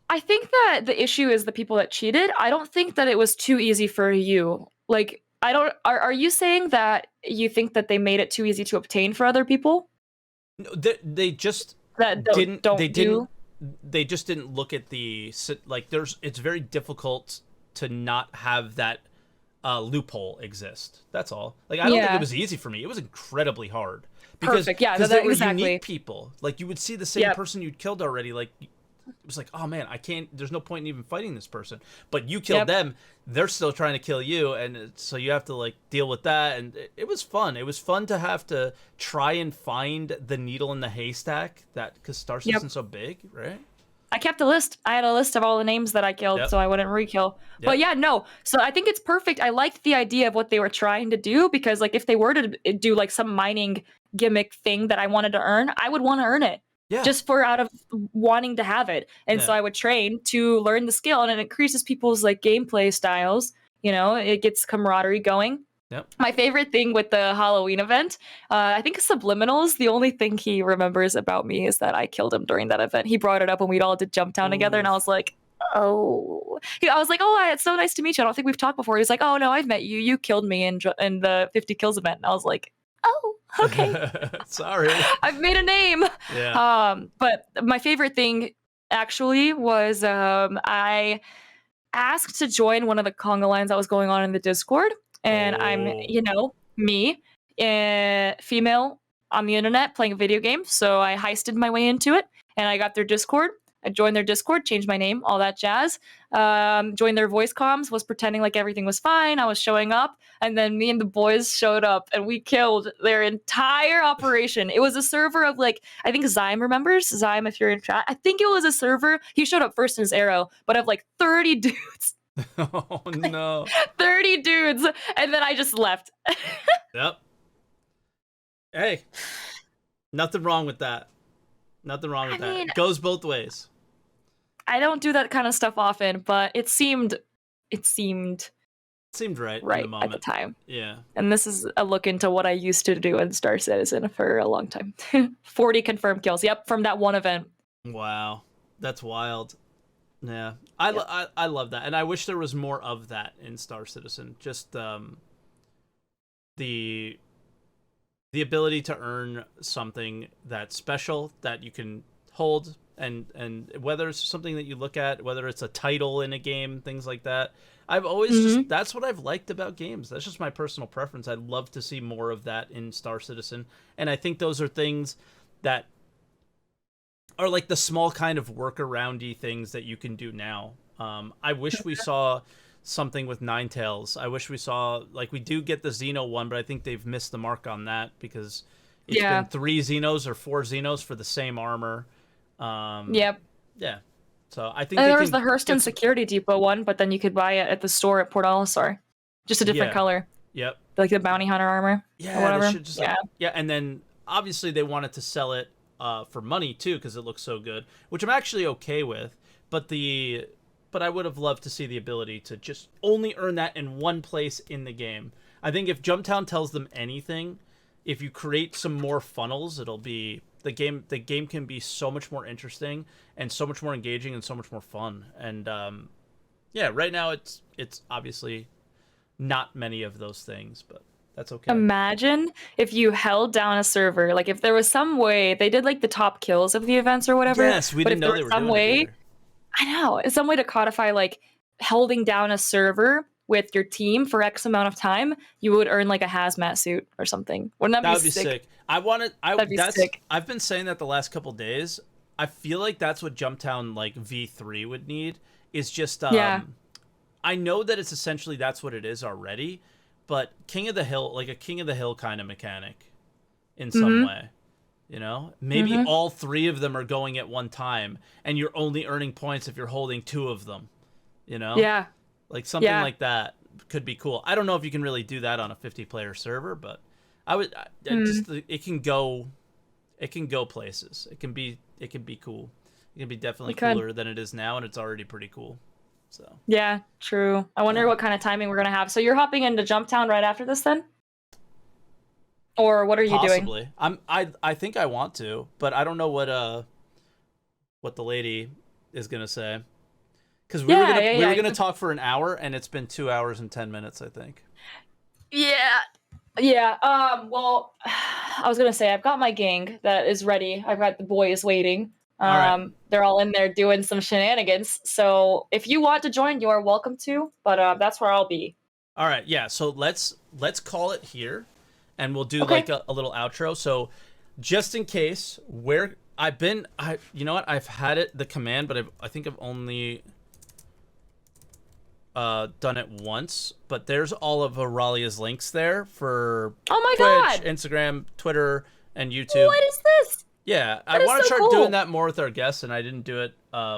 I think that the issue is the people that cheated. I don't think that it was too easy for you. Like, are you saying that you think that they made it too easy to obtain for other people? No, they just didn't look at the, like, it's very difficult to not have that loophole exist. That's all. Like, I don't think it was easy for me. It was incredibly hard. Because there were unique people. Like, you would see the same person you'd killed already. Like, it was like, oh man, I can't, there's no point in even fighting this person. But you killed them, they're still trying to kill you, and so you have to like deal with that. And it was fun. It was fun to have to try and find the needle in the haystack, because Star Citizen's so big, right? I kept a list. I had a list of all the names that I killed, so I wouldn't re-kill. But so I think it's perfect. I liked the idea of what they were trying to do, because like if they were to do like some mining gimmick thing that I wanted to earn, I would want to earn it. Just out of wanting to have it. And so I would train to learn the skill, and it increases people's like gameplay styles. It gets camaraderie going. My favorite thing with the Halloween event, I think Subliminals, the only thing he remembers about me is that I killed him during that event. He brought it up when we'd all did Jump Town together, and I was like, I was like, it's so nice to meet you. I don't think we've talked before. He's like, oh no, I've met you. You killed me in the 50 kills event. And I was like, oh, okay. Sorry. I've made a name. But my favorite thing actually was I asked to join one of the conga lines that was going on in the Discord. And I'm, me, female on the internet playing a video game. So I heisted my way into it, and I got their Discord. I joined their Discord, changed my name, all that jazz. Joined their voice comms, was pretending like everything was fine. I was showing up, and then me and the boys showed up, and we killed their entire operation. It was a server of like, I think Zyme remembers. Zyme, if you're in chat, I think it was a server. He showed up first in his arrow, but of like 30 dudes. Oh no. 30 dudes, and then I just left. Yep. Hey, nothing wrong with that. Nothing wrong with that. It goes both ways. I don't do that kind of stuff often, but it seemed right in the moment. at the time. Yeah. And this is a look into what I used to do in Star Citizen for a long time. 40 confirmed kills. Yep, from that one event. Wow. That's wild. Yeah. I love that. And I wish there was more of that in Star Citizen. Just the ability to earn something that's special that you can hold, and whether it's something that you look at, whether it's a title in a game, things like that. I've always just, that's what I've liked about games. That's just my personal preference. I'd love to see more of that in Star Citizen. And I think those are things that are like the small kind of workaroundy things that you can do now. I wish we saw something with Ninetales. I wish we saw, like, we do get the Xeno one, but I think they've missed the mark on that because it's been 3 Xenos or 4 Xenos for the same armor. Yep. Yeah. So I think there was the Hurston Security Depot one, but then you could buy it at the store at Port Olisar. Just a different color. Yep. Like the bounty hunter armor. Yeah. Or whatever. Just, and then obviously they wanted to sell it for money too because it looks so good, which I'm actually okay with. But I would have loved to see the ability to just only earn that in one place in the game. I think if Jumptown tells them anything, if you create some more funnels, it'll be the game can be so much more interesting and so much more engaging and so much more fun. And right now it's obviously not many of those things, but that's okay. Imagine if you held down a server, like if there was some way they did like the top kills of the events or whatever. Yes, we didn't know they were doing it either. I know. It's some way to codify like holding down a server with your team for X amount of time, you would earn like a hazmat suit or something. Wouldn't that be sick? That'd be sick. I've been saying that the last couple days. I feel like that's what Jumptown like V3 would need. Is just I know that it's essentially that's what it is already, but King of the Hill, like a King of the Hill kind of mechanic in some way. You know, maybe all 3 of them are going at one time, and you're only earning points if you're holding 2 of them. You know, like something like that could be cool. I don't know if you can really do that on a 50-player server, but I would. It can go places. It can be cool. It can be definitely cooler than it is now, and it's already pretty cool. So yeah, true. I wonder what kind of timing we're gonna have. So you're hopping into Jumptown right after this, then? Or what are you doing? I think I want to, but I don't know what the lady is gonna say. Because we were gonna talk for an hour, and it's been 2 hours and 10 minutes, I think. Yeah. Well, I was gonna say I've got my gang that is ready. I've got the boys waiting. All right. They're all in there doing some shenanigans. So if you want to join, you are welcome to. But that's where I'll be. All right. Yeah. So let's call it here. And we'll do like a little outro. So just in case, where you know what? I've had the command, but I think I've only done it once. But there's all of Auralia's links there for Twitch, Instagram, Twitter, and YouTube. What is this? Yeah, I want to start doing that more with our guests, and I didn't do it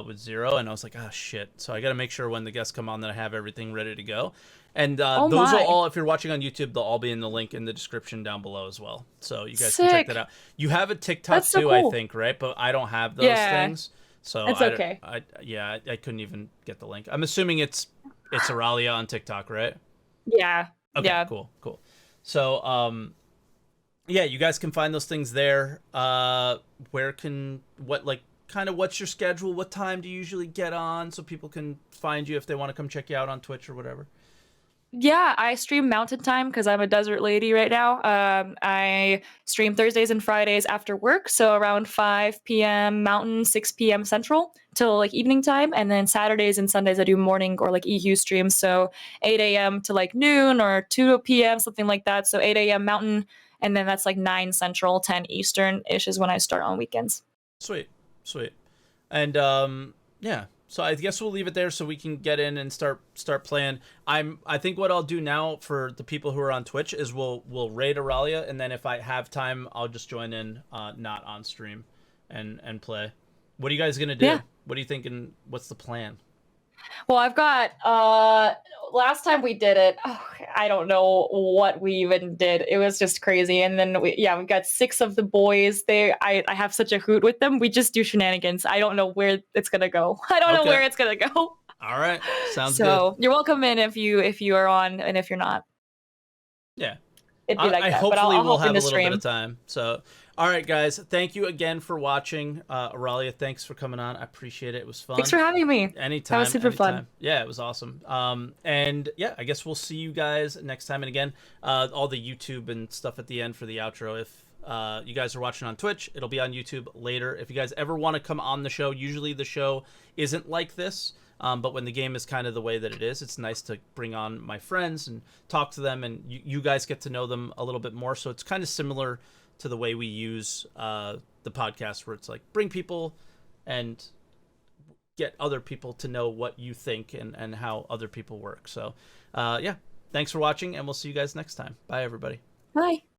with Zero, and I was like, oh shit. So I got to make sure when the guests come on that I have everything ready to go. And those will all, if you're watching on YouTube, they'll all be in the link in the description down below as well. So you guys can check that out. You have a TikTok too, cool. I think, right? But I don't have those things. So it's okay. I couldn't even get the link. I'm assuming it's itsEralia on TikTok, right? Yeah. Okay, yeah. Cool. So, you guys can find those things there. What's your schedule? What time do you usually get on so people can find you if they want to come check you out on Twitch or whatever? Yeah, I stream Mountain Time because I'm a desert lady right now. I stream Thursdays and Fridays after work, so around 5 p.m. Mountain, 6 p.m. Central till like evening time. And then Saturdays and Sundays I do morning or like EQ streams, so 8 a.m. to like noon or 2 p.m., something like that. So 8 a.m. Mountain, and then that's like 9 Central, 10 Eastern-ish is when I start on weekends. Sweet. And yeah, so I guess we'll leave it there so we can get in and start playing. I think what I'll do now for the people who are on Twitch is we'll raid Auralia, and then if I have time, I'll just join in, not on stream, and play. What are you guys gonna do? Yeah. What are you thinking? What's the plan? Well, I've got last time we did it, I don't know what we even did. It was just crazy. And then we got 6 of the boys. I have such a hoot with them. We just do shenanigans. I don't know where it's gonna go. I don't know where it's gonna go. All right, sounds good. So you're welcome in if you are on, and if you're not. Yeah. It'd be like that. Hopefully but I'll we'll help have in a the little bit stream. of time. So, all right, guys, thank you again for watching. Auralia, thanks for coming on. I appreciate it. It was fun. Thanks for having me. Anytime. That was super fun. Yeah, it was awesome. And yeah, I guess we'll see you guys next time. And again, all the YouTube and stuff at the end for the outro. If you guys are watching on Twitch, it'll be on YouTube later. If you guys ever want to come on the show, usually the show isn't like this. But when the game is kind of the way that it is, it's nice to bring on my friends and talk to them, and you guys get to know them a little bit more. So it's kind of similar to the way we use the podcast, where it's like bring people and get other people to know what you think and how other people work. So yeah, thanks for watching, and we'll see you guys next time. Bye, everybody. Bye.